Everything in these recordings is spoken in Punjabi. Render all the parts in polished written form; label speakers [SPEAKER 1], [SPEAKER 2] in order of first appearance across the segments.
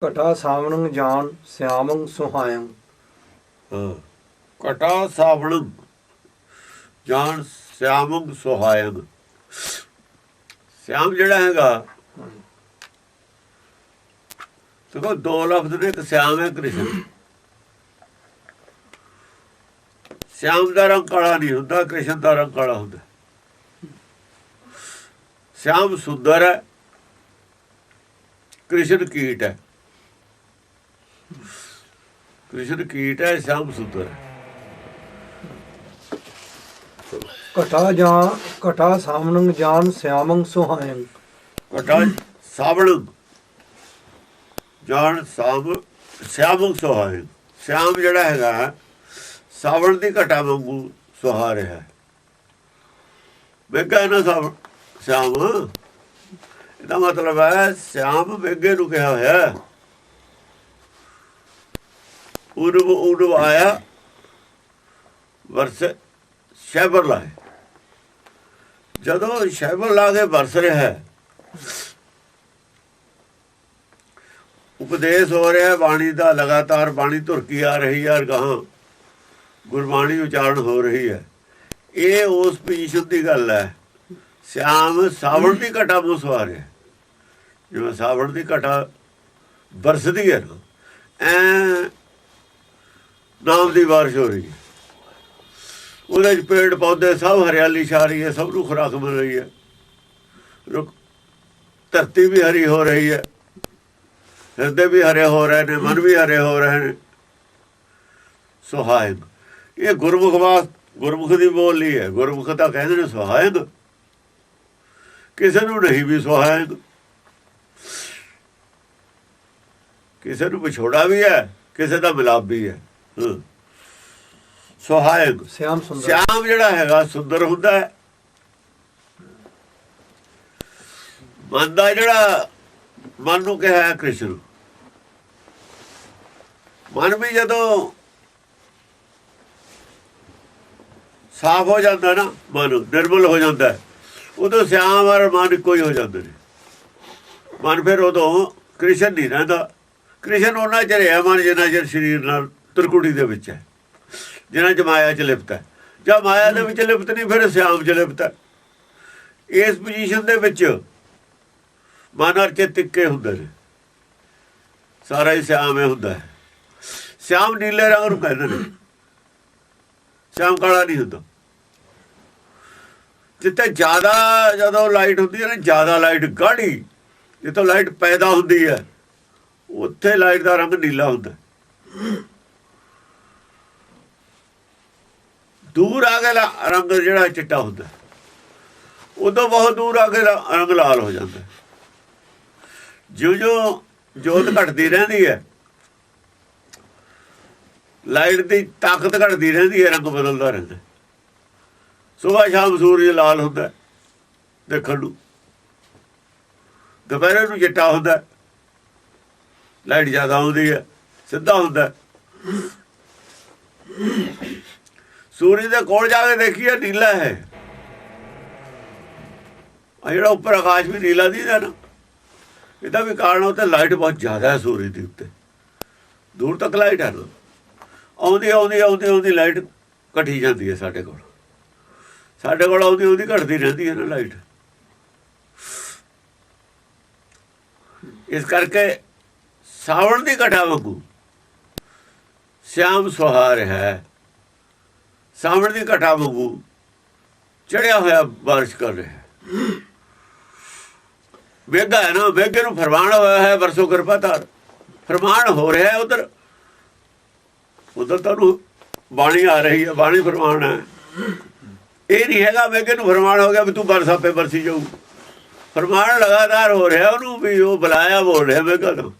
[SPEAKER 1] ਘਟਾ ਸਾਵਣੰ ਜਾਨ ਸਿਆਮੰ ਸੁਹਾਇੰ।
[SPEAKER 2] ਘਟਾ ਸਾਵਣੰ ਜਾਨ ਸਿਆਮੰ ਸੁਹਾਇੰ। ਸਿਆਮ ਜਿਹੜਾ ਹੈਗਾ ਦੇਖੋ ਦੋ ਲਫ਼ਜ਼ ਨੇ, ਇੱਕ ਸਿਆਮ ਹੈ ਕ੍ਰਿਸ਼ਨ। ਸਿਆਮ ਦਾ ਰੰਗ ਕਾਲਾ ਨਹੀਂ ਹੁੰਦਾ, ਕ੍ਰਿਸ਼ਨ ਦਾ ਰੰਗ ਕਾਲਾ ਹੁੰਦਾ। ਸਿਆਮ ਸੁੰਦਰ ਹੈ, ਕ੍ਰਿਸ਼ਨ ਕੀਟ ਹੈ। ਕ੍ਰਿਸ਼ਨ ਕੀਟ ਹੈ, ਸਿਆਮ ਸੁੰਦਰ ਹੈ।
[SPEAKER 1] ਘਟਾ ਸਾਵਣੰ ਜਾਨ ਸਿਆਮੰ ਸੁਹਾਇੰ।
[SPEAKER 2] ਘਟਾ ਸਾਵਣ ਜਾਨ ਸਿਆਮੰ ਸੁਹਾਇੰ। ਸਿਆਮ ਜਿਹੜਾ ਹੈਗਾ ਸਾਵਣ ਦੀ ਘਟਾ ਵਾਂਗੂ ਸੁਹਾ ਰਿਹਾ ਹੈ। ਮੇਘਾ ਨਾ ਸਿਆਮ, ਇਹਦਾ ਮਤਲਬ ਹੈ ਸਿਆਮ ਮੇਘੇ ਨੂੰ ਕਿਹਾ ਹੋਇਆ। ਉਡਵ ਆਇਆ ਵਰਸ ਸ਼ੈਬਰ ਲਾਏ। ਜਦੋਂ ਸ਼ੈਬਰ ਲਾ ਕੇ ਵਰਸ ਰਿਹਾ ਹੈ, ਉਪਦੇਸ਼ ਹੋ ਰਿਹਾ ਬਾਣੀ ਦਾ, ਲਗਾਤਾਰ ਬਾਣੀ ਧੁਰਕੀ ਆ ਰਹੀ ਹੈ, ਗਾਹਾਂ ਗੁਰਬਾਣੀ ਉਚਾਰਨ ਹੋ ਰਹੀ ਹੈ। ਇਹ ਉਸ ਪੋਜੀਸ਼ਨ ਦੀ ਗੱਲ ਹੈ। ਸਿਆਮ ਸਾਵਣ ਦੀ ਘਟਾ ਨੂੰ ਸੁਹਾ ਰਿਹਾ। ਜਿਵੇਂ ਸਾਵਣ ਦੀ ਘਟਾ ਬਰਸਦੀ ਹੈ ਨਾ, ਐ ਨਾਮ ਦੀ ਬਾਰਿਸ਼ ਹੋ ਰਹੀ ਹੈ। ਉਹਦੇ 'ਚ ਪੇੜ ਪੌਦੇ ਸਭ ਹਰਿਆਲੀ ਛਾ ਰਹੀ ਹੈ, ਸਭ ਨੂੰ ਖੁਰਾਕ ਮਿਲ ਰਹੀ ਹੈ। ਧਰਤੀ ਵੀ ਹਰੀ ਹੋ ਰਹੀ ਹੈ, ਹਿਰਦੇ ਵੀ ਹਰੇ ਹੋ ਰਹੇ ਨੇ, ਮਨ ਵੀ ਹਰੇ ਹੋ ਰਹੇ ਨੇ। ਸੁਹਾਇਗ ਇਹ ਗੁਰਮੁਖ ਦੀ ਬੋਲੀ ਹੈ। ਗੁਰਮੁਖ ਤਾਂ ਕਹਿੰਦੇ ਨੇ ਸੁਹਾਇਗ, ਕਿਸੇ ਨੂੰ ਨਹੀਂ ਵੀ ਸੁਹਾਇਗ। ਕਿਸੇ ਨੂੰ ਵਿਛੋੜਾ ਵੀ ਹੈ, ਕਿਸੇ ਦਾ ਮਿਲਾਪ ਵੀ ਹੈ। ਸੁਹਾਇਗ ਸਿਆਮ ਜਿਹੜਾ ਹੈਗਾ ਸੁੰਦਰ ਹੁੰਦਾ ਹੈ। ਮਨ ਦਾ ਜਿਹੜਾ ਮਨ ਨੂੰ ਕਿਹਾ ਹੈ ਕ੍ਰਿਸ਼ਨ। ਮਨ ਵੀ ਜਦੋਂ ਸਾਫ਼ ਹੋ ਜਾਂਦਾ ਨਾ, ਮਨ ਨਿਰਮਲ ਹੋ ਜਾਂਦਾ, ਉਦੋਂ ਸਿਆਮ ਔਰ ਮਨ ਇੱਕੋ ਹੀ ਹੋ ਜਾਂਦੇ ਨੇ। ਮਨ ਫਿਰ ਉਦੋਂ ਕ੍ਰਿਸ਼ਨ ਨਹੀਂ ਰਹਿੰਦਾ। ਕ੍ਰਿਸ਼ਨ ਉਹਨਾਂ ਚਿਰ ਹੈ ਮਨ ਜਿੰਨਾ ਚਿਰ ਸਰੀਰ ਨਾਲ ਤ੍ਰਿਕੁਟੀ ਦੇ ਵਿੱਚ ਹੈ, ਜਿਨ੍ਹਾਂ 'ਚ ਮਾਇਆ 'ਚ ਲਿਪਤ ਹੈ। ਜਾਂ ਮਾਇਆ ਦੇ ਵਿੱਚ ਲਿਪਤ ਨਹੀਂ, ਫਿਰ ਸਿਆਮ 'ਚ ਲਿਪਤ ਹੈ। ਇਸ ਪੋਜੀਸ਼ਨ ਦੇ ਵਿੱਚ ਮਨ ਔਰ ਚਿੱਤ ਇੱਕੇ ਹੁੰਦੇ ਨੇ। ਸਾਰਾ ਹੀ ਸਿਆਮ ਹੀ ਹੁੰਦਾ ਹੈ। ਸਿਆਮ ਨੀਲੇ ਰੰਗ ਨੂੰ ਕਹਿੰਦੇ ਨੇ, ਸਿਆਮ ਕਾਲਾ ਨਹੀਂ ਹੁੰਦਾ। ਜਿੱਥੇ ਜ਼ਿਆਦਾ ਜਦੋਂ ਲਾਈਟ ਹੁੰਦੀ ਹੈ ਨਾ, ਜ਼ਿਆਦਾ ਲਾਈਟ ਗਾੜੀ ਜਿੱਥੋਂ ਲਾਈਟ ਪੈਦਾ ਹੁੰਦੀ ਹੈ, ਉੱਥੇ ਲਾਈਟ ਦਾ ਰੰਗ ਨੀਲਾ ਹੁੰਦਾ। ਦੂਰ ਆ ਕੇ ਰੰਗ ਜਿਹੜਾ ਚਿੱਟਾ ਹੁੰਦਾ, ਉਦੋਂ ਬਹੁਤ ਦੂਰ ਆ ਕੇ ਰੰਗ ਲਾਲ ਹੋ ਜਾਂਦਾ। ਜਿਉਂ ਜੋਤ ਘਟਦੀ ਰਹਿੰਦੀ ਹੈ, ਲਾਈਟ ਦੀ ਤਾਕਤ ਘਟਦੀ ਰਹਿੰਦੀ ਹੈ, ਰੰਗ ਬਦਲਦਾ ਰਹਿੰਦਾ। ਸੁਬਾਹ ਸ਼ਾਮ ਸੂਰਜ ਲਾਲ ਹੁੰਦਾ ਦੇਖਣ ਨੂੰ, ਦੁਪਹਿਰੇ ਨੂੰ ਚਿੱਟਾ ਹੁੰਦਾ, ਲਾਈਟ ਜ਼ਿਆਦਾ ਆਉਂਦੀ ਹੈ, ਸਿੱਧਾ ਹੁੰਦਾ। ਸੂਰਜ ਦੇ ਕੋਲ ਜਾ ਕੇ ਦੇਖੀਏ ਨੀਲਾ ਹੈ। ਆ ਜਿਹੜਾ ਉੱਪਰ ਆਕਾਸ਼ ਵੀ ਨੀਲਾ ਦਿਖਦਾ ਨਾ, ਇਹਦਾ ਵੀ ਕਾਰਨ ਉਹ ਤਾਂ ਲਾਈਟ ਬਹੁਤ ਜ਼ਿਆਦਾ ਹੈ ਸੂਰਜ ਦੇ ਉੱਤੇ। ਦੂਰ ਤੱਕ ਲਾਈਟ ਹੈ ਨਾ, ਆਉਂਦੀ ਲਾਈਟ ਘਟੀ ਜਾਂਦੀ ਹੈ। ਸਾਡੇ ਕੋਲ ਆਉਂਦੀ ਘਟਦੀ ਰਹਿੰਦੀ ਹੈ ਨਾ ਲਾਈਟ। ਇਸ ਕਰਕੇ ਸਾਵਣ ਦੀ ਘਟਾ ਵਾਂਗੂ ਸਿਆਮ ਸੁਹਾ ਰਿਹਾ ਹੈ। ਸਾਵਣ ਦੀ ਘਟਾ ਵਾਂਗੂ ਚੜਿਆ ਹੋਇਆ ਬਾਰਿਸ਼ ਕਰ ਰਿਹਾ। ਮੇਘਾ ਹੈ ਨਾ, ਮੇਘੇ ਨੂੰ ਫਰਮਾਨ ਹੋਇਆ ਹੈ ਵਰਸੋ ਕਿਰਪਾ ਧਾਰ। ਫਰਮਾਨ ਹੋ ਰਿਹਾ ਹੈ ਉਧਰ ਤੁਹਾਨੂੰ ਬਾਣੀ ਆ ਰਹੀ ਹੈ, ਬਾਣੀ ਫਰਮਾਨ ਹੈ। ਇਹ ਨਹੀਂ ਹੈਗਾ ਮੇਘੇ ਨੂੰ ਫਰਮਾਨ ਹੋ ਗਿਆ ਵੀ ਤੂੰ ਬਰਸ ਆਪੇ ਬਰਸੀ ਜਾਊ। ਫਰਮਾਨ ਲਗਾਤਾਰ ਹੋ ਰਿਹਾ ਉਹਨੂੰ, ਵੀ ਉਹ ਬੁਲਾਇਆ ਬੋਲ ਰਿਹਾ ਮੇਘਾ ਤੋਂ।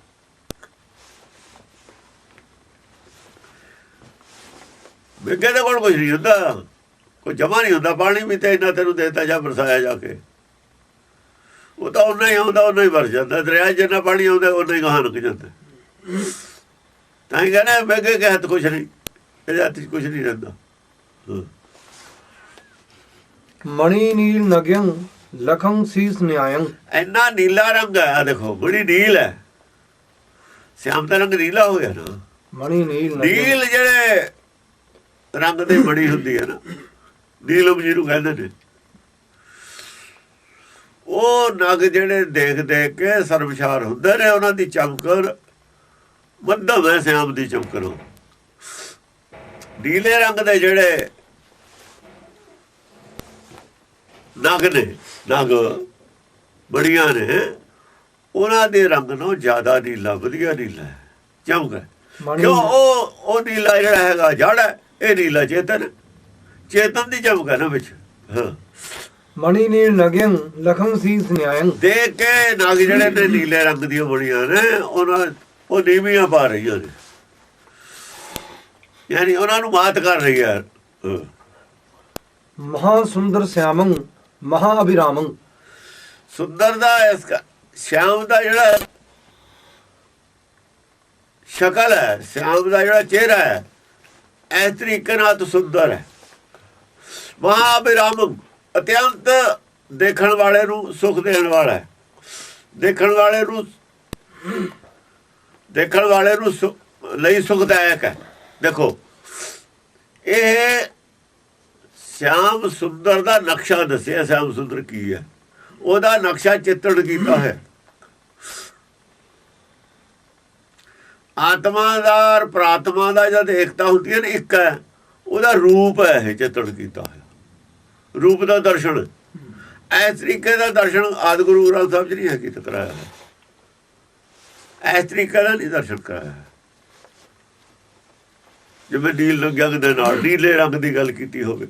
[SPEAKER 2] ਮੇਘੇ ਦੇ ਕੋਲ ਕੁਛ ਨਹੀਂ ਹੁੰਦਾ, ਕੋਈ ਜਮਾ ਨਹੀਂ ਹੁੰਦਾ। ਪਾਣੀ ਵੀ ਤੇ ਇੰਨਾ ਤੈਨੂੰ ਦੇਤਾ ਜਾਂ ਬਰਸਾਇਆ ਜਾ ਕੇ, ਉਹ ਤਾਂ ਓਨਾ ਹੀ ਆਉਂਦਾ, ਓਨਾ ਹੀ ਵਰਸ ਜਾਂਦਾ। ਦਰਿਆ ਜਿੰਨਾ ਪਾਣੀ ਆਉਂਦਾ ਓਨਾ ਹੀ ਗਾਹਾਂ ਰੁਕ ਜਾਂਦਾ। ਤਾਂ ਹੀ ਕਹਿੰਦਾ ਮੇਘੇ ਕੇ ਹੱਥ ਕੁਛ ਨਹੀਂ, ਇਹਦੇ ਹੱਥ 'ਚ ਕੁਛ ਨਹੀਂ ਰਹਿੰਦਾ।
[SPEAKER 1] ਮਣੀ ਨੀਲ ਨਗਿਅੰ ਲਖੰ ਸੀਸ ਨਿਆਇੰ।
[SPEAKER 2] ਇੰਨਾ ਨੀਲਾ ਰੰਗ ਹੈ, ਦੇਖੋ ਬੜੀ ਨੀਲ ਹੈ। ਸਿਆਮ ਦਾ ਰੰਗ ਨੀਲਾ ਹੋ ਗਿਆ ਨਾ।
[SPEAKER 1] ਮਣੀ ਨੀਲ ਨਗਿੰ
[SPEAKER 2] ਨੀਲ ਜਿਹੜੇ ਰੰਗ ਦੀ ਬਣੀ ਹੁੰਦੀ ਹੈ ਨਾ, ਨੀਲਮ ਜਿਹਨੂੰ ਕਹਿੰਦੇ ਨੇ, ਉਹ ਨਗ ਜਿਹੜੇ ਦੇਖ ਦੇਖ ਕੇ ਸਰਬਸ਼ਾਰ ਹੁੰਦੇ ਨੇ। ਉਹਨਾਂ ਦੀ ਚਮਕਰ ਮੱਧਮ ਹੈ ਸਿਆਮ ਦੀ ਚਮਕਰੋਂ। ਨੀਲੇ ਰੰਗ ਦੇ ਜਿਹੜੇ ਨਗ ਨੇ, ਨਗ ਬੜੀਆਂ ਨੇ, ਉਹਨਾਂ ਦੇ ਰੰਗ ਨਾਲੋਂ ਜ਼ਿਆਦਾ ਨੀਲਾ, ਵਧੀਆ ਨੀਲਾ ਹੈ, ਚਮਕ ਹੈ।
[SPEAKER 1] ਮਣੀ
[SPEAKER 2] ਕਿਉਂ? ਉਹ ਨੀਲਾ ਜਿਹੜਾ ਹੈਗਾ ਜੜ ਹੈ, ਇਹ ਨੀਲਾ ਚੇਤਨ, ਚੇਤਨ ਦੀ ਚਮਕ ਹੈ ਨਾ ਵਿੱਚ। ਹਾਂ,
[SPEAKER 1] ਮਣੀ ਨੀਲ ਨਗਿੰ ਲਖੰ ਸੀਸ ਨਿਆਇੰ।
[SPEAKER 2] ਦੇਖ ਕੇ ਨਗ ਜਿਹੜੇ ਨੇ ਨੀਲੇ ਰੰਗ ਦੀਆਂ ਬੜੀਆਂ ਨੇ, ਉਹ ਨੀਵੀਆਂ ਪਾ ਰਹੀਆਂ ਨੇ, ਯਾਨੀ ਉਹਨਾਂ ਨੂੰ ਮਾਤ ਕਰ ਰਹੀ ਹੈ।
[SPEAKER 1] ਮਹਾ ਸੁੰਦਰ ਸਿਆਮੰ ਮਹਾ ਅਭਿਰਾਮੰ।
[SPEAKER 2] ਸੁੰਦਰ ਦਾ ਇਸ ਸ਼ਿਆਮ ਦਾ ਜਿਹੜਾ ਸ਼ਕਲ ਹੈ, ਸ਼ਿਆਮ ਦਾ ਜਿਹੜਾ ਚਿਹਰਾ ਹੈ, ਇਸ ਤਰੀਕੇ ਨਾਲ ਸੁੰਦਰ ਹੈ। ਮਹਾ ਅਭਿਰਾਮੰ, ਅਤਿਅੰਤ ਦੇਖਣ ਵਾਲੇ ਨੂੰ ਸੁਖ ਦੇਣ ਵਾਲਾ ਹੈ, ਦੇਖਣ ਵਾਲੇ ਨੂੰ ਲਈ ਸੁਖਦਾਇਕ ਹੈ। ਦੇਖੋ, ਇਹ ਸ਼ਿਆਮ ਸੁੰਦਰ ਦਾ ਨਕਸ਼ਾ ਦੱਸਿਆ। ਸ਼ਿਆਮ ਸੁੰਦਰ ਕੀ ਹੈ, ਉਹਦਾ ਨਕਸ਼ਾ ਚਿੱਤਰਨ ਕੀਤਾ ਹੈ। ਆਤਮਾ ਦਾ ਔਰ ਪ੍ਰਾਤਮਾ ਦਾ ਜਦ ਏਕਤਾ ਹੁੰਦੀ ਹੈ ਨਾ, ਇੱਕ ਹੈ, ਉਹਦਾ ਰੂਪ ਹੈ ਇਹ ਚਿੱਤਰਨ ਕੀਤਾ ਹੈ। ਰੂਪ ਦਾ ਦਰਸ਼ਨ, ਇਸ ਤਰੀਕੇ ਦਾ ਦਰਸ਼ਨ ਆਦਿ ਗੁਰੂ ਗ੍ਰੰਥ ਸਾਹਿਬ 'ਚ ਨਹੀਂ ਹੈ ਕੀਤਾ ਕਰਾਇਆ ਹੈ। ਇਸ ਤਰੀਕੇ ਦਾ ਨਹੀਂ ਦਰਸ਼ਨ ਕਰਾਇਆ ਹੈ। ਜਿਵੇਂ ਨੀਲ ਰੰਗ ਦੇ ਨਾਲ ਨੀਲੇ ਰੰਗ ਦੀ ਗੱਲ ਕੀਤੀ ਹੋਵੇ।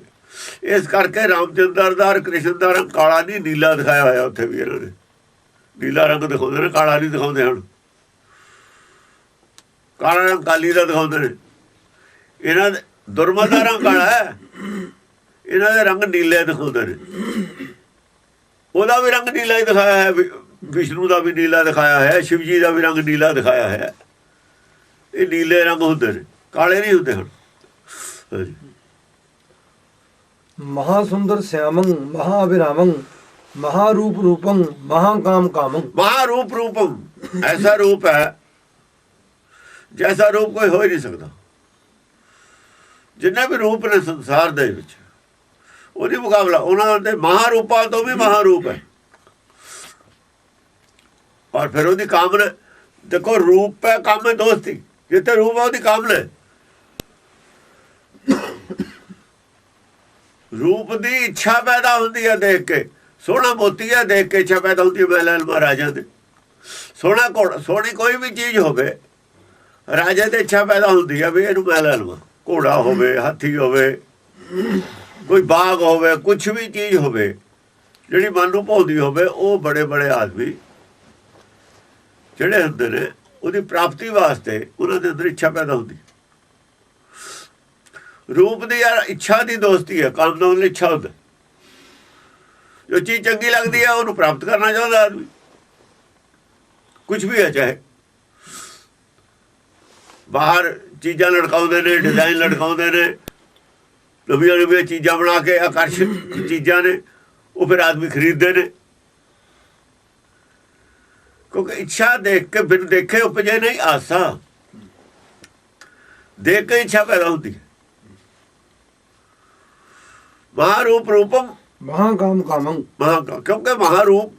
[SPEAKER 2] ਇਸ ਕਰਕੇ ਰਾਮਚੰਦਰ ਦਾ ਔਰ ਕ੍ਰਿਸ਼ਨ ਦਾ ਰੰਗ ਕਾਲਾ ਨਹੀਂ, ਨੀਲਾ ਦਿਖਾਇਆ ਹੋਇਆ। ਉੱਥੇ ਵੀ ਇਹਨਾਂ ਨੇ ਨੀਲਾ ਰੰਗ ਦਿਖਾਉਂਦੇ ਨੇ, ਕਾਲਾ ਨਹੀਂ ਦਿਖਾਉਂਦੇ ਹਨ। ਕਾਲਾ ਰੰਗ ਕਾਲੀ ਦਾ ਦਿਖਾਉਂਦੇ ਨੇ। ਇਹਨਾਂ ਦੇ ਦੁਰਮਤ ਦਾ ਰੰਗ ਕਾਲਾ ਹੈ, ਇਹਨਾਂ ਦੇ ਰੰਗ ਨੀਲੇ ਦਿਖਾਉਂਦੇ ਨੇ। ਉਹਦਾ ਵੀ ਰੰਗ ਨੀਲਾ ਹੀ ਦਿਖਾਇਆ ਹੈ, ਵਿਸ਼ਨੂੰ ਦਾ ਵੀ ਨੀਲਾ ਦਿਖਾਇਆ ਹੈ, ਸ਼ਿਵ ਜੀ ਦਾ ਵੀ ਰੰਗ ਨੀਲਾ ਦਿਖਾਇਆ ਹੈ। ਇਹ ਨੀਲੇ ਰੰਗ ਹੁੰਦੇ ਨੇ, ਕਾਲੇ ਨਹੀਂ ਹੁੰਦੇ ਹਨ। ਹਾਂਜੀ,
[SPEAKER 1] ਮਹਾ ਸੁੰਦਰ ਸਿਆਮੰ ਮਹਾ ਅਭਿਰਾਮੰ ਮਹਾ ਰੂਪ ਰੂਪੰ ਮਹਾ ਕਾਮ ਕਾਮੰ।
[SPEAKER 2] ਮਹਾ ਰੂਪ ਰੂਪਮ, ਐਸਾ ਰੂਪ ਹੈ ਜੈਸਾ ਰੂਪ ਕੋਈ ਹੋ ਹੀ ਨਹੀਂ ਸਕਦਾ। ਜਿੰਨੇ ਵੀ ਰੂਪ ਨੇ ਸੰਸਾਰ ਦੇ ਵਿੱਚ, ਉਹਦੀ ਮੁਕਾਬਲਾ ਉਹਨਾਂ ਦੇ ਮਹਾਰੂਪਾਂ ਤੋਂ ਵੀ ਮਹਾਰੂਪ ਹੈ। ਔਰ ਫਿਰ ਉਹਦੀ ਕਾਮਨਾ, ਦੇਖੋ ਰੂਪ ਹੈ, ਕੰਮ ਹੈ ਦੋਸਤੀ। ਜਿੱਥੇ ਰੂਪ ਹੈ ਉਹਦੀ ਕਾਮਨਾ। ਰੂਪ ਦੀ ਇੱਛਾ ਪੈਦਾ ਹੁੰਦੀ ਹੈ ਦੇਖ ਕੇ। ਸੋਹਣਾ ਮੋਤੀ ਹੈ ਦੇਖ ਕੇ ਇੱਛਾ ਪੈਦਾ ਹੁੰਦੀ ਹੈ। ਮਹਿਲਾਂ ਮਹਾਰਾਜਾਂ ਦੇ ਸੋਹਣਾ ਘੋੜਾ, ਸੋਹਣੀ ਕੋਈ ਵੀ ਚੀਜ਼ ਹੋਵੇ, ਰਾਜੇ ਦੀ ਇੱਛਾ ਪੈਦਾ ਹੁੰਦੀ ਹੈ ਵੀ ਇਹਨੂੰ ਮਹਿਲਾਂ ਲਵਾਂ। ਘੋੜਾ ਹੋਵੇ, ਹਾਥੀ ਹੋਵੇ, ਕੋਈ ਬਾਗ ਹੋਵੇ, ਕੁਛ ਵੀ ਚੀਜ਼ ਹੋਵੇ ਜਿਹੜੀ ਮਨ ਨੂੰ ਭਾਉਂਦੀ ਹੋਵੇ, ਉਹ ਬੜੇ ਬੜੇ ਆਦਮੀ ਜਿਹੜੇ ਹੁੰਦੇ ਨੇ, ਉਹਦੀ ਪ੍ਰਾਪਤੀ ਵਾਸਤੇ ਉਹਨਾਂ ਦੇ ਅੰਦਰ ਇੱਛਾ ਪੈਦਾ ਹੁੰਦੀ। ਰੂਪ ਦੀ ਯਾਰ ਇੱਛਾ ਦੀ ਦੋਸਤੀ ਹੈ। ਕਾਮ ਦਾ ਇੱਛਾ ਹੁੰਦਾ, ਜੋ ਚੀਜ਼ ਚੰਗੀ ਲੱਗਦੀ ਹੈ ਉਹਨੂੰ ਪ੍ਰਾਪਤ ਕਰਨਾ ਚਾਹੁੰਦਾ ਆਦਮੀ, ਕੁਛ ਵੀ ਹੈ। ਚਾਹੇ ਬਾਹਰ ਚੀਜ਼ਾਂ ਲਟਕਾਉਂਦੇ ਨੇ, ਡਿਜ਼ਾਈਨ ਲਟਕਾਉਂਦੇ ਨੇ, ਨਵੀਆਂ ਨਵੀਆਂ ਚੀਜ਼ਾਂ ਬਣਾ ਕੇ, ਆਕਰਸ਼ਕ ਚੀਜ਼ਾਂ ਨੇ, ਉਹ ਫਿਰ ਆਦਮੀ ਖਰੀਦਦੇ ਨੇ। ਕਿਉਂਕਿ ਇੱਛਾ ਦੇਖ ਕੇ, ਬਿਨ ਦੇਖੇ ਉਪਜੇ ਨਹੀਂ ਆਸਾ। ਦੇਖ ਕੇ ਇੱਛਾ ਪੈਦਾ ਹੁੰਦੀ ਹੈ। ਮਹਾਰੂਪ ਰੂਪਮ
[SPEAKER 1] ਮਹਾ ਕਾਮ ਕਾਮੰ।
[SPEAKER 2] ਕਿਉਂਕਿ ਮਹਾਰੂਪ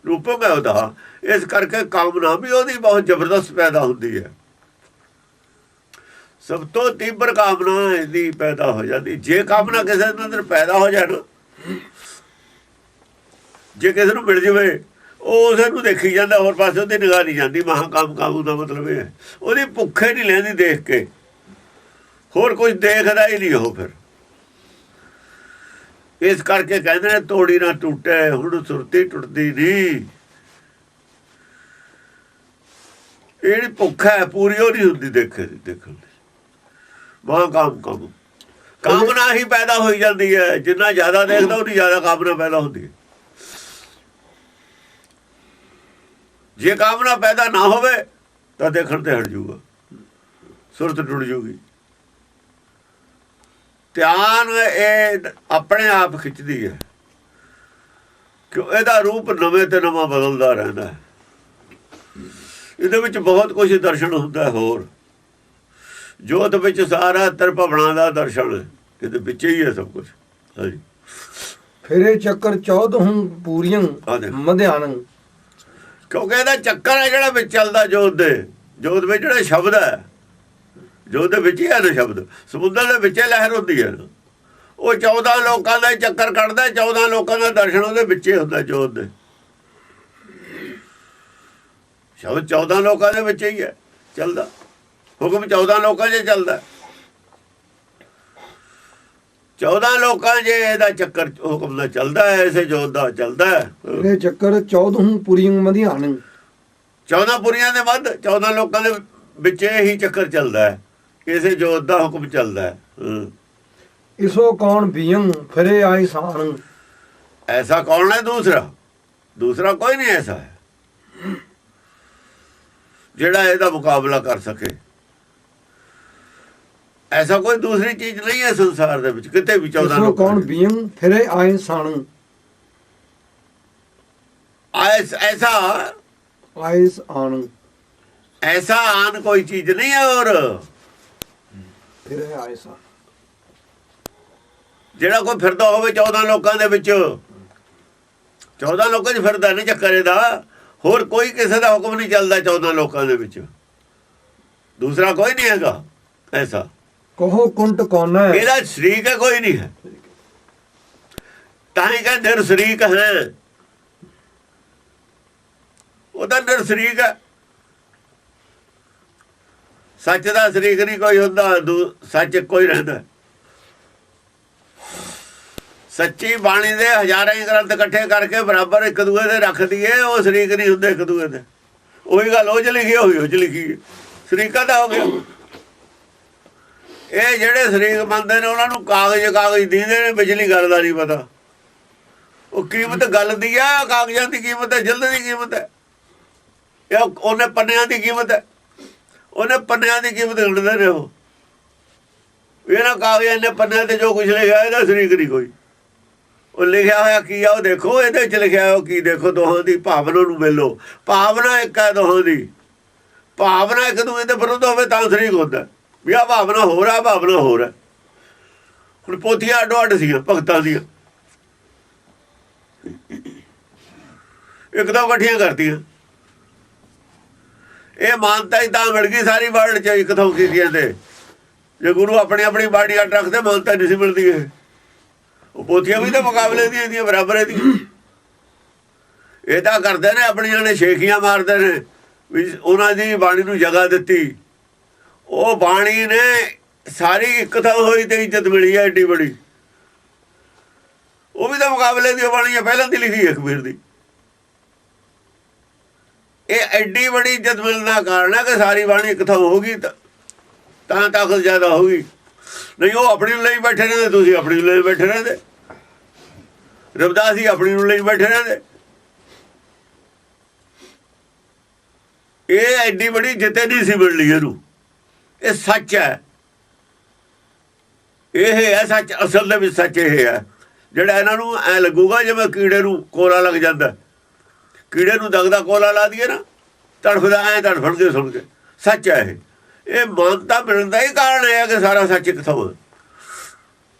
[SPEAKER 2] ਰੂਪਮ ਹੈ ਉਹਦਾ, ਇਸ ਕਰਕੇ ਕਾਮਨਾ ਵੀ ਉਹਦੀ ਬਹੁਤ ਜ਼ਬਰਦਸਤ ਪੈਦਾ ਹੁੰਦੀ ਹੈ। ਸਭ ਤੋਂ ਤੀਬਰ ਕਾਮਨਾ ਇਹਦੀ ਪੈਦਾ ਹੋ ਜਾਂਦੀ। ਜੇ ਕਾਮਨਾ ਕਿਸੇ ਦੇ ਅੰਦਰ ਪੈਦਾ ਹੋ ਜਾਣਾ, ਜੇ ਕਿਸੇ ਨੂੰ ਮਿਲ ਜਾਵੇ, ਉਹ ਉਸੇ ਨੂੰ ਦੇਖੀ ਜਾਂਦਾ, ਹੋਰ ਪਾਸੇ ਉਹਦੀ ਨਿਗਾਹ ਨਹੀਂ ਜਾਂਦੀ। ਮਹਾਕਾਮ ਕਾਮੂ ਦਾ ਮਤਲਬ ਇਹ ਹੈ ਉਹਦੀ ਭੁੱਖੇ ਨਹੀਂ ਲੈਂਦੀ ਦੇਖ ਕੇ, ਹੋਰ ਕੁਝ ਦੇਖਦਾ ਹੀ ਨਹੀਂ ਉਹ। ਫਿਰ ਇਸ ਕਰਕੇ ਕਹਿੰਦੇ ਨੇ ਤੋੜੀ ਨਾ ਟੁੱਟੇ, ਹੁਣ ਸੁਰਤੀ ਟੁੱਟਦੀ ਨਹੀਂ। ਇਹ ਭੁੱਖ ਹੈ ਪੂਰੀ, ਉਹ ਨਹੀਂ ਹੁੰਦੀ ਦੇਖਣ ਦੀ। ਮਹਾਕਾਮ ਕਾਮੂ, ਕਾਮਨਾ ਹੀ ਪੈਦਾ ਹੋਈ ਜਾਂਦੀ ਹੈ। ਜਿੰਨਾ ਜ਼ਿਆਦਾ ਦੇਖਦਾ ਉਨੀ ਜ਼ਿਆਦਾ ਕਾਮਨਾ ਪੈਦਾ ਹੁੰਦੀ ਹੈ। ਜੇ ਕਾਮਨਾ ਪੈਦਾ ਨਾ ਹੋਵੇ ਤਾਂ ਦੇਖਣ ਤੇ ਹਟ ਜਾਊਗਾ, ਸੁਰਤ ਟੁੱਟ ਜਾਊਗੀ। ਧਿਆਨ ਇਹ ਆਪਣੇ ਆਪ ਖਿੱਚਦੀ ਹੈ, ਕਿ ਇਹਦਾ ਰੂਪ ਨਵੇਂ ਤੇ ਨਵਾਂ ਬਦਲਦਾ ਰਹਿੰਦਾ ਹੈ। ਇਹਦੇ ਵਿੱਚ ਬਹੁਤ ਕੁਝ ਦਰਸ਼ਨ ਹੁੰਦਾ ਹੋਰ। ਜੋਤ ਵਿੱਚ ਸਾਰਾ ਤ੍ਰਿਭਵਨਾਂ ਦਾ ਦਰਸ਼ਨ ਹੈ, ਇਹਦੇ ਵਿੱਚ ਹੀ ਹੈ ਸਭ ਕੁਝ। ਹਾਂਜੀ।
[SPEAKER 1] ਫਿਰੇ ਚੱਕਰ 14 ਪੂਰੀਆਂ ਮਧਿਆਨੰ।
[SPEAKER 2] ਕਿਉਂਕਿ ਇਹਦਾ ਚੱਕਰ ਹੈ ਜਿਹੜਾ ਵਿੱਚ ਚੱਲਦਾ ਜੋਤ ਦੇ। ਜੋਤ ਵਿੱਚ ਜਿਹੜਾ ਸ਼ਬਦ ਹੈ, ਜੋਤ ਦੇ ਵਿੱਚ ਹੀ ਹੈ ਨਾ ਸ਼ਬਦ। ਸਮੁੰਦਰ ਦੇ ਵਿੱਚ ਲਹਿਰ ਹੁੰਦੀ ਹੈ, ਉਹ 14 ਲੋਕਾਂ ਦਾ ਚੱਕਰ ਕੱਢਦਾ। 14 ਲੋਕਾਂ ਦਾ ਦਰਸ਼ਨ ਉਹਦੇ ਵਿੱਚ ਹੀ ਹੁੰਦਾ ਜੋਤ ਦੇ। ਸ਼ਬਦ 14 ਲੋਕਾਂ ਦੇ ਵਿੱਚ ਹੀ ਹੈ ਚੱਲਦਾ। ਹੁਕਮ 14 ਲੋਕਾਂ 'ਚ ਚੱਲਦਾ। 14 ਲੋਕਾਂ 'ਚ ਇਹਦਾ ਚੱਕਰ ਹੁਕਮ ਦਾ ਚੱਲਦਾ ਹੈ, ਇਸੇ ਜੋਤ ਦਾ ਚੱਲਦਾ ਹੈ।
[SPEAKER 1] ਇਹ ਚੱਕਰ 14 ਪੂਰੀਆਂ ਮਧਿਆਨੰ।
[SPEAKER 2] 14 ਪੁਰੀਆਂ ਦੇ ਮੱਧ 14 ਲੋਕਾਂ ਦੇ ਵਿੱਚ ਹੀ ਚੱਕਰ ਚੱਲਦਾ ਹੈ, ਇਸੇ ਜੋਤ ਦਾ ਹੁਕਮ ਚੱਲਦਾ ਹੈ।
[SPEAKER 1] ਇਸੋ ਕੌਣ ਬੀਅੰ ਫਿਰੇ ਆਈ ਸਾਨ।
[SPEAKER 2] ਐਸਾ ਕੌਣ ਹੈ? ਦੂਸਰਾ ਕੋਈ ਨਹੀਂ ਐਸਾ ਹੈ ਜਿਹੜਾ ਇਹਦਾ ਮੁਕਾਬਲਾ ਕਰ ਸਕੇ। ਐਸਾ ਕੋਈ ਦੂਸਰੀ ਚੀਜ਼ ਨਹੀਂ ਹੈ ਸੰਸਾਰ ਦੇ ਵਿੱਚ ਕਿਤੇ ਵੀ। 14
[SPEAKER 1] ਇਸੋ ਕੌਣ ਬੀਅੰ ਫਿਰੇ ਆਈ ਸਾਨ।
[SPEAKER 2] ऐसा आन कोई चीज नहीं है। और
[SPEAKER 1] फिरे आए सान
[SPEAKER 2] ਜਿਹੜਾ ਕੋਈ ਫਿਰਦਾ ਹੋਵੇ 14 ਲੋਕਾਂ ਦੇ ਵਿੱਚ, 14 ਲੋਕਾਂ 'ਚ ਫਿਰਦਾ ਨਹੀਂ ਚੱਕਰ ਇਹਦਾ। ਹੋਰ ਕੋਈ ਕਿਸੇ ਦਾ ਹੁਕਮ ਨਹੀਂ ਚੱਲਦਾ 14 ਲੋਕਾਂ ਦੇ ਵਿੱਚ। ਦੂਸਰਾ ਕੋਈ ਨਹੀਂ ਹੈਗਾ ਐਸਾ।
[SPEAKER 1] ਕਹੋ ਕੁੰਟ ਕੌਣ ਹੈ?
[SPEAKER 2] ਇਹਦਾ ਸ਼ਰੀਕ ਹੈ ਕੋਈ ਨਹੀਂ ਹੈ। ਤਾਂ ਹੀ ਕਹਿੰਦੇ ਨਿਰਸ਼ਰੀਕ ਹੈ। ਉਹਦਾ ਨਿਰਸ਼ਰੀਕ ਹੈ। ਸੱਚ ਦਾ ਸ਼ਰੀਕ ਨਹੀਂ ਕੋਈ ਹੁੰਦਾ। ਸੱਚ ਕੋਈ ਰਹਿੰਦਾ। ਸੱਚੀ ਬਾਣੀ ਦੇ ਹਜ਼ਾਰਾਂ ਹੀ ਗ੍ਰੰਥ ਇਕੱਠੇ ਕਰਕੇ ਬਰਾਬਰ ਇੱਕ ਦੂਏ ਦੇ ਰੱਖ ਦਈਏ, ਉਹ ਸ਼ਰੀਕ ਨਹੀਂ ਹੁੰਦੇ ਇੱਕ ਦੂਏ ਦੇ। ਉਹੀ ਗੱਲ ਉਹ 'ਚ ਲਿਖੀ ਹੋਈ ਉਹ 'ਚ ਲਿਖੀ। ਸ਼ਰੀਕਾ ਦਾ ਹੋ ਗਿਆ। ਇਹ ਜਿਹੜੇ ਸ਼ਰੀਕ ਮੰਨਦੇ ਨੇ ਉਹਨਾਂ ਨੂੰ ਕਾਗਜ਼ ਦਿੰਦੇ ਨੇ, ਬਿਜਲੀ ਗੱਲ ਦਾ ਨਹੀਂ ਪਤਾ। ਉਹ ਕੀਮਤ ਗੱਲ ਦੀ ਆ, ਕਾਗਜ਼ਾਂ ਦੀ ਕੀਮਤ ਹੈ, ਜਿਲਦ ਦੀ ਕੀਮਤ ਹੈ। ਇਹ ਉਹਨੇ ਪੰਨਿਆਂ ਦੀ ਕੀਮਤ ਹੈ। ਉਹਨੇ ਪੰਨਿਆਂ ਦੀ ਕੀਮਤ ਗਿਣਦੇ ਨੇ। ਉਹ ਇਹਨਾਂ ਕਾਗਜ਼ਾਂ ਨੇ ਪੰਨਿਆਂ ਤੇ ਜੋ ਕੁਛ ਲਿਖਿਆ ਇਹਦਾ ਸ਼ਰੀਕ ਨਹੀਂ ਕੋਈ। ਉਹ ਲਿਖਿਆ ਹੋਇਆ ਕੀ ਆ ਉਹ ਦੇਖੋ, ਇਹਦੇ ਵਿੱਚ ਲਿਖਿਆ ਉਹ ਕੀ ਦੇਖੋ। ਦੋਹਾਂ ਦੀ ਭਾਵਨਾ ਨੂੰ ਮਿਲੋ। ਭਾਵਨਾ ਇੱਕ ਹੈ ਦੋਹਾਂ ਦੀ। ਭਾਵਨਾ ਇੱਕ ਦੂਜੇ ਦੇ ਵਿਰੁੱਧ ਹੋਵੇ ਤਾਂ ਸ਼ਰੀਕ ਹੁੰਦਾ। ਵੀ ਆਹ ਭਾਵਨਾ ਹੋਰ ਆ, ਭਾਵਨਾ ਹੋਰ ਹੈ। ਹੁਣ ਪੋਥੀਆਂ ਅੱਡੋ ਅੱਡ ਸੀਗੀਆਂ ਭਗਤਾਂ ਦੀਆਂ, ਇੱਕਦਮ ਇਕੱਠੀਆਂ ਕਰਤੀਆਂ। ਇਹ ਮਾਨਤਾ ਹੀ ਤਾਂ ਮਿਲ ਗਈ ਸਾਰੀ ਵਰਲਡ 'ਚ ਇੱਕਦਮ ਕੀਤੀਆਂ। ਤੇ ਜੇ ਗੁਰੂ ਆਪਣੀ ਆਪਣੀ ਬਾਣੀ ਅੱਡ ਰੱਖਦੇ ਮਾਨਤਾ ਨਹੀਂ ਸੀ ਮਿਲਦੀ। ਉਹ ਪੋਥੀਆਂ ਵੀ ਤਾਂ ਮੁਕਾਬਲੇ ਦੀਆਂ ਬਰਾਬਰ ਇਹਦੀਆਂ। ਇਹ ਤਾਂ ਕਰਦੇ ਨੇ ਆਪਣੀਆਂ ਨੇ ਸ਼ੇਖੀਆਂ ਮਾਰਦੇ ਨੇ ਵੀ ਉਹਨਾਂ ਦੀ ਬਾਣੀ ਨੂੰ ਜਗ੍ਹਾ ਦਿੱਤੀ। ਉਹ ਬਾਣੀ ਨੇ ਸਾਰੀ ਇੱਕ ਥਾਂ ਹੋਈ ਤੇ ਇੱਜ਼ਤ ਮਿਲੀ ਹੈ ਏਡੀ ਬੜੀ। ਉਹ ਵੀ ਤਾਂ ਮੁਕਾਬਲੇ ਦੀ ਬਾਣੀ ਹੈ, ਪਹਿਲਾਂ ਦੀ ਲਿਖੀ ਹੈ ਕਬੀਰ ਦੀ। ਇਹ ਐਡੀ ਬੜੀ ਇੱਜ਼ਤ ਮਿਲਣ ਦਾ ਕਾਰਨ ਹੈ ਕਿ ਸਾਰੀ ਬਾਣੀ ਇੱਕ ਥਾਂ ਹੋ ਗਈ ਤਾਂ ਤਾਕਤ ਜ਼ਿਆਦਾ ਹੋ ਗਈ। ਨਹੀਂ ਉਹ ਆਪਣੀ ਨੂੰ ਲਈ ਬੈਠੇ ਰਹਿੰਦੇ, ਤੁਸੀਂ ਆਪਣੀ ਨੂੰ ਲਈ ਬੈਠੇ ਰਹਿੰਦੇ। ਰਵਿਦਾਸ ਜੀ ਆਪਣੀ ਨੂੰ ਲਈ ਬੈਠੇ ਰਹਿੰਦੇ। ਇਹ ਐਡੀ ਬੜੀ ਜਿੱਤੇ ਨਹੀਂ ਸੀ ਮਿਲਣੀ ਇਹਨੂੰ। ਇਹ ਸੱਚ ਹੈ। ਇਹ ਹੈ ਸੱਚ। ਅਸਲ ਦੇ ਵਿੱਚ ਸੱਚ ਇਹ ਹੈ ਜਿਹੜਾ ਇਹਨਾਂ ਨੂੰ ਐ ਲੱਗੂਗਾ ਜਿਵੇਂ ਕੀੜੇ ਨੂੰ ਕੋਲਾ ਲੱਗ ਜਾਂਦਾ। ਕੀੜੇ ਨੂੰ ਦਗਦਾ ਕੋਲਾ ਲਾ ਦਈਏ ਨਾ, ਤੜਫਦਾ ਐ ਤੜਫਣਗੇ ਸੁਣ ਕੇ। ਸੱਚ ਹੈ ਇਹ ਮਾਨਤਾ ਮਿਲਣ ਦਾ ਹੀ ਕਾਰਨ ਹੈ ਕਿ ਸਾਰਾ ਸੱਚ ਇੱਕ ਥਾਂ।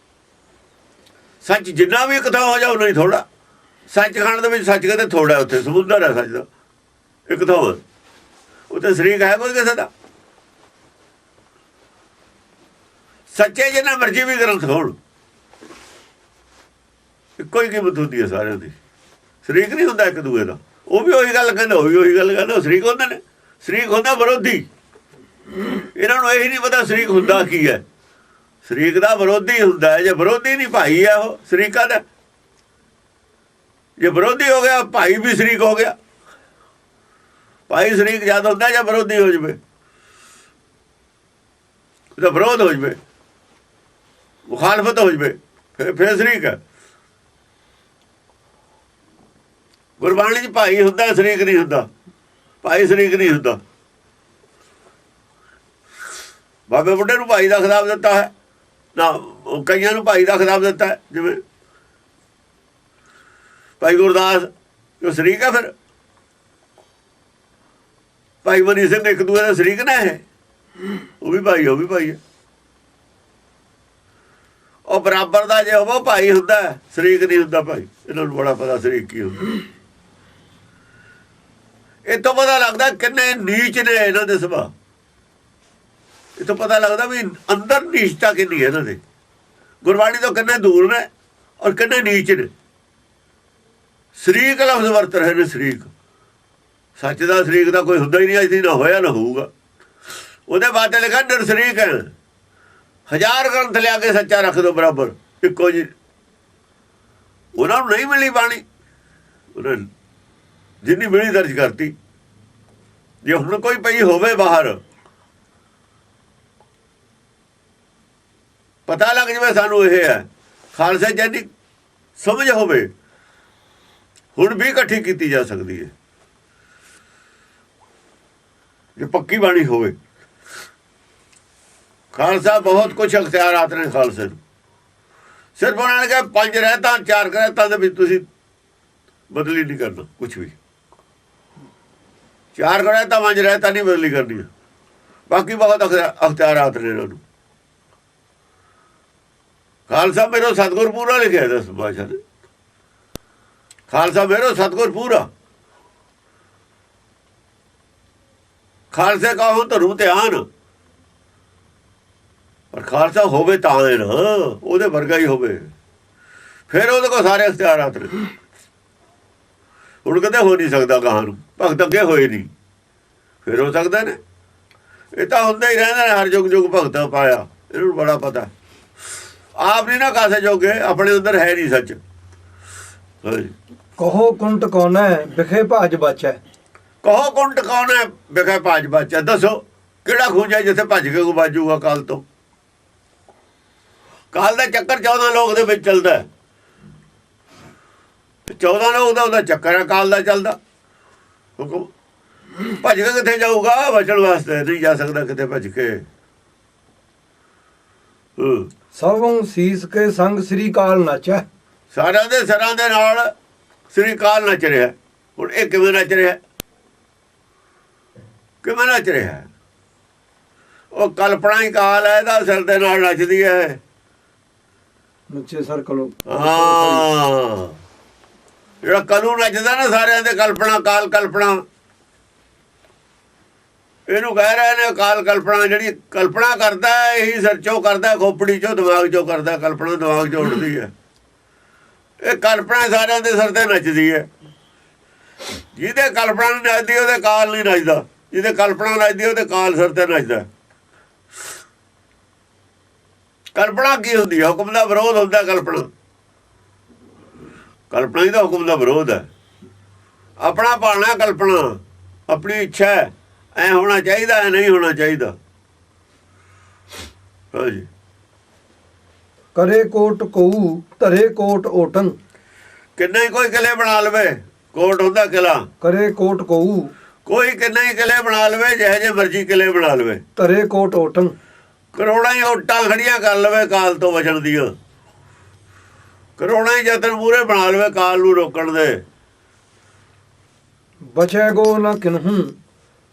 [SPEAKER 2] ਸੱਚ ਜਿੰਨਾ ਵੀ ਇੱਕ ਥਾਂ ਹੋ ਜਾਓ ਨਹੀਂ ਥੋੜਾ। ਸੱਚਖੰਡ ਦੇ ਵਿੱਚ ਸੱਚ ਕਹਿੰਦੇ ਥੋੜਾ, ਉੱਥੇ ਸਮੁੰਦਰ ਹੈ ਸੱਚ ਦਾ ਇੱਕ ਥਾਂ। ਉੱਥੇ ਸ਼ਰੀਕ ਹੈ ਕੋਈ ਕਿਸੇ ਦਾ? ਸੱਚੇ ਜਿੰਨਾ ਮਰਜ਼ੀ ਵੀ ਗ੍ਰੰਥ ਹੋਣ, ਇੱਕੋ ਹੀ ਕੀਮਤ ਹੁੰਦੀ ਹੈ ਸਾਰਿਆਂ ਦੀ। ਸ਼ਰੀਕ ਨਹੀਂ ਹੁੰਦਾ ਇੱਕ ਦੂਏ ਦਾ। ਉਹ ਵੀ ਉਹੀ ਗੱਲ ਕਹਿੰਦਾ, ਉਹ ਵੀ ਉਹੀ ਗੱਲ ਕਹਿੰਦਾ। ਸ਼ਰੀਕ ਹੁੰਦੇ ਨੇ। ਸ਼ਰੀਕ ਹੁੰਦਾ ਵਿਰੋਧੀ। ਇਹਨਾਂ ਨੂੰ ਇਹੀ ਨਹੀਂ ਪਤਾ ਸ਼ਰੀਕ ਹੁੰਦਾ ਕੀ ਹੈ। ਸ਼ਰੀਕ ਦਾ ਵਿਰੋਧੀ ਹੁੰਦਾ ਹੈ। ਜੇ ਵਿਰੋਧੀ ਨਹੀਂ ਭਾਈ ਹੈ ਉਹ ਸ਼ਰੀਕਾਂ ਦਾ। ਜੇ ਵਿਰੋਧੀ ਹੋ ਗਿਆ ਭਾਈ ਵੀ ਸ਼ਰੀਕ ਹੋ ਗਿਆ। ਭਾਈ ਸ਼ਰੀਕ ਜਦ ਹੁੰਦਾ ਜਾਂ ਵਿਰੋਧੀ ਹੋ ਜਾਵੇ, ਉਹਦਾ ਵਿਰੋਧ ਹੋ ਜਾਵੇ, ਮੁਖਾਲਫਤ ਹੋ ਜਾਵੇ, ਫਿਰ ਸ਼ਰੀਕ ਹੈ। ਗੁਰਬਾਣੀ 'ਚ ਭਾਈ ਹੁੰਦਾ, ਸ਼ਰੀਕ ਨਹੀਂ ਹੁੰਦਾ। ਭਾਈ ਸ਼ਰੀਕ ਨਹੀਂ ਹੁੰਦਾ। ਬਾਬੇ ਬੁੱਢੇ ਨੂੰ ਭਾਈ ਦਾ ਖਿਤਾਬ ਦਿੱਤਾ ਹੈ ਨਾ, ਕਈਆਂ ਨੂੰ ਭਾਈ ਦਾ ਖਿਤਾਬ ਦਿੱਤਾ ਹੈ। ਜਿਵੇਂ ਭਾਈ ਗੁਰਦਾਸ ਉਹ ਸ਼ਰੀਕ ਹੈ। ਫਿਰ ਭਾਈ ਮਨੀ ਸਿੰਘ ਇੱਕ ਦੂਏ ਦਾ ਸ਼ਰੀਕ ਨੇ ਇਹ, ਉਹ ਵੀ ਭਾਈ ਉਹ ਵੀ ਭਾਈ ਹੈ। ਉਹ ਬਰਾਬਰ ਦਾ ਜੇ ਉਹ ਭਾਈ ਹੁੰਦਾ ਸ਼ਰੀਕ ਨਹੀਂ ਹੁੰਦਾ ਭਾਈ। ਇਹਨਾਂ ਨੂੰ ਬੜਾ ਪਤਾ ਸ਼ਰੀਕ ਕੀ ਹੁੰਦਾ। ਇਹ ਤੋਂ ਪਤਾ ਲੱਗਦਾ ਕਿੰਨੇ ਨੀਚ ਨੇ ਇਹਨਾਂ ਦੇ ਸੁਭਾਅ। ਇਹ ਤੋਂ ਪਤਾ ਲੱਗਦਾ ਵੀ ਅੰਦਰ ਨੀਚਤਾ ਕਿੰਨੀ ਹੈ ਇਹਨਾਂ ਦੇ, ਗੁਰਬਾਣੀ ਤੋਂ ਕਿੰਨੇ ਦੂਰ ਨੇ ਔਰ ਕਿੰਨੇ ਨੀਚ ਨੇ। ਸ਼ਰੀਕ ਲਫ਼ਜ਼ ਵਰਤ ਰਹੇ ਨੇ। ਸ਼ਰੀਕ ਸੱਚ ਦਾ ਸ਼ਰੀਕ ਦਾ ਕੋਈ ਹੁੰਦਾ ਹੀ ਨਹੀਂ, ਅੱਜ ਨਾ ਹੋਇਆ ਨਾ ਹੋਊਗਾ। ਉਹਦੇ ਬਾਅਦ ਲਿਖਿਆ ਨਿਰਸ਼ਰੀਕ ਹੈ। 1000 ਗ੍ਰੰਥ ਲਿਆ ਕੇ ਸੱਚਾ ਰੱਖ ਦੋ ਬਰਾਬਰ ਇੱਕੋ ਜੀ। ਉਹਨਾਂ ਨੂੰ ਨਹੀਂ ਮਿਲੀ ਬਾਣੀ, ਉਹਨਾਂ ਜਿੰਨੀ ਮਿਲੀ ਦਰਜ ਕਰਤੀ। ਜੇ ਹੁਣ ਕੋਈ ਪਈ ਹੋਵੇ ਬਾਹਰ, ਪਤਾ ਲੱਗ ਜਾਵੇ ਸਾਨੂੰ ਇਹ ਹੈ ਖਾਲਸਾ ਜਿੰਨੀ ਸਮਝ ਹੋਵੇ, ਹੁਣ ਵੀ ਇਕੱਠੀ ਕੀਤੀ ਜਾ ਸਕਦੀ ਹੈ ਜੇ ਪੱਕੀ ਬਾਣੀ ਹੋਵੇ। ਖਾਲਸਾ ਬਹੁਤ ਕੁਛ ਅਖਤਿਆਰਾਤ ਨੇ ਖਾਲਸੇ ਨੂੰ। ਸਿਰਫ ਉਹਨਾਂ ਨੇ ਕਿਹਾ 5 ਰਹਿਤਾਂ 4 ਰਹਿਤਾਂ ਦੇ ਵਿੱਚ ਤੁਸੀਂ ਬਦਲੀ ਨਹੀਂ ਕਰਨਾ ਕੁਛ ਵੀ। 4 ਰਹਿਤਾਂ 5 ਰਹਿਤਾਂ ਨਹੀਂ ਬਦਲੀ ਕਰਨੀ, ਬਾਕੀ ਬਹੁਤ ਅਖਤਿਆਰਾਤ ਨੇ ਇਹਨਾਂ ਨੂੰ। ਖਾਲਸਾ ਮੇਰੋ ਸਤਿਗੁਰ ਪੂਰਾ ਲਿਖਿਆ ਦਸ ਭਾਸ਼ਾ ਨੇ। ਖਾਲਸਾ ਮੇਰੋ ਸਤਿਗੁਰ ਪੂਰਾ। ਖਾਲਸੇ ਕਾ ਹੁਣ ਧਰੂ ਧਿਆਨ, ਪਰ ਖਾਲਸਾ ਹੋਵੇ ਤਾਂ ਹੈ ਨਾ, ਉਹਦੇ ਵਰਗਾ ਹੀ ਹੋਵੇ, ਫਿਰ ਉਹਦੇ ਕੋਲ ਸਾਰੇ ਅਖਤਿਆਰਾਤ ਨੇ। ਹੁਣ ਕਦੇ ਹੋ ਨਹੀਂ ਸਕਦਾ ਗਾਹਾਂ ਨੂੰ, ਭਗਤ ਅੱਗੇ ਹੋਏ ਨਹੀਂ, ਫਿਰ ਹੋ ਸਕਦੇ ਨੇ। ਇਹ ਤਾਂ ਹੁੰਦਾ ਹੀ ਰਹਿੰਦਾ ਨੇ, ਹਰ ਯੁੱਗ ਯੁੱਗ ਭਗਤਾਂ ਪਾਇਆ, ਇਹਨੂੰ ਬੜਾ ਪਤਾ। ਆਪ ਨਹੀਂ ਨਾ ਕਾਸੇ ਜੋਗੇ, ਆਪਣੇ ਅੰਦਰ ਹੈ ਨਹੀਂ ਸੱਚ।
[SPEAKER 1] ਕਹੋ ਕੁੰਟ ਕੌਣ ਹੈ ਵਿਖੇ ਭਾਜ ਬਚੈ।
[SPEAKER 2] ਕਹੋ ਕੁੰਟ ਕੌਣ ਹੈ ਵਿਖੇ ਭਾਜ ਬਚੈ। ਦੱਸੋ ਕਿਹੜਾ ਖੂੰਜਾ ਜਿੱਥੇ ਭੱਜ ਕੇ ਕੋ ਬਾਜੂਗਾ ਕਾਲ ਤੋਂ। ਕਾਲ ਦਾ ਚੱਕਰ 14 ਲੋਕ ਦੇ ਵਿੱਚ ਚੱਲਦਾ। 14 ਲੋਕ ਦਾ ਉਹਦਾ ਚੱਕਰ ਹੈ ਕਾਲ ਦਾ ਚੱਲਦਾ। ਹੁਕਮ ਭੱਜ ਕੇ ਕਿੱਥੇ ਜਾਊਗਾ, ਬਚਣ ਵਾਸਤੇ ਨਹੀਂ ਜਾ ਸਕਦਾ ਕਿਤੇ ਭੱਜ ਕੇ।
[SPEAKER 1] ਸਭੋਂ ਸੀਸ ਕੇ ਸੰਗ ਸ੍ਰੀ ਕਾਲ ਨਚੈ।
[SPEAKER 2] ਸਾਰਿਆਂ ਦੇ ਸਿਰਾਂ ਦੇ ਨਾਲ ਸ੍ਰੀ ਕਾਲ ਨੱਚ ਰਿਹਾ। ਹੁਣ ਇਹ ਕਿਵੇਂ ਨੱਚ ਰਿਹਾ, ਕਿਵੇਂ ਨੱਚ ਰਿਹਾ? ਉਹ ਕਲਪਨਾ ਹੀ ਕਾਲ ਹੈ, ਇਹਦਾ ਸਿਰ ਦੇ ਨਾਲ ਨੱਚਦੀ ਹੈ।
[SPEAKER 1] ਨੱਚੇ ਸਰ ਕਲੋ।
[SPEAKER 2] ਹਾਂ, ਜਿਹੜਾ ਕਲੂ ਨੱਚਦਾ ਨਾ ਸਾਰਿਆਂ ਦੇ, ਕਲਪਨਾ ਕਾਲ ਕਲਪਨਾ, ਇਹਨੂੰ ਕਹਿ ਰਹੇ ਨੇ ਕਾਲ ਕਲਪਨਾ। ਜਿਹੜੀ ਕਲਪਨਾ ਕਰਦਾ ਇਹੀ ਸਿਰ ਚੋਂ ਕਰਦਾ, ਖੋਪੜੀ ਚੋਂ ਦਿਮਾਗ ਚੋਂ ਕਰਦਾ। ਕਲਪਨਾ ਦਿਮਾਗ ਚੋਂ ਉੱਠਦੀ ਹੈ। ਇਹ ਕਲਪਨਾ ਸਾਰਿਆਂ ਦੇ ਸਿਰ ਤੇ ਨੱਚਦੀ ਹੈ। ਜਿਹਦੇ ਕਲਪਨਾ ਨਹੀਂ ਨੱਚਦੀ ਉਹਦੇ ਕਾਲ ਨਹੀਂ ਨੱਚਦਾ, ਜਿਹਦੇ ਕਲਪਨਾ ਨੱਚਦੀ ਉਹਦੇ ਕਾਲ ਸਿਰ ਤੇ ਨੱਚਦਾ। ਕਲਪਨਾ ਕੀ ਹੁੰਦੀ ਹੈ? ਹੁਕਮ ਦਾ ਵਿਰੋਧ ਹੁੰਦਾ। ਕਲਪਨਾ ਕਲਪਨਾ ਹੀ ਤਾਂ ਹੁਕਮ ਦਾ ਵਿਰੋਧ ਹੈ। ਆਪਣਾ ਪਾਲਣਾ ਕਲਪਨਾ, ਆਪਣੀ ਇੱਛਾ ਐ ਹੋਣਾ ਚਾਹੀਦਾ, ਐ ਨਹੀਂ ਹੋਣਾ ਚਾਹੀਦਾ। ਹਾਂਜੀ।
[SPEAKER 1] ਕਰੇ ਕੋਟ ਕਉ ਧਰੇ ਕੋਟ ਓਟੰ।
[SPEAKER 2] ਕਿੰਨੇ ਕੋਈ ਕਿਲੇ ਬਣਾ ਲਵੇ, ਕੋਟ ਹੁੰਦਾ ਕਿਲਾ। ਕਰੇ
[SPEAKER 1] ਕੋਟ ਕਉ,
[SPEAKER 2] ਕੋਈ ਕਿੰਨੇ ਹੀ ਕਿਲੇ ਬਣਾ ਲਵੇ, ਜਿਹੇ ਜਿਹੇ ਮਰਜ਼ੀ ਕਿਲੇ ਬਣਾ ਲਵੇ।
[SPEAKER 1] ਧਰੇ ਕੋਟ ਓਟੰ।
[SPEAKER 2] ਕਰੋੜਾਂ ਹੀ ਓਟਾਂ ਖੜੀਆਂ ਕਰ ਲਵੇ ਕਾਲ ਤੋਂ ਬਚਣ ਦੀਆਂ। ਕਰੋੜਾਂ ਹੀ ਯਤਨ ਪੂਰੇ ਬਣਾ ਲਵੇ ਕਾਲ ਨੂੰ ਰੋਕਣ ਦੇ।
[SPEAKER 1] ਬਚੈ ਗੋ ਨਾ ਕਿਨਹੂ,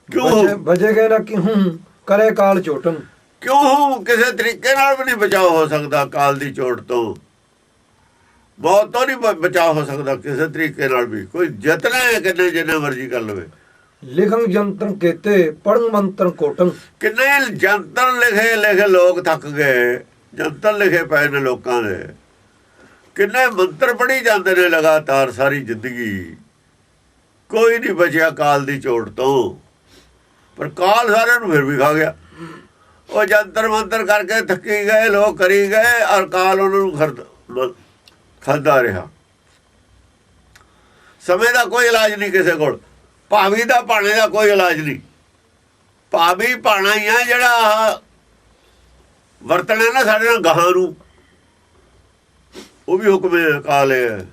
[SPEAKER 2] ਕਿਉਂ
[SPEAKER 1] ਬਚੇ ਗਏ ਨਾ ਕਿਹੂ ਕਰੇ ਕਾਲ ਚੋਟੰ।
[SPEAKER 2] ਕਿਉਂ ਕਿਸੇ ਤਰੀਕੇ ਨਾਲ ਵੀ ਨਹੀਂ ਬਚਾਅ ਹੋ ਸਕਦਾ ਕਾਲ ਦੀ ਚੋਟ ਤੋਂ। ਬਹੁਤ ਤੋਂ ਨਹੀਂ ਬਚਾਅ ਹੋ ਸਕਦਾ ਕਿਸੇ ਤਰੀਕੇ ਨਾਲ ਵੀ। ਕੋਈ ਯਤਨ ਹੈ ਕਿੰਨੇ ਜਿੰਨੇ ਮਰਜ਼ੀ ਕਰ ਲਵੇ।
[SPEAKER 1] ਲਿਖਣ ਜੰਤਰ ਕੇਤੇ ਪੜਨ ਮੰਤਰ ਕੋਟੰ।
[SPEAKER 2] ਕਿੰਨੇ ਜੰਤਰ ਲਿਖੇ ਲੋਕ ਥੱਕ ਗਏ। ਜੰਤਰ ਲਿਖੇ ਪਏ ਨੇ ਲੋਕਾਂ ਦੇ, ਕਿੰਨੇ ਮੰਤਰ ਪੜ੍ਹੀ ਜਾਂਦੇ ਨੇ ਲਗਾਤਾਰ ਸਾਰੀ ਜ਼ਿੰਦਗੀ। ਕੋਈ ਨਹੀਂ ਬਚਿਆ ਕਾਲ ਦੀ ਚੋਟ ਤੋਂ। ਪਰ ਕਾਲ ਸਾਰਿਆਂ ਨੂੰ ਫਿਰ ਵੀ ਖਾ ਗਿਆ। ਉਹ ਜੰਤਰ ਮੰਤਰ ਕਰਕੇ ਥੱਕੀ ਗਏ ਲੋਕ, ਕਰੀ ਗਏ, ਔਰ ਕਾਲ ਉਹਨਾਂ ਨੂੰ ਖਾਂਦਾ ਰਿਹਾ। ਸਮੇਂ ਦਾ ਕੋਈ ਇਲਾਜ ਨਹੀਂ ਕਿਸੇ ਕੋਲ। ਭਾਵੀ ਦਾ ਭਾਣੇ ਦਾ ਕੋਈ ਇਲਾਜ ਨਹੀਂ। ਭਾਵੀ ਭਾਣਾ ਹੀ ਆ ਜਿਹੜਾ ਵਰਤਣਾ ਨਾ ਸਾਡੇ ਨਾਲ ਗਾਹਾਂ ਨੂੰ, ਉਹ ਵੀ ਹੁਕਮ ਕਾਲ ਹੈ।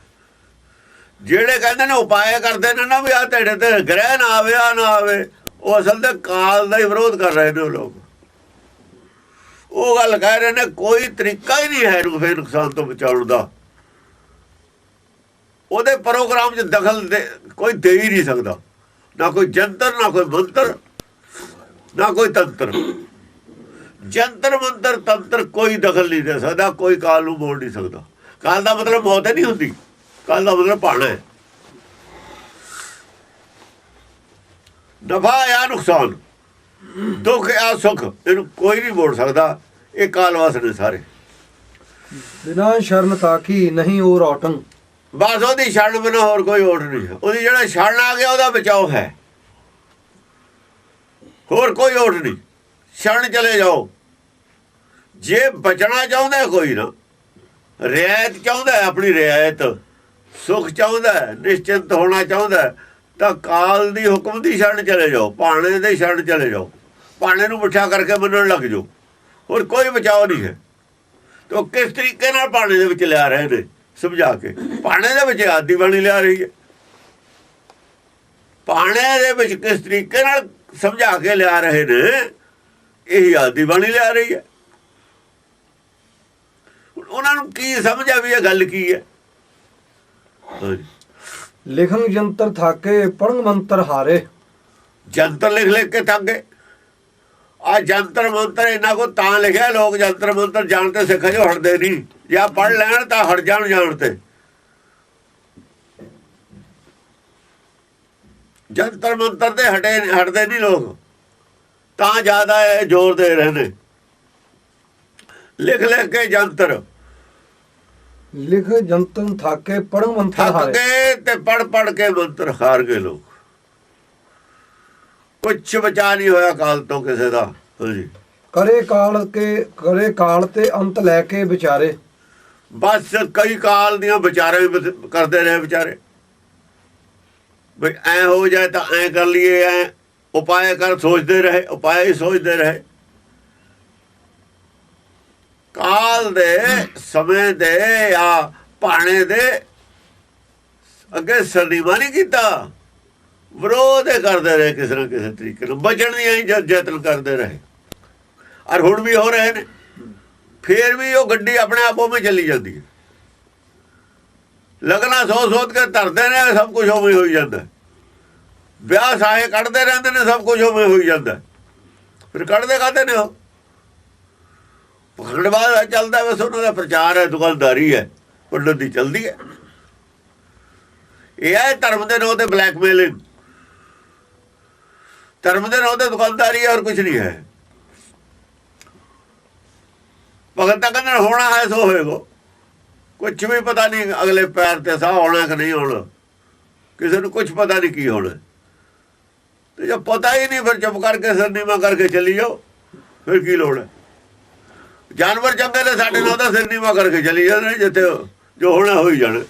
[SPEAKER 2] ਜਿਹੜੇ ਕਹਿੰਦੇ ਨੇ ਉਪਾਏ ਕਰਦੇ ਨੇ ਨਾ ਵੀ ਆਹ ਤੇੜੇ ਤੇ ਗ੍ਰਹਿ ਨਾ ਆਵੇ, ਆ ਨਾ ਆਵੇ, ਉਹ ਅਸਲ ਤੇ ਕਾਲ ਦਾ ਹੀ ਵਿਰੋਧ ਕਰ ਰਹੇ ਨੇ ਉਹ ਲੋਕ। ਉਹ ਗੱਲ ਕਹਿ ਰਹੇ ਨੇ ਕੋਈ ਤਰੀਕਾ ਹੀ ਨਹੀਂ ਹੈ ਇਹਨੂੰ ਫਿਰ ਨੁਕਸਾਨ ਤੋਂ ਬਚਾਉਣ ਦਾ। ਉਹਦੇ ਪ੍ਰੋਗਰਾਮ 'ਚ ਦਖਲ ਕੋਈ ਦੇ ਹੀ ਨਹੀਂ ਸਕਦਾ। ਨਾ ਕੋਈ ਜੰਤਰ ਨਾ ਕੋਈ ਮੰਤਰ ਨਾ ਕੋਈ ਤੰਤਰ। ਜੰਤਰ ਮੰਤਰ ਤੰਤਰ ਕੋਈ ਦਖਲ ਨਹੀਂ ਦੇ ਸਕਦਾ, ਕੋਈ ਕਾਲ ਨੂੰ ਮੋੜ ਨਹੀਂ ਸਕਦਾ। ਕਾਲ ਦਾ ਮਤਲਬ ਮੌਤ ਨਹੀਂ ਹੁੰਦੀ, ਕਾਲ ਦਾ ਮਤਲਬ ਪਾਣਾ ਹੈ। ਨਫਾ ਆ ਨੁਕਸਾਨ, ਦੁੱਖ ਆ ਸੁੱਖ, ਇਹਨੂੰ ਕੋਈ ਨਹੀਂ ਮੋੜ ਸਕਦਾ। ਇਹ ਕਾਲਵਾਸ ਨੇ ਸਾਰੇ।
[SPEAKER 1] ਬਿਨਾਂ ਸ਼ਰਨ ਤਾਕੀ ਨਹੀਂ ਹੋਰ ਔਟੰ।
[SPEAKER 2] ਬਸ ਉਹਦੀ ਸ਼ਰਨ ਬਿਨਾਂ ਹੋਰ ਕੋਈ ਓਟ ਨਹੀਂ ਹੈ। ਉਹਦੀ ਜਿਹੜਾ ਸ਼ਰਨ ਆ ਗਿਆ ਉਹਦਾ ਬਚਾਓ ਹੈ, ਹੋਰ ਕੋਈ ਓਟ ਨਹੀਂ। ਸ਼ਰਨ ਚਲੇ ਜਾਓ। ਜੇ ਬਚਣਾ ਚਾਹੁੰਦਾ ਕੋਈ ਨਾ, ਰਿਆਇਤ ਚਾਹੁੰਦਾ, ਆਪਣੀ ਰਿਆਇਤ, ਸੁਖ ਚਾਹੁੰਦਾ, ਨਿਸ਼ਚਿੰਤ ਹੋਣਾ ਚਾਹੁੰਦਾ, ਤਾਂ ਕਾਲ ਦੀ ਹੁਕਮ ਦੀ ਸ਼ਰਨ ਚਲੇ ਜਾਓ, ਭਾਣੇ ਦੇ ਸ਼ਰਨ ਚਲੇ ਜਾਓ। ਭਾਣੇ ਨੂੰ ਮਿੱਠਾ ਕਰਕੇ ਮੰਨਣ ਲੱਗ ਜਾਓ, ਹੋਰ ਕੋਈ ਬਚਾਓ ਨਹੀਂ ਹੈ। ਤੇ ਉਹ ਕਿਸ ਤਰੀਕੇ ਨਾਲ ਭਾਣੇ ਦੇ ਵਿੱਚ ਲਿਆ ਰਹੇ ਨੇ ਸਮਝਾ ਕੇ। ਭਾਣੇ ਦੇ ਵਿੱਚ ਆਦੀ ਬਾਣੀ ਲਿਆ ਰਹੀ ਹੈ। ਭਾਣੇ ਦੇ ਵਿੱਚ ਕਿਸ ਤਰੀਕੇ ਨਾਲ ਸਮਝਾ ਕੇ ਲਿਆ ਰਹੇ ਨੇ, ਇਹੀ ਆਦੀ ਬਾਣੀ ਲਿਆ ਰਹੀ ਹੈ। ਉਹਨਾਂ ਨੂੰ ਕੀ ਸਮਝ ਆ ਵੀ ਇਹ ਗੱਲ ਕੀ ਹੈ।
[SPEAKER 1] ਲਿਖਣ ਜੰਤਰ ਥਾਕੇ ਪੜ੍ਹਨ ਮੰਤਰ ਹਾਰੇ।
[SPEAKER 2] ਜੰਤਰ ਲਿਖ ਲਿਖ ਕੇ ਥੱਕ ਗਏ। ਆ ਜੰਤਰ ਮੰਤਰ ਇਹਨਾਂ ਕੋ ਤਾਂ ਲਿਖਿਆ, ਲੋਕ ਜੰਤਰ ਮੰਤਰ ਜਾਣਤੇ ਸਿੱਖ ਜੋ ਹਟਦੇ ਨਹੀਂ, ਜਾਂ ਪੜ੍ਹ ਲੈਣ ਤਾਂ ਹਟ ਜਾਣ ਜਾਣ ਤੇ। ਜੰਤਰ ਮੰਤਰ ਤੇ ਹਟਦੇ ਨਹੀਂ ਲੋਕ, ਤਾਂ ਜ਼ਿਆਦਾ ਇਹ ਜ਼ੋਰ ਦੇ ਰਹੇ ਨੇ। ਲਿਖ ਲਿਖ ਕੇ ਜੰਤਰ,
[SPEAKER 1] ਲਿਖ ਜੰਤਰ ਥਾਕੇ ਪੜ੍ਹਨ ਮੰਤਰ
[SPEAKER 2] ਥੱਕ
[SPEAKER 1] ਹਾਰੇ।
[SPEAKER 2] ਗਏ ਤੇ ਪੜ੍ਹ ਕੇ ਮੰਤਰ ਹਾਰ ਗਏ ਲੋਕ। ਕੁਛ ਬਚਾ ਨਹੀਂ ਹੋਇਆ ਕਾਲ ਤੋਂ ਕਿਸੇ ਦਾ। ਹਾਂਜੀ,
[SPEAKER 1] ਕਰੇ ਕਾਲ ਤੇ ਅੰਤ ਲੈ ਕੇ ਵਿਚਾਰੇ।
[SPEAKER 2] ਬਸ ਕਈ ਕਾਲ ਦੀਆਂ ਵਿਚਾਰੇ ਕਰਦੇ ਰਹੇ ਵਿਚਾਰੇ, ਬਈ ਐ ਹੋ ਜਾਏ ਤਾਂ ਐ ਕਰ ਲਈਏ, ਐ ਉਪਾਏ ਕਰ ਸੋਚਦੇ ਰਹੇ, ਉਪਾਏ ਹੀ ਸੋਚਦੇ ਰਹੇ। ਕਾਲ ਦੇ ਸਮੇਂ ਦੇ ਆ ਭਾਣੇ ਦੇ ਅੱਗੇ ਸਰਨੀਮਾ ਨਹੀਂ ਕੀਤਾ, ਵਿਰੋਧ ਕਰਦੇ ਰਹੇ ਕਿਸੇ ਨਾ ਕਿਸੇ ਤਰੀਕੇ ਨਾਲ, ਬਚਣ ਦੀਆਂ ਯਤਨ ਕਰਦੇ ਰਹੇ। ਔਰ ਹੁਣ ਵੀ ਹੋ ਰਹੇ ਨੇ। ਫੇਰ ਵੀ ਉਹ ਗੱਡੀ ਆਪਣੇ ਆਪੋਂ ਵਿੱਚ ਚੱਲੀ ਜਾਂਦੀ ਹੈ। ਲਗਨਾ ਸੋਚ ਕੇ ਧਰਦੇ ਨੇ, ਸਭ ਕੁਝ ਉਵੇਂ ਹੋਈ ਜਾਂਦਾ। ਵਿਆਹ ਸਾਹੇ ਕੱਢਦੇ ਰਹਿੰਦੇ ਨੇ, ਸਭ ਕੁਝ ਉਵੇਂ ਹੋਈ ਜਾਂਦਾ। ਫਿਰ ਕੱਢਦੇ ਕਾਹਦੇ ਨੇ ਉਹ? ਪਖੰਡਵਾਦ ਚੱਲਦਾ, ਬਸ ਉਹਨਾਂ ਦਾ ਪ੍ਰਚਾਰ ਹੈ, ਦੁਕਾਨਦਾਰੀ ਹੈ, ਪੰਡਤ ਦੀ ਚੱਲਦੀ ਹੈ। ਇਹ ਹੈ ਧਰਮ ਦੇ ਨਾਂ ਤੇ ਬਲੈਕਮੇਲਿੰਗ, ਧਰਮ ਦੇ ਨਾਂ ਤੇ ਦੁਕਾਨਦਾਰੀ ਹੈ, ਔਰ ਕੁਝ ਨਹੀਂ ਹੈ। ਭਗਤ ਤਾਂ ਕਹਿੰਦੇ ਹੋਣਾ ਹੈ ਸੋ ਹੋਏਗਾ, ਕੁਛ ਵੀ ਪਤਾ ਨਹੀਂ ਅਗਲੇ ਪੈਰ ਤੇ ਸਾਹ ਆਉਣਾ ਕਿ ਨਹੀਂ ਆਉਣਾ, ਕਿਸੇ ਨੂੰ ਕੁਛ ਪਤਾ ਨਹੀਂ ਕੀ ਹੋਣਾ। ਤੇ ਜਦ ਪਤਾ ਹੀ ਨਹੀਂ, ਫਿਰ ਚੁੱਪ ਕਰਕੇ ਸਰਨੀਮਾ ਕਰਕੇ ਚੱਲੀ ਜਾਓ, ਫਿਰ ਕੀ ਲੋੜ ਹੈ। ਜਾਨਵਰ ਚੰਗੇ ਨੇ ਸਾਡੇ ਨਾਲ ਤਾਂ ਸਰਨੀਮਾ ਕਰਕੇ ਚੱਲੀ ਜਾਂਦੇ, ਜਿੱਥੇ ਜੋ ਹੋਣਾ ਹੋ ਹੀ ਜਾਣਾ।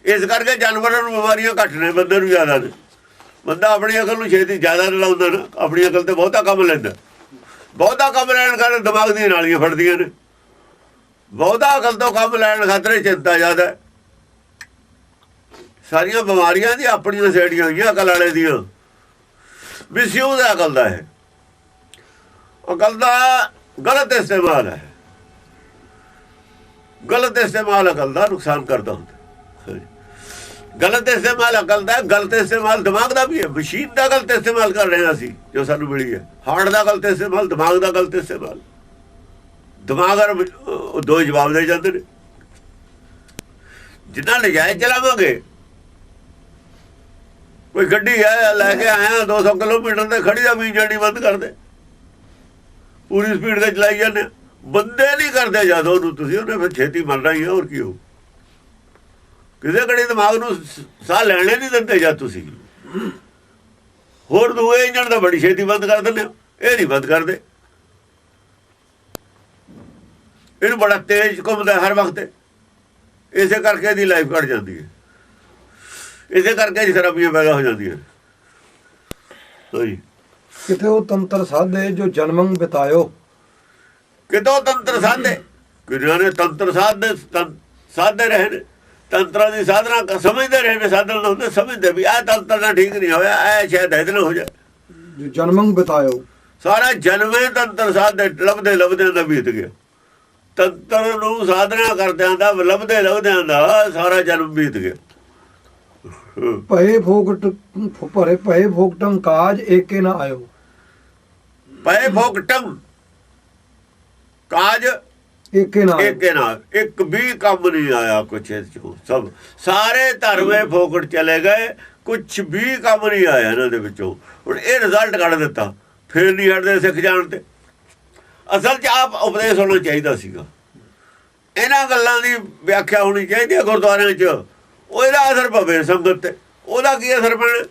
[SPEAKER 2] ਇਸ ਕਰਕੇ ਜਾਨਵਰਾਂ ਨੂੰ ਬਿਮਾਰੀਆਂ ਘੱਟ ਨੇ, ਬੰਦੇ ਨੂੰ ਜ਼ਿਆਦਾ ਨੇ। ਬੰਦਾ ਆਪਣੀ ਅਕਲ ਨੂੰ ਛੇਤੀ ਜ਼ਿਆਦਾ ਨਹੀਂ ਲਾਉਂਦਾ ਨਾ, ਆਪਣੀ ਅਕਲ ਤੇ ਬਹੁਤਾ ਕੰਮ ਲੈਂਦਾ। ਬਹੁਤਾ ਕੰਮ ਲੈਣ ਕਰਕੇ ਦਿਮਾਗ ਦੀਆਂ ਨਾਲੀਆਂ ਫੜਦੀਆਂ ਨੇ। ਬਹੁਤਾ ਅਕਲ ਤੋਂ ਕੰਮ ਲੈਣ ਖਾਤਰ ਚਿੰਤਾ ਜ਼ਿਆਦਾ। ਸਾਰੀਆਂ ਬਿਮਾਰੀਆਂ ਦੀ ਆਪਣੀਆਂ ਸੇੜੀਆਂ ਹੋਈਆਂ ਅਕਲ ਵਾਲੇ ਦੀਆਂ। ਮਿਸਯੂਜ਼ ਹੈ ਅਕਲ ਦਾ। ਹੈ ਅਕਲ ਦਾ ਗਲਤ ਇਸਤੇਮਾਲ ਹੈ। ਗਲਤ ਇਸਤੇਮਾਲ ਅਕਲ ਦਾ ਨੁਕਸਾਨ ਕਰਦਾ ਹੁੰਦਾ। ਗਲਤ ਇਸਤੇਮਾਲ ਅਕਲ ਦਾ, ਗਲਤ ਇਸਤੇਮਾਲ ਦਿਮਾਗ ਦਾ ਵੀ ਹੈ। ਮਸ਼ੀਨ ਦਾ ਗਲਤ ਇਸਤੇਮਾਲ ਕਰ ਰਹੇ ਹਾਂ ਅਸੀਂ, ਜੋ ਸਾਨੂੰ ਮਿਲੀ ਹੈ। ਹਾਰਟ ਦਾ ਗਲਤ ਇਸਤੇਮਾਲ, ਦਿਮਾਗ ਦਾ ਗਲਤ ਇਸਤੇਮਾਲ। ਦਿਮਾਗ ਔਰ ਦੋ ਹੀ ਜਵਾਬ ਦੇ ਜਾਂਦੇ ਨੇ। ਜਿੰਨਾ ਨਜਾਇਜ਼ ਚਲਾਵਾਂਗੇ, ਕੋਈ ਗੱਡੀ ਹੈ ਲੈ ਕੇ ਆਇਆ 200 ਕਿਲੋਮੀਟਰ ਤੇ ਖੜੀ ਦਾ ਵੀ ਇੰਜਣ ਬੰਦ ਕਰ ਦੇ, ਪੂਰੀ ਸਪੀਡ ਤੇ ਚਲਾਈ ਜਾਂਦੇ। ਬੰਦੇ ਨਹੀਂ ਕਰਦੇ ਜਦੋਂ ਉਹਨੂੰ ਤੁਸੀਂ, ਉਹਨੇ ਫਿਰ ਛੇਤੀ ਮਰਨਾ ਹੀ ਹੈ, ਹੋਰ ਕੀ ਹੋ। ਕਿਸੇ ਘੜੀ ਦਿਮਾਗ ਨੂੰ ਸਾਹ ਲੈਣੇ ਨਹੀਂ ਦਿੰਦੇ ਜਦ ਤੁਸੀਂ। ਹੋਰ ਦੂਏ ਇੰਜਣ ਤਾਂ ਬੜੀ ਛੇਤੀ ਬੰਦ ਕਰ ਦਿੰਦੇ ਹੋ, ਇਹ ਨਹੀਂ ਬੰਦ ਕਰਦੇ। ਇਹਨੂੰ ਬੜਾ ਤੇਜ਼ ਘੁੰਮਦਾ ਹਰ ਵਕਤ, ਇਸੇ ਕਰਕੇ ਇਹਦੀ ਲਾਈਫ ਘਟ ਜਾਂਦੀ ਹੈ। ਇਸੇ ਕਰਕੇ ਖਰਾਬੀਆਂ ਪੈਦਾ ਹੋ ਜਾਂਦੀਆਂ।
[SPEAKER 1] ਕਿਤੇ ਉਹ ਤੰਤਰ ਸਾਧੇ ਜੋ ਜਨਮੰ ਬਿਤਾਇਓ।
[SPEAKER 2] ਕਿਤੋਂ ਤੰਤਰ ਸਾਧੇ, ਕਿਹਨਾਂ ਨੇ ਤੰਤਰ ਸਾਧਦੇ ਰਹੇ ਨੇ। ਤੰਤਰਾਂ ਦੀ ਸਾਧਨਾ ਸਮਝਦੇ ਰਹੇ ਨੇ। ਸਾਧਨ ਹੁੰਦੇ ਸਮਝਦੇ ਵੀ ਆਹ ਤੰਤਰ ਨਾਲ ਠੀਕ ਨਹੀਂ ਹੋਇਆ, ਇਹ ਸ਼ਾਇਦ ਇਹਦੇ ਨਾਲ ਹੋ ਜਾਏ।
[SPEAKER 1] ਜਨਮੰ ਬਿਤਾਇਓ,
[SPEAKER 2] ਸਾਰਾ ਜਨਮੇ ਤੰਤਰ ਸਾਧਦੇ ਲੱਭਦੇ ਲੱਭਦਿਆਂ ਦਾ ਬੀਤ ਗਿਆ। ਤੰਤਰ ਨੂੰ ਸਾਧਨਾ ਕਰਦਿਆਂ ਦਾ ਲੱਭਦੇ ਲੱਭਦਿਆਂ ਦਾ ਸਾਰਾ ਜਨਮ ਬੀਤ ਗਿਆ।
[SPEAKER 1] ਭਏ ਫੋਕਟ ਭਏ ਫੋਕਟੰ ਕਾਜ ਏਕੇ ਨਾ ਆਇਓ।
[SPEAKER 2] ਪਏ ਫੋਕਟਮ ਕਾਜ
[SPEAKER 1] ਏਕੇ ਨਾ ਆਇਓ।
[SPEAKER 2] ਇੱਕ ਨਾਲ ਇੱਕ ਵੀ ਕੰਮ ਨਹੀਂ ਆਇਆ ਕੁਛ ਇਸ ਚੋਂ। ਸਭ ਸਾਰੇ ਧਰਮੇ ਫੋਕਟ ਚਲੇ ਗਏ, ਕੁਛ ਵੀ ਕੰਮ ਨਹੀਂ ਆਇਆ ਇਹਨਾਂ ਦੇ ਵਿੱਚੋਂ। ਹੁਣ ਇਹ ਰਿਜ਼ਲਟ ਕੱਢ ਦਿੱਤਾ, ਫੇਰ ਨਹੀਂ ਹਟਦੇ ਸਿੱਖ ਜਾਣ ਤੇ। ਅਸਲ 'ਚ ਆਪ ਉਪਦੇਸ਼ ਹੋਣਾ ਚਾਹੀਦਾ ਸੀਗਾ, ਇਹਨਾਂ ਗੱਲਾਂ ਦੀ ਵਿਆਖਿਆ ਹੋਣੀ ਚਾਹੀਦੀ ਹੈ ਗੁਰਦੁਆਰਿਆਂ 'ਚ। ਉਹ ਇਹਦਾ ਅਸਰ ਪਵੇ ਸੰਗਤ ਤੇ, ਉਹਦਾ ਕੀ ਅਸਰ ਪੈਣਾ?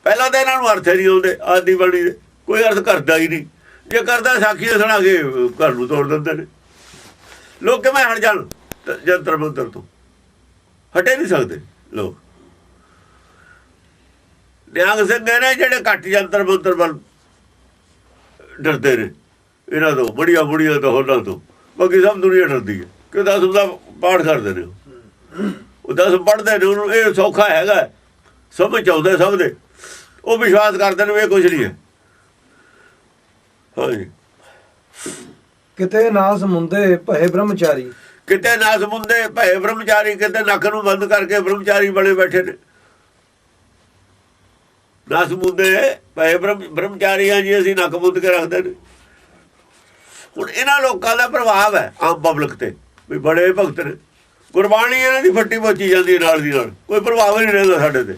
[SPEAKER 2] ਪਹਿਲਾਂ ਤਾਂ ਇਹਨਾਂ ਨੂੰ ਅਰਥ ਨਹੀਂ ਆਉਂਦੇ ਆਦੀ ਬਾਣੀ ਦੇ, ਕੋਈ ਅਰਥ ਕਰਦਾ ਹੀ ਨਹੀਂ। ਜੇ ਕਰਦਾ ਸਾਖੀਆਂ ਸੁਣਾ ਕੇ ਘਰ ਨੂੰ ਤੋੜ ਦਿੰਦੇ ਨੇ। ਲੋਕ ਕਿਵੇਂ ਹਟ ਜਾਣ ਜੰਤਰ ਮੰਤਰ ਤੋਂ? ਹਟੇ ਨਹੀਂ ਸਕਦੇ ਲੋਕ। ਨਿਹੰਗ ਸਿੰਘ ਨੇ ਜਿਹੜੇ ਘੱਟ ਜੰਤਰ ਮੰਤਰ ਵੱਲ ਡਰਦੇ ਨੇ, ਇਹਨਾਂ ਤੋਂ ਬੜੀਆਂ ਬੁੜੀਆਂ ਤੋਂ ਹੋਰਾਂ ਤੋਂ। ਬਾਕੀ ਸਭ ਦੁਨੀਆ ਡਰਦੀ ਹੈ ਕਿ 10 ਦਾ ਪਾਠ ਕਰਦੇ ਨੇ, ਉਹ 10 ਪੜ੍ਹਦੇ ਨੇ, ਉਹਨੂੰ ਇਹ ਸੌਖਾ ਹੈਗਾ, ਸਮਝ ਆਉਂਦੇ ਸਭ ਦੇ, ਉਹ ਵਿਸ਼ਵਾਸ ਕਰਦੇ ਨੇ ਇਹ ਕੁਛ ਨਹੀਂ ਹੈ। ਹਾਂਜੀ,
[SPEAKER 1] ਕਿਤੇ ਨਾਸ ਮੁੰਦੇ ਭਏ ਬ੍ਰਹਮਚਾਰੀ।
[SPEAKER 2] ਕਿਤੇ ਨਾਸ ਮੁੰਦੇ ਭਏ ਬ੍ਰਹਮਚਾਰੀ, ਕਿਤੇ ਨੱਕ ਨੂੰ ਬੰਦ ਕਰਕੇ ਬ੍ਰਹਮਚਾਰੀ ਬਣੇ ਬੈਠੇ ਨੇ। ਨਾਸ ਮੁੰਦੇ ਭਏ ਬ੍ਰਹਮਚਾਰੀ ਆ ਜੀ, ਅਸੀਂ ਨੱਕ ਮੁੰਦ ਕੇ ਰੱਖਦੇ ਨੇ। ਹੁਣ ਇਹਨਾਂ ਲੋਕਾਂ ਦਾ ਪ੍ਰਭਾਵ ਹੈ ਆਮ ਪਬਲਿਕ ਤੇ, ਵੀ ਬੜੇ ਭਗਤ ਨੇ, ਗੁਰਬਾਣੀ ਇਹਨਾਂ ਦੀ ਫੱਟੀ ਪੋਚੀ ਜਾਂਦੀ ਨਾਲ ਦੀ ਨਾਲ, ਕੋਈ ਪ੍ਰਭਾਵ ਹੀ ਨਹੀਂ ਰਹਿੰਦਾ ਸਾਡੇ ਤੇ।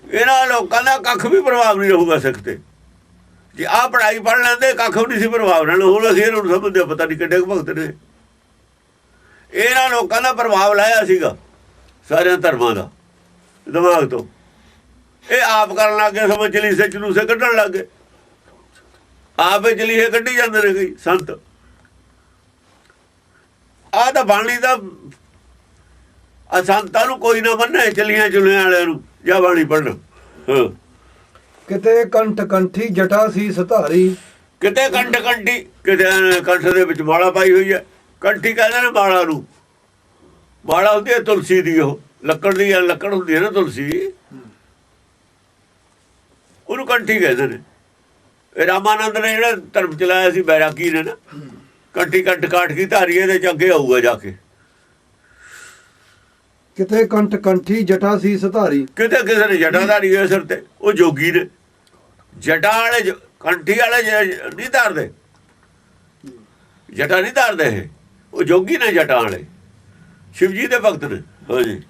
[SPEAKER 2] ਇਹਨਾਂ ਲੋਕਾਂ ਦਾ ਕੱਖ ਵੀ ਪ੍ਰਭਾਵ ਨਹੀਂ ਰਹੂਗਾ ਸਿੱਖ ਤੇ। ਜੇ ਆਹ ਪੜ੍ਹਾਈ ਪੜ੍ਹ ਲੈਂਦੇ ਕੱਖ ਵੀ ਨਹੀਂ ਸੀ ਪ੍ਰਭਾਵ ਰਹਿਣਾ। ਹੁਣ ਅਸੀਂ ਇਹਨਾਂ ਨੂੰ ਸਮਝਦੇ, ਪਤਾ ਨਹੀਂ ਕਿੱਡੇ ਭਗਤ ਨੇ। ਇਹਨਾਂ ਲੋਕਾਂ ਦਾ ਪ੍ਰਭਾਵ ਲਾਇਆ ਸੀਗਾ ਸਾਰਿਆਂ ਧਰਮਾਂ ਦਾ ਦਿਮਾਗ ਤੋਂ। ਇਹ ਆਪ ਕਰਨ ਲੱਗ ਗਏ, ਸਮਝ ਚਲੀ ਸੇ ਚਲੂਸੇ ਕੱਢਣ ਲੱਗ ਗਏ, ਆਪੇ ਚਲੀਏ ਕੱਢੀ ਜਾਂਦੇ ਨੇ ਕਈ ਸੰਤ। ਆਹ ਤਾਂ ਬਾਣੀ ਦਾ ਸੰਤਾਂ ਨੂੰ ਕੋਈ ਨਾ ਮੰਨੇ, ਚਲੀਆਂ ਚੁਲੀਆਂ ਵਾਲਿਆਂ ਨੂੰ ਜਾਂ ਬਾਣੀ ਪੜ੍ਹਨ।
[SPEAKER 1] ਕਿਤੇ ਕੰਠ ਕੰਠੀ ਜਟਾ ਸੀ ਸਧਾਰੀ।
[SPEAKER 2] ਕਿਤੇ ਕੰਠ ਕੰਠੀ, ਕਿਤੇ ਕੰਠ ਦੇ ਵਿੱਚ ਮਾਲਾ ਪਾਈ ਹੋਈ ਹੈ। ਕੰਠੀ ਕਹਿੰਦੇ ਨੇ ਮਾਲਾ ਨੂੰ। ਮਾਲਾ ਹੁੰਦੀ ਹੈ ਤੁਲਸੀ ਦੀ, ਉਹ ਲੱਕੜ ਦੀ ਲੱਕੜ ਹੁੰਦੀ ਹੈ ਨਾ ਤੁਲਸੀ, ਉਹਨੂੰ ਕੰਠੀ ਕਹਿੰਦੇ ਨੇ। ਇਹ ਰਾਮਾਨੰਦ ਨੇ ਜਿਹੜਾ ਧਰਮ ਚਲਾਇਆ ਸੀ ਬੈਰਾਗੀ ਨੇ ਨਾ, ਕੰਠੀ ਕੰਠ ਕਾਠ ਕੀ ਧਾਰੀ, ਇਹਦੇ ਚ ਅੱਗੇ ਆਊਗਾ ਜਾ ਕੇ।
[SPEAKER 1] ਕਿਤੇ ਕੰਠ ਕੰਠੀ ਜਟਾ ਸੀ ਸਧਾਰੀ। ਕਿਤੇ
[SPEAKER 2] ਕਿਸੇ ਨੇ ਜਟਾ ਧਾਰੀ ਹੋਏ ਸਿਰ ਤੇ, ਉਹ ਜੋਗੀ ਨੇ। ਜਟਾ ਵਾਲੇ ਕੰਠੀ ਵਾਲੇ ਨਹੀਂ ਧਾਰਦੇ, ਜਟਾ ਨਹੀਂ ਧਾਰਦੇ ਇਹ, ਉਹ ਜੋਗੀ ਨੇ ਜਟਾ ਵਾਲੇ, ਸ਼ਿਵ ਜੀ ਦੇ ਭਗਤ ਨੇ। ਹਾਂਜੀ,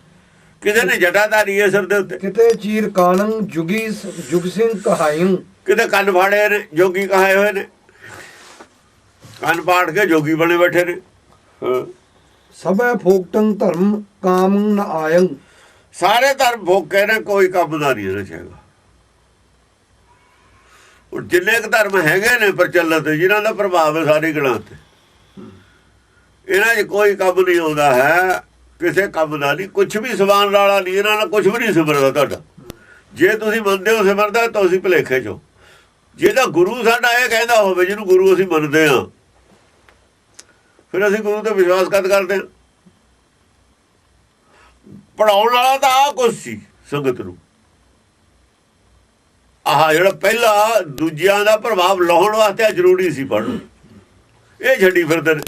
[SPEAKER 2] ਕਿਸੇ ਨੇ ਜਟਾ ਧਾਰੀ ਹੈ ਸਿਰ ਦੇ ਉੱਤੇ।
[SPEAKER 1] ਕਿਤੇ ਚੀਰ ਕਾਨੰ ਜੁਗੀ ਜੁਗ ਸਿੰਘ ਕਹਾਇੰ।
[SPEAKER 2] ਕਿਤੇ ਕੰਨ ਫਾੜੇ ਨੇ, ਜੋਗੀ ਕਹਾਏ ਹੋਏ ਨੇ, ਕੰਨ ਪਾੜ ਕੇ ਜੋਗੀ ਬਣੇ ਬੈਠੇ ਨੇ।
[SPEAKER 1] ਸਭੈ ਫੋਕਟੰ ਧਰਮ ਕਾਮ ਨ ਆਇੰ।
[SPEAKER 2] ਸਾਰੇ ਧਰਮ ਫੋਕੇ ਨੇ, ਕੋਈ ਕੰਮ ਦਾ ਨਹੀਂ ਇਹਨਾਂ ਚਾਹੀਦਾ। ਹੁਣ ਜਿੰਨੇ ਕੁ ਧਰਮ ਹੈਗੇ ਨੇ ਪ੍ਰਚਲਿਤ, ਜਿਨ੍ਹਾਂ ਦਾ ਪ੍ਰਭਾਵ ਹੈ ਸਾਰੀ ਗਣਾਂ ਤੇ, ਇਹਨਾਂ 'ਚ ਕੋਈ ਕੰਮ ਨਹੀਂ ਆਉਂਦਾ ਹੈ, ਕਿਸੇ ਕੰਮ ਦਾ ਨਹੀਂ। ਕੁਛ ਵੀ ਸਮਾਨ ਵਾਲਾ ਨਹੀਂ, ਇਹਨਾਂ ਨਾਲ ਕੁਛ ਵੀ ਨਹੀਂ ਸਿਮਰਦਾ ਤੁਹਾਡਾ। ਜੇ ਤੁਸੀਂ ਮੰਨਦੇ ਹੋ ਸਿਮਰਦਾ, ਤੁਸੀਂ ਭੁਲੇਖੇ 'ਚੋਂ। ਜੇ ਤਾਂ ਗੁਰੂ ਸਾਡਾ ਇਹ ਕਹਿੰਦਾ ਹੋਵੇ, ਜਿਹਨੂੰ ਗੁਰੂ ਅਸੀਂ ਮੰਨਦੇ ਹਾਂ, ਫਿਰ ਅਸੀਂ ਗੁਰੂ ਤੇ ਵਿਸ਼ਵਾਸ ਕਰਦੇ ਹਾਂ। ਪੜਾਉਣ ਵਾਲਾ ਤਾਂ ਆਹ ਕੁਛ ਸੀ ਸੰਗਤ ਨੂੰ। ਆਹ ਜਿਹੜਾ ਪਹਿਲਾ ਦੂਜਿਆਂ ਦਾ ਪ੍ਰਭਾਵ ਲਾਉਣ ਵਾਸਤੇ ਜ਼ਰੂਰੀ ਸੀ ਪੜ੍ਹਨਾ, ਇਹ ਛੱਡੀ ਫਿਰਦੇ ਨੇ।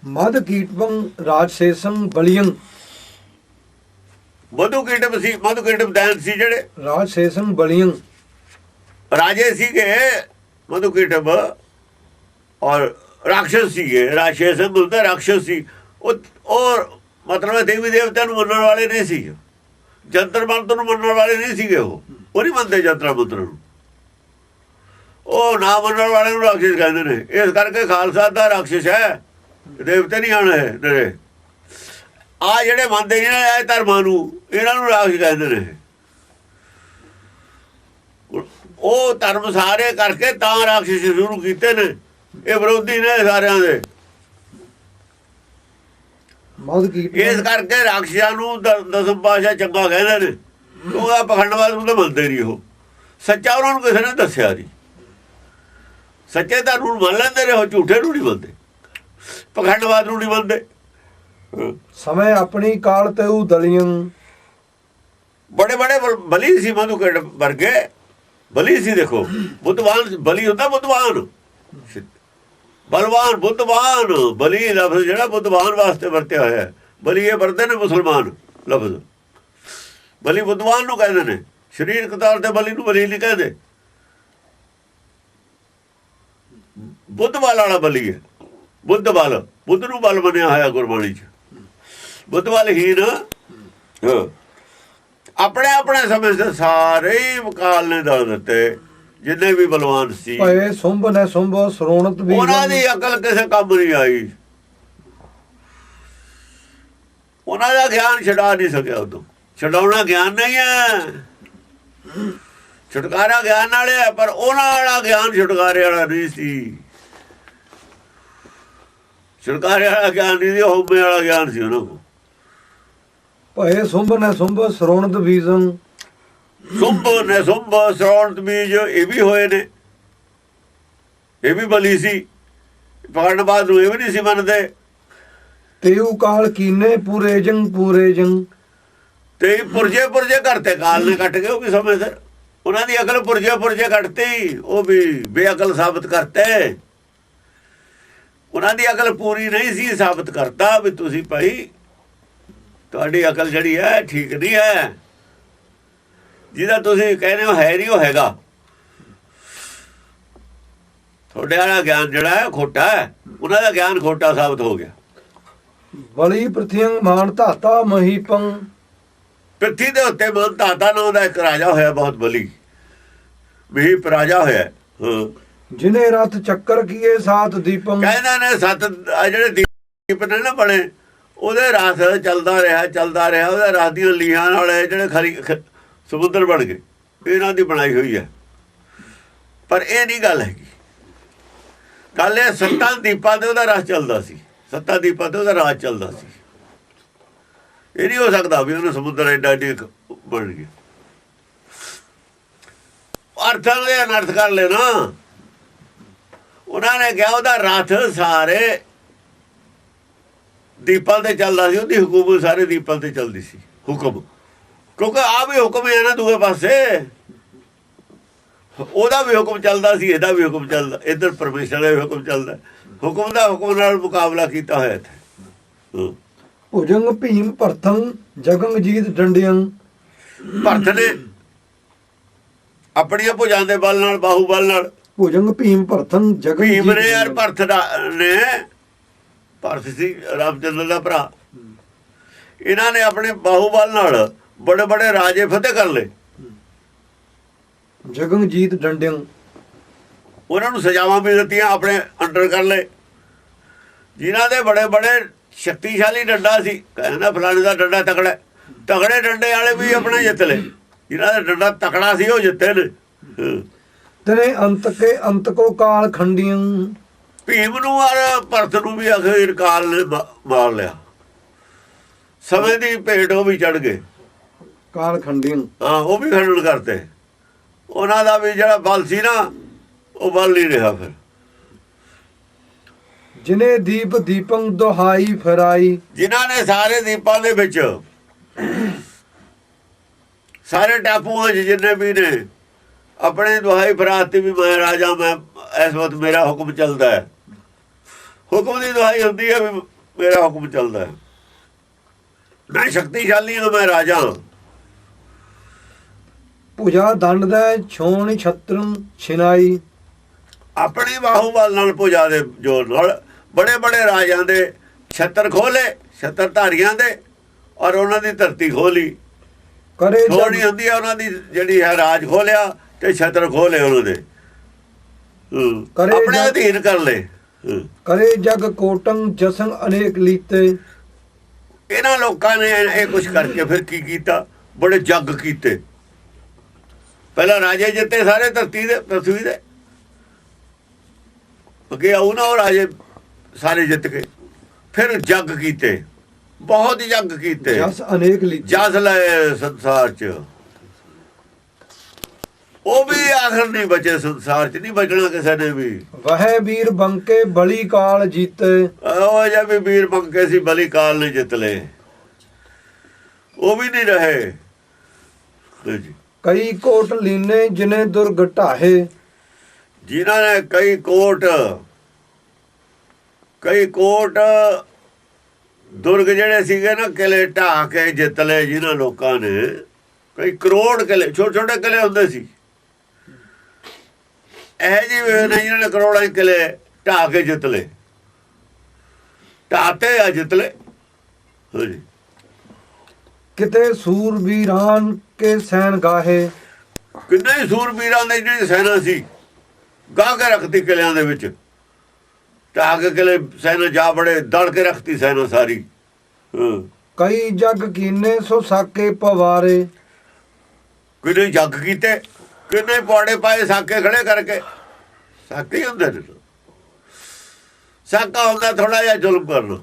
[SPEAKER 1] ਮਦ ਕੀਟਵੰ ਰਾਜਸੇਸੰ ਬਲੀਅੰ।
[SPEAKER 2] ਮਧੂ ਕੀਟਵ ਸੀ, ਮਧੂ ਕੀਟਵ ਦੈਨ ਸੀ ਜਿਹੜੇ
[SPEAKER 1] ਰਾਜਸੇਸੰ ਬਲੀਅੰ,
[SPEAKER 2] ਰਾਜੇ ਸੀਗੇ ਮਧੂ ਕੀਟਵ, ਔਰ ਰਾਖਸ਼ ਸੀਗੇ। ਰਾਜਸੇਸੰ ਹੁੰਦਾ ਰਾਖਸ਼ ਸੀ। ਉਹ ਮਤਲਬ ਦੇਵੀ ਦੇਵਤਿਆਂ ਨੂੰ ਮੰਨਣ ਵਾਲੇ ਨਹੀਂ ਸੀ, ਜੰਤਰ ਮੰਤਰ ਨੂੰ ਮੰਨਣ ਵਾਲੇ ਨਹੀਂ ਸੀਗੇ। ਉਹ ਨਹੀਂ ਮੰਨਦੇ ਜੰਤਰ ਮੰਤਰ ਨੂੰ, ਉਹ ਨਾ ਮੰਨਣ ਵਾਲੇ ਨੂੰ ਰਾਖਸ਼ ਕਹਿੰਦੇ ਨੇ। ਇਸ ਕਰਕੇ ਖਾਲਸਾ ਦਾ ਰਾਖਸ਼ ਹੈ, ਦੇਵਤੇ ਨਹੀਂ ਆਣੇ ਨਰੇ। ਆ ਜਿਹੜੇ ਮੰਨਦੇ ਨੇ ਇਹ ਧਰਮਾਂ ਨੂੰ, ਇਹਨਾਂ ਨੂੰ ਰਾਖਸ਼ ਕਹਿੰਦੇ ਨੇ। ਉਹ ਧਰਮ ਸਾਰੇ ਕਰਕੇ ਤਾਂ ਰਾਖਸ਼ ਸ਼ੁਰੂ ਕੀਤੇ ਨੇ। ਇਹ ਵਿਰੋਧੀ ਨੇ ਸਾਰਿਆਂ ਦੇ। ਇਸ ਕਰਕੇ ਰਾਖਸ਼ਾਂ ਨੂੰ ਦਸਮ ਪਾਤਸ਼ਾਹ ਚੰਗਾ ਕਹਿੰਦੇ ਨੇ। ਉਹਦਾ ਪਖੰਡਵਾਦ ਨੂੰ ਤਾਂ ਮੰਨਦੇ ਨਹੀਂ। ਉਹ ਸੱਚਾ ਉਹਨਾਂ ਨੂੰ ਕਿਸੇ ਨੇ ਦੱਸਿਆ ਨਹੀਂ। ਸੱਚੇ ਧਰਮ ਨੂੰ ਮੰਨ ਲੈਂਦੇ ਨੇ, ਉਹ ਝੂਠੇ ਨੂੰ ਨਹੀਂ ਮੰਨਦੇ, ਪਖੰਡਵਾਦ ਨੂੰ ਨਹੀਂ ਮੰਨਦੇ।
[SPEAKER 1] ਸਮੇਂ ਆਪਣੀ ਕਾਲ ਤੇ ਉਹ ਦਲੀਆਂ।
[SPEAKER 2] ਬੜੇ ਬੜੇ ਬਲੀ ਸੀ ਮਧੂ ਕੀਟ ਵਰਗੇ, ਬਲੀ ਸੀ। ਦੇਖੋ ਬੁੱਧਵਾਨ ਬਲੀ ਹੁੰਦਾ, ਬੁੱਧਵਾਨ ਬਲਵਾਨ, ਬੁੱਧਵਾਨ। ਬਲੀ ਲਫ਼ਜ਼ ਜਿਹੜਾ ਬੁੱਧਵਾਨ ਵਾਸਤੇ ਵਰਤਿਆ ਹੋਇਆ, ਬਲੀ ਇਹ ਵਰਦੇ ਨੇ ਮੁਸਲਮਾਨ ਲਫ਼ਜ਼। ਬਲੀ ਬੁੱਧਵਾਨ ਨੂੰ ਕਹਿੰਦੇ ਨੇ, ਸਰੀਰਕ ਤੌਰ ਤੇ ਬਲੀ ਨੂੰ ਬਲੀ ਨਹੀਂ ਕਹਿੰਦੇ। ਬੁੱਧ ਬਲ ਵਾਲਾ ਬਲੀ ਹੈ, ਬੁੱਧ ਬਲ, ਬੁੱਧ ਨੂੰ ਬਲ ਮੰਨਿਆ ਹੋਇਆ ਗੁਰਬਾਣੀ 'ਚ। ਬੁੱਧ ਬਲ ਹੀ ਨਾ ਆਪਣੇ ਆਪਣੇ ਸਮੇਂ ਤੇ ਸਾਰੇ ਹੀ ਵਕਾਲ ਨੇ ਦਲ ਦਿੱਤੇ, ਜਿੰਨੇ ਵੀ ਬਲਵਾਨ ਸੀ।
[SPEAKER 1] ਭਏ ਸੁੰਭ ਨੇ ਸੁੰਭ ਸਰੋਣਤ ਵੀ,
[SPEAKER 2] ਉਹਨਾਂ ਦੀ ਅਕਲ ਕਿਸੇ ਕੰਮ ਨਹੀਂ ਆਈ, ਉਹਨਾਂ ਦਾ ਗਿਆਨ ਛਡਾ ਨਹੀਂ ਸਕਿਆ। ਉਦੋਂ ਛਡਾਉਣਾ ਗਿਆਨ ਨਹੀਂ ਹੈ, ਛੁਟਕਾਰਾ ਗਿਆਨ ਵਾਲੇ ਹੈ, ਪਰ ਉਹਨਾਂ ਵਾਲਾ ਗਿਆਨ ਛੁਟਕਾਰੇ ਵਾਲਾ ਨਹੀਂ ਸੀ। ਛੁਟਕਾਰੇ ਵਾਲਾ ਗਿਆਨ ਨਹੀਂ ਸੀ, ਹੋਮੇ ਵਾਲਾ ਗਿਆਨ ਸੀ ਉਹਨਾਂ ਕੋਲ।
[SPEAKER 1] ਭਏ ਸੁੰਭ ਨੇ ਸੁੰਭ ਸਰੋਣਤ ਬੀਜੰ,
[SPEAKER 2] ਸੁੰਭ ਨੇ ਸੁੰਭ ਸਰੋਣਤ ਬੀਜ ਇਹ ਵੀ ਹੋਏ ਨੇ, ਇਹ ਵੀ ਬਲੀ ਸੀ। ਪਕੜਨ ਬਾਅਦ ਨੂੰ ਇਹ ਵੀ ਨਹੀਂ ਸੀ ਮੰਨਦੇ।
[SPEAKER 1] ਤੇਊ ਕਾਲ ਕੀਨੇ ਪੂਰੇ ਜੰਗ
[SPEAKER 2] ਤੇ ਪੁਰਜੇ ਪੁਰਜੇ ਕਰਤੇ, ਕਾਲ ਨੇ ਕੱਟ ਗਏ ਉਹ ਵੀ ਸਮੇਂ ਸਿਰ। ਉਹਨਾਂ ਦੀ ਅਕਲ ਪੁਰਜੇ ਪੁਰਜੇ ਕੱਟਤੀ, ਉਹ ਵੀ ਬੇਅਕਲ ਸਾਬਤ ਕਰਤੇ। ਉਹਨਾਂ ਦੀ ਅਕਲ ਪੂਰੀ ਨਹੀਂ ਸੀ, ਸਾਬਤ ਕਰਤਾ ਵੀ ਤੁਸੀਂ ਭਾਈ ਤੁਹਾਡੀ ਅਕਲ ਜਿਹੜੀ ਹੈ ਠੀਕ ਨਹੀਂ ਹੈ, ਜਿਹਦਾ ਤੁਸੀਂ ਕਹਿੰਦੇ ਹੋ ਹੈ ਨਹੀਂ ਉਹ ਹੈਗਾ। ਤੁਹਾਡੇ ਵਾਲਾ ਗਿਆਨ ਜਿਹੜਾ ਹੈ ਖੋਟਾ ਹੈ, ਉਹਨਾਂ ਦਾ ਗਿਆਨ ਖੋਟਾ ਸਾਬਤ ਹੋ ਗਿਆ।
[SPEAKER 1] ਬਲੀ ਪ੍ਰਥਿਯੰ ਮਾਨ ਧਾਤਾ ਮਹੀਪੰ,
[SPEAKER 2] ਪ੍ਰਿਥੀ ਦੇ ਉੱਤੇ ਮਾਨ ਧਾਤਾ ਨਾਂ ਦਾ ਇੱਕ ਰਾਜਾ ਹੋਇਆ, ਬਹੁਤ ਬਲੀ ਮਹੀਪ ਰਾਜਾ ਹੋਇਆ।
[SPEAKER 1] ਜਿਨੇ ਰਥ ਚੱਕਰ ਕੀਏ ਸਾਤ ਦੀਪੰ,
[SPEAKER 2] ਕਹਿੰਦੇ ਨੇ 7 ਜਿਹੜੇ ਦੀਪ ਨੇ ਨਾ ਬਣੇ, ਉਹਦੇ ਰਥ ਚੱਲਦਾ ਰਿਹਾ। ਉਹਦੇ ਰਥ ਦੀਆਂ ਲੀਹਾਂ ਨਾਲ ਜਿਹੜੇ ਖਰੀ ਸਮੁੰਦਰ ਬਣ ਗਏ, ਇਹਨਾਂ ਦੀ ਬਣਾਈ ਹੋਈ ਹੈ। ਪਰ ਇਹ ਨਹੀਂ ਗੱਲ ਹੈਗੀ, ਗੱਲ ਇਹ 7 ਦੀਪਾਂ ਤੇ ਉਹਦਾ ਰਥ ਚੱਲਦਾ ਸੀ, 7 ਦੀਪਾਂ ਤੇ ਉਹਦਾ ਰਾਜ ਚੱਲਦਾ ਸੀ। ਇਹ ਨਹੀਂ ਹੋ ਸਕਦਾ ਵੀ ਉਹਨੂੰ ਸਮੁੰਦਰ ਐਡਾ ਬਣ ਗਿਆ। ਅਰਥਾਂ ਦੇ ਅਨਰਥ ਕਰ ਲੈਣਾ। ਉਹਨਾਂ ਨੇ ਕਿਹਾ ਉਹਦਾ ਰਥ ਸਾਰੇ ਦੀਪਾਂ ਤੇ ਚੱਲਦਾ ਸੀ, ਉਹਦੀ ਹਕੂਮਤ ਸਾਰੇ ਦੀਪਾਂ ਤੇ ਚੱਲਦੀ ਸੀ। ਹੁਕਮ, ਕਿਉਂਕਿ ਆ ਵੀ ਹੁਕਮ ਹੈ ਨਾ ਦੂਏ ਪਾਸੇ, ਉਹਦਾ ਵੀ ਹੁਕਮ ਚੱਲਦਾ ਸੀ, ਇਹਦਾ ਵੀ ਹੁਕਮ ਚੱਲਦਾ, ਇੱਧਰ ਪਰਮੇਸ਼ਰ ਦਾ ਵੀ ਹੁਕਮ ਚੱਲਦਾ। ਹੁਕਮ ਦਾ ਹੁਕਮ ਨਾਲ ਮੁਕਾਬਲਾ ਕੀਤਾ ਹੋਇਆ ਇੱਥੇ।
[SPEAKER 1] ਭੁਜੰਗ ਭੀਮ ਭਰਥੰ ਜਗੰਗਜੀਤ ਡੰਡਿਯੰ,
[SPEAKER 2] ਭਰਤ ਨੇ ਆਪਣੀਆਂ ਭੁਜਾਂ ਦੇ ਬਲ ਨਾਲ, ਬਾਹੂ ਬਲ ਨਾਲ,
[SPEAKER 1] ਭੁਜੰਗ ਭੀਮ ਭਰਥੰ ਜਗੰਗਜੀਤ,
[SPEAKER 2] ਭੀਮ ਨੇ ਯਾਰ ਭਰਤ ਨੇ, ਭਰਤ ਸੀ ਰਾਮਚੰਦਰ ਦਾ ਭਰਾ, ਇਹਨਾਂ ਨੇ ਆਪਣੇ ਬਾਹੂ ਬਲ ਨਾਲ ਬੜੇ ਬੜੇ ਰਾਜੇ ਫਤਿਹ ਕਰ ਲਏ।
[SPEAKER 1] ਜਗੰਗਜੀਤ ਡੰਡਿਯੰ,
[SPEAKER 2] ਉਹਨਾਂ ਨੂੰ ਸਜ਼ਾਵਾਂ ਵੀ ਦਿੱਤੀਆਂ, ਆਪਣੇ ਅੰਡਰ ਕਰ ਲਏ। ਜਿਨ੍ਹਾਂ ਦੇ ਬੜੇ ਬੜੇ ਸ਼ਕਤੀਸ਼ਾਲੀ ਡੰਡਾ ਸੀ, ਕਹਿੰਦਾ ਫਲਾਣੇ ਦਾ ਡੰਡਾ ਤਕੜਾ, ਤਕੜੇ ਡੰਡੇ ਵਾਲੇ ਵੀ ਆਪਣੇ ਜਿੱਤ ਲਏ। ਜਿਨ੍ਹਾਂ ਦਾ ਡੰਡਾ ਤਕੜਾ ਸੀ ਉਹ ਜਿੱਤੇ ਨੇ।
[SPEAKER 1] ਤੇਰੇ ਅੰਤ ਕੇ ਅੰਤ ਕੋ ਕਾਲ ਖੰਡੀਆਂ,
[SPEAKER 2] ਭੀਮ ਨੂੰ ਔਰ ਭਰਤ ਨੂੰ ਵੀ ਅਖੀਰ ਕਾਲ ਨੇ ਮਾਰ ਲਿਆ। ਸਮੇਂ ਦੀ ਭੇਟ ਉਹ ਵੀ ਚੜ ਗਏ,
[SPEAKER 1] ਕਾਲ ਖੰਡੀਆਂ।
[SPEAKER 2] ਹਾਂ, ਉਹ ਵੀ ਖੰਡਨ ਕਰਤੇ। ਉਹਨਾਂ ਦਾ ਵੀ ਜਿਹੜਾ ਬਲ ਸੀ ਨਾ, ਉਹ ਬਲ ਨਹੀਂ ਰਿਹਾ ਫਿਰ।
[SPEAKER 1] ਜਿਨੇ ਦੀਪ ਦੀਪੰ ਦੁਹਾਈ ਫਰਾਈ,
[SPEAKER 2] ਜਿਨ੍ਹਾਂ ਨੇ ਸਾਰੇ ਦੀਪਾਂ ਦੇ ਵਿੱਚ, ਸਾਰੇ ਟਾਪੂਆਂ 'ਚ ਜਿੰਨੇ ਵੀ ਨੇ, ਆਪਣੇ ਦੁਹਾਈ ਫਰਾਤੀ ਵੀ ਮੈਂ ਰਾਜਾ, ਮੈਂ ਇਸ ਵਕਤ ਮੇਰਾ ਹੁਕਮ ਚੱਲਦਾ ਹੈ। ਹੁਕਮ ਦੀ ਦੁਹਾਈ ਹੁੰਦੀ ਹੈ ਵੀ ਮੇਰਾ ਹੁਕਮ ਚੱਲਦਾ ਹੈ, ਮੈਂ ਸ਼ਕਤੀਸ਼ਾਲੀ ਹਾਂ, ਮੈਂ ਰਾਜਾ।
[SPEAKER 1] ਭੁਜਾ ਦੰਡ ਦਾ ਛੋਣ ਛਤਰੰ ਛਿਨਾਈ,
[SPEAKER 2] ਆਪਣੀ ਬਾਹੂ ਬਲ ਨਾਲ ਭੁਜਾ ਦੇ ਜੋਰ ਨਾਲ ਬੜੇ ਬੜੇ ਰਾਜਾਂ ਦੇ ਛਤਰ ਖੋਲੇ, ਛਤਰ ਧਾਰੀਆਂ ਦੇ, ਔਰ ਉਹਨਾਂ ਦੀ ਧਰਤੀ ਖੋਲੀ।
[SPEAKER 1] ਕਰੇ
[SPEAKER 2] ਖੋਣੀ ਹੁੰਦੀ ਹੈ ਉਹਨਾਂ ਦੀ ਜਿਹੜੀ ਹੈ, ਰਾਜ ਖੋਲਿਆ ਤੇ ਛਤਰ ਖੋਲੇ ਉਹਨਾਂ ਦੇ, ਆਪਣੇ ਅਧੀਨ ਕਰ ਲਏ।
[SPEAKER 1] ਕਰੇ ਜਗ ਕੋਟੰ ਜਸੰ ਅਨੇਕ ਲੀਤੇ,
[SPEAKER 2] ਇਹਨਾਂ ਲੋਕਾਂ ਨੇ ਇਹ ਕੁਛ ਕਰਕੇ ਫਿਰ ਕੀ ਕੀਤਾ, ਬੜੇ ਜੱਗ ਕੀਤੇ। ਪਹਿਲਾਂ ਰਾਜੇ ਜਿੱਤੇ ਸਾਰੇ ਧਰਤੀ ਦੇ, ਪ੍ਰਥਵੀ ਦੇ, ਅੱਗੇ ਆਉ ਨਾ ਉਹ ਰਾਜੇ ਸਾਰੇ ਜਿੱਤ ਕੇ, ਫਿਰ ਜੱਗ ਕੀਤੇ, ਬਹੁਤ ਜੱਗ ਕੀਤੇ,
[SPEAKER 1] ਜਸ ਅਨੇਕ ਲੀਤੇ,
[SPEAKER 2] ਜਸ ਲਏ ਸੰਸਾਰ 'ਚ। ਉਹ ਵੀ ਆਖਰ ਨਹੀਂ ਬਚੇ, ਸੰਸਾਰ 'ਚ ਨਹੀਂ ਬਚਣਾ ਕਿਸੇ ਨੇ ਵੀ।
[SPEAKER 1] ਵਹਿ ਵੀਰ ਬੰਕੇ ਬਲੀ ਕਾਲ ਜੀਤੇ,
[SPEAKER 2] ਉਹ ਜੇ ਵੀ ਵੀਰ ਬੰਕੇ ਸੀ, ਬਲੀ ਕਾਲ ਨੇ ਜਿੱਤ ਲਏ, ਉਹ ਵੀ ਨਹੀਂ ਰਹੇ।
[SPEAKER 1] ਕਈ ਕੋਟ ਲੀਨੇ ਜਿਨੇ ਦੁਰਗ ਢਾਹੇ,
[SPEAKER 2] ਜਿਨ੍ਹਾਂ ਨੇ ਕਈ ਕੋਟ ਦੁਰਗ ਜਿਹੜੇ ਸੀਗੇ ਨਾ ਕਿਲੇ ਢਾਹ ਕੇ ਜਿੱਤ ਲਏ ਜਿਨ੍ਹਾਂ ਲੋਕਾਂ ਨੇ। ਕਈ ਕਰੋੜ ਕਿਲੇ, ਛੋਟੇ ਛੋਟੇ ਕਿਲੇ ਹੁੰਦੇ ਸੀ ਇਹ ਜੀ ਨੇ ਜਿਨ੍ਹਾਂ ਨੇ ਕਰੋੜਾਂ ਕਿਲੇ ਢਾਹ ਕੇ ਜਿੱਤ ਲਏ, ਢਾਤੇ ਆ ਜਿੱਤ ਲਏ। ਹਾਂਜੀ।
[SPEAKER 1] ਕਿਤੇ ਸੂਰਬੀਰਾਨ ਕੇ ਸੈਨ ਗਾਹੇ,
[SPEAKER 2] ਕਿੰਨੇ ਹੀ ਸੂਰਬੀਰਾਂ ਦੀ ਜਿਹੜੀ ਸੈਨਾ ਸੀ ਗਾਹ ਕੇ ਰੱਖਤੀ ਕਿਲਿਆਂ ਦੇ ਵਿੱਚ, ਢਾਹ ਕੇ ਕਿਲੇ ਸੈਨਾ ਜਾ ਬੜੇ ਦੜ ਕੇ ਰੱਖਤੀ ਸੈਨਾ ਸਾਰੀ।
[SPEAKER 1] ਕਈ ਜੱਗ ਕੀਨੇ ਸੋ ਸਾਕੇ ਪਵਾਰੇ,
[SPEAKER 2] ਕਿੰਨੇ ਜੱਗ ਕੀਤੇ, ਕਿੰਨੇ ਪੌੜੇ ਪਾਏ ਸਾਕੇ ਖੜੇ ਕਰਕੇ। ਸਾਕੇ ਹੀ ਹੁੰਦੇ ਨੇ। ਸਾਕਾ ਹੁੰਦਾ ਥੋੜਾ ਜਿਹਾ ਜ਼ੁਲਮ ਕਰਨਾ।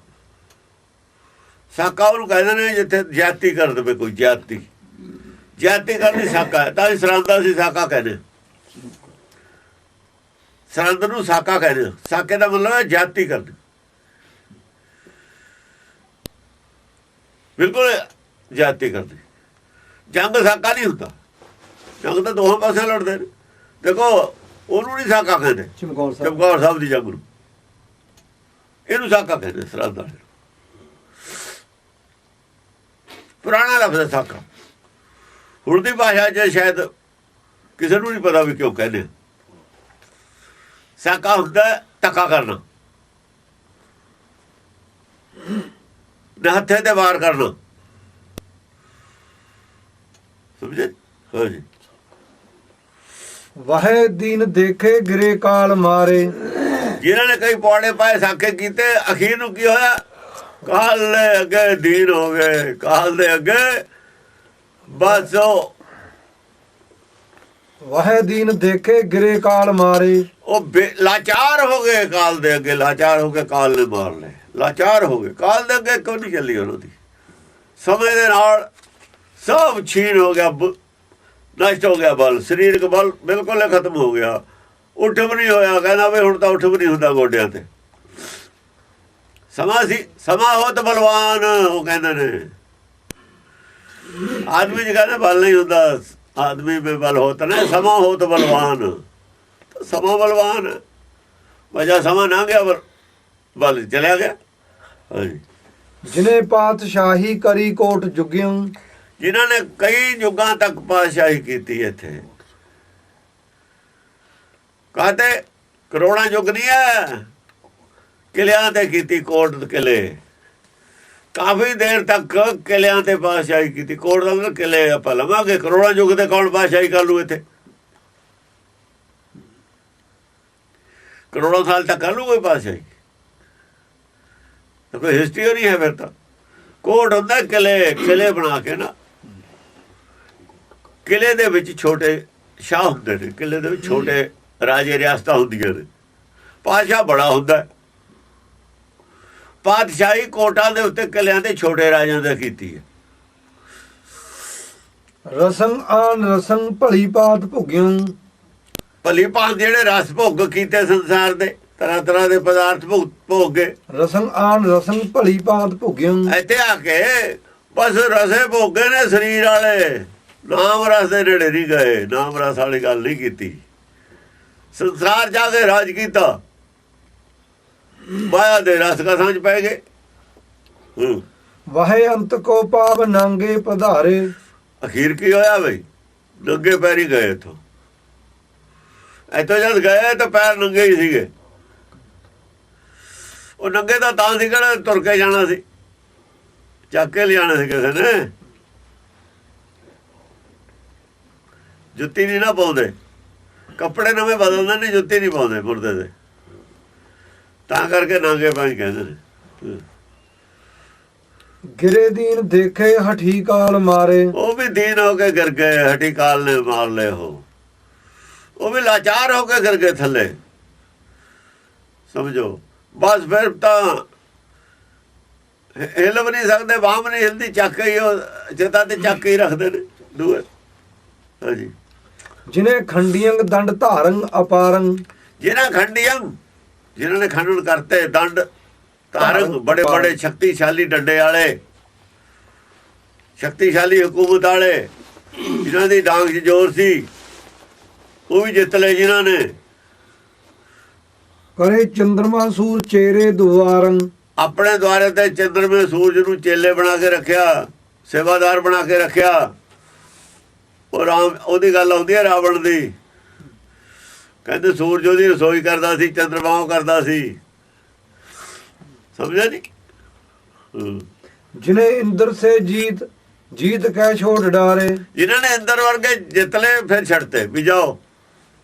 [SPEAKER 2] ਸਾਕਾ ਉਹਨੂੰ ਕਹਿੰਦੇ ਨੇ ਜਿੱਥੇ ਜ਼ਿਆਦਤੀ ਕਰ ਦੇਵੇ ਕੋਈ, ਜ਼ਿਆਦਤੀ ਕਰਨੀ ਸਾਕਾ ਹੈ। ਤਾਂ ਸਰਹੰਦ ਸੀ ਸਾਕਾ ਕਹਿੰਦੇ, ਸਰਹੰਦ ਨੂੰ ਸਾਕਾ ਕਹਿੰਦੇ। ਸਾਕੇ ਦਾ ਮਤਲਬ ਹੈ ਜ਼ਿਆਦਤੀ ਕਰਨੀ, ਬਿਲਕੁਲ ਜ਼ਿਆਦਤੀ ਕਰਨੀ। ਜੰਗ ਸਾਕਾ ਨਹੀਂ ਹੁੰਦਾ, ਜੰਗ ਤਾਂ ਦੋਹਾਂ ਪਾਸੇ ਲੜਦੇ ਨੇ। ਦੇਖੋ ਉਹਨੂੰ ਨਹੀਂ ਸਾਕਾ ਕਹਿੰਦੇ, ਚਮਕੌਰ ਸਾਹਿਬ ਦੀ ਜੰਗ ਨੂੰ, ਇਹਨੂੰ ਸਾਕਾ ਕਹਿੰਦੇ ਸਰਹੰਦ ਵਾਲੇ। ਪੁਰਾਣਾ ਲਫ਼ਜ਼ ਹੈ ਸਾਕਾ। ਹੁਣ ਦੀ ਭਾਸ਼ਾ 'ਚ ਸ਼ਾਇਦ ਕਿਸੇ ਨੂੰ ਨਹੀਂ ਪਤਾ ਵੀ ਕਿਉਂ ਕਹਿੰਦੇ। ਸਾਕਾ ਹੁੰਦਾ ਧੱਕਾ ਕਰਨਾ, ਹੱਥੇ ਤੇ ਵਾਰ ਕਰਨਾ, ਸਮਝੇ? ਹਾਂਜੀ।
[SPEAKER 1] ਵਾਹੇ ਦੀਨ ਦੇਖੇ ਗਿਰੇ ਕਾਲ ਮਾਰੇ,
[SPEAKER 2] ਜਿਨ੍ਹਾਂ ਨੇ ਕਈ ਪੌੜੇ ਪਾਏ ਸਾਕੇ ਕੀਤੇ, ਅਖੀਰ ਨੂੰ ਕੀ ਹੋਇਆ? ਕਾਲ ਦੇ ਅੱਗੇ ਦੀਨ ਹੋ ਗਏ। ਕਾਲ ਦੇ ਅੱਗੇ ਬਸ
[SPEAKER 1] ਵਾਹੇ ਦੀਨ ਦੇਖੇ ਗਿਰੇ ਕਾਲ ਮਾਰੇ,
[SPEAKER 2] ਉਹ ਲਾਚਾਰ ਹੋ ਗਏ ਕਾਲ ਦੇ ਅੱਗੇ। ਲਾਚਾਰ ਹੋ ਕੇ ਕਾਲ ਨੇ ਮਾਰ ਲਏ, ਲਾਚਾਰ ਹੋ ਗਏ ਕਾਲ ਦੇ ਅੱਗੇ। ਕਿਉਂ ਨਹੀਂ ਚੱਲੀ ਉਹਨਾਂ ਦੀ? ਸਮੇਂ ਦੇ ਨਾਲ ਸਭ ਛੀਨ ਹੋ ਗਿਆ, ਨਸ਼ਟ ਹੋ ਗਿਆ ਬਲ, ਸਰੀਰਕ ਬਲ ਬਿਲਕੁਲ ਹੀ ਖਤਮ ਹੋ ਗਿਆ। ਉੱਠ ਵੀ ਨਹੀਂ ਹੋਇਆ। ਕਹਿੰਦਾ ਵੀ ਹੁਣ ਤਾਂ ਉੱਠ ਵੀ ਨਹੀਂ ਹੁੰਦਾ ਗੋਡਿਆਂ ਤੇ। ਸਮਾਂ ਸੀ, ਸਮਾਂ ਹੋਤ ਬਲਵਾਨ ਉਹ ਕਹਿੰਦੇ ਨੇ। ਆਦਮੀ ਜੀ ਕਹਿੰਦੇ ਬਲ ਨਹੀਂ ਹੁੰਦਾ, ਆਦਮੀ में बल होता ना, समा हो तो बलवान। तो समा बलवान है, वजह समा ना गया बल चला गया। हाँ जी।
[SPEAKER 1] जिन्हें पातशाही करी कोट जुगियों,
[SPEAKER 2] जिन्होंने कई युगों तक पातशाही की थी। इत्थे कहते करोड़ा युग नहीं है, किलियां ते कीती कोट किले। काफी देर तक किलियां ते पातशाही की। कोट का मतलब किले आप लवांगे, करोड़ा युग ते कौन पातशाही कर लू? इत्थे करोड़ों साल तक कर लू कोई पातशाही? तो कोई हिस्ट्री नहीं है फिर। तो कोट होंदा किले, किले बना के ना, किले दे विच छोटे शाह हुंदे ने, किले दे विच छोटे राजे रियासतां हुंदियां ने, पातशाह बड़ा हुंदा है। पातशाही कोटां दे उत्ते किलियां ते छोटे राजां दा कीती है।
[SPEAKER 1] रसंग आन रसंग भली पात भुगियों,
[SPEAKER 2] भली भांत ਜਿਹੜੇ ਰਸ ਭੋਗ ਕੀਤੇ ਸੰਸਾਰ ਦੇ, ਤਰ੍ਹਾਂ ਤਰ੍ਹਾਂ ਦੇ ਪਦਾਰਥ ਭੋਗ ਗਏ।
[SPEAKER 1] रसंग आन रसंग भली पात भुगियों,
[SPEAKER 2] ਇੱਥੇ ਆ ਕੇ ਬਸ ਰਸੇ ਭੋਗੇ ਨੇ ਸਰੀਰ ਵਾਲੇ, ਨਾਮ ਰਸ ਦੇ ਨੇੜੇ ਨਹੀਂ ਗਏ। ਨਾਮ ਰਸ ਵਾਲੀ ਗੱਲ ਨਹੀਂ ਕੀਤੀ। ਸੰਸਾਰ ਜਾ ਕੇ ਰਾਜ ਕੀਤਾ, ਮਾਇਆ ਦੇ ਰਸ ਕਸਾਂ ਚ ਪੈ ਗਏ।
[SPEAKER 1] वाहे अंत को पाव नांगे पधारे,
[SPEAKER 2] ਅਖੀਰ ਕੀ ਹੋਇਆ ਬਈ? ਨੰਗੇ ਪੈਰੀ ਗਏ ਇੱਥੋਂ। ਇੱਥੋਂ ਜਦ ਗਏ ਤਾਂ ਪੈਰ ਨੰਗੇ ਹੀ ਸੀਗੇ। ਉਹ ਨੰਗੇ ਤਾਂ ਸੀ ਕਿਹੜਾ ਤੁਰ ਕੇ ਜਾਣਾ ਸੀ, ਚੱਕ ਕੇ ਲਿਆਣਾ ਸੀ ਕਿਸੇ ਨੇ। ਜੁੱਤੀ ਨਹੀਂ ਨਾ ਪਾਉਂਦੇ, ਕੱਪੜੇ ਨਵੇਂ ਬਦਲਦੇ ਨੇ, ਜੁੱਤੀ ਨਹੀਂ ਪਾਉਂਦੇ ਮੁਰਦੇ ਦੇ, ਤਾਂ ਕਰਕੇ ਨੰਗੇ ਪੈਰ ਕਹਿੰਦੇ ਨੇ।
[SPEAKER 1] गिरे दीन देखे हठी काल मारे,
[SPEAKER 2] ਉਹ ਵੀ ਦੀਨ ਹੋ ਕੇ ਗਿਰ ਗਏ, ਹਟੀ ਕਾਲ ਨੇ ਮਾਰ ਲਏ। ਉਹ ਵੀ ਲਾਚਾਰ ਹੋ ਕੇ ਗਿਰ ਗਏ ਥੱਲੇ। ਸਮਝੋ ਬਸ ਫਿਰ ਤਾਂ ਹਿੱਲ ਵੀ ਨਹੀਂ ਸਕਦੇ, ਬਾਂਹ ਵੀ ਨਹੀਂ ਹਿਲਦੀ, ਚੱਕ ਹੀ ਉਹ ਜਤਾ ਤੇ ਚੱਕ ਹੀ ਰੱਖਦੇ ਨੇ ਦੂਏ। ਹਾਂਜੀ।
[SPEAKER 1] जिन्हें खंडियंग दंड धारंग अपारंग,
[SPEAKER 2] जिन्होंने खंडन करते दंड धारंग, बड़े बड़े शक्तिशाली डंडे वाले, शक्तिशाली हुकूमत वाले, जिन्हों की डांग च जोर सी, वो भी जित ले जिन्होंने।
[SPEAKER 1] करे चंद्रमा सूर चेहरे दुआरंग,
[SPEAKER 2] ਆਪਣੇ ਦੁਆਰੇ ਤੇ ਚੰਦਰਮੇ ਸੂਰਜ ਨੂੰ ਚੇਲੇ ਬਣਾ ਕੇ ਰੱਖਿਆ, ਸੇਵਾਦਾਰ ਬਣਾ ਕੇ ਰੱਖਿਆ। ਉਹ ਰਾਮ ਉਹਦੀ ਗੱਲ ਆਉਂਦੀ ਹੈ ਰਾਵਣ ਦੀ, ਕਹਿੰਦੇ ਸੂਰਜ ਉਹਦੀ ਰਸੋਈ ਕਰਦਾ ਸੀ, ਚੰਦਰਮਾ ਉਹ ਕਰਦਾ ਸੀ। ਸਮਝਿਆ ਨਹੀਂ?
[SPEAKER 1] जिन्हें इंद्र से जीत जीत कह छोड़ डारे।
[SPEAKER 2] ਜਿਨ੍ਹਾਂ ਨੇ ਇੰਦਰ ਵਰਗੇ ਜਿੱਤ ਲਏ ਫਿਰ ਛੱਡਤੇ ਵੀ ਜਾਓ।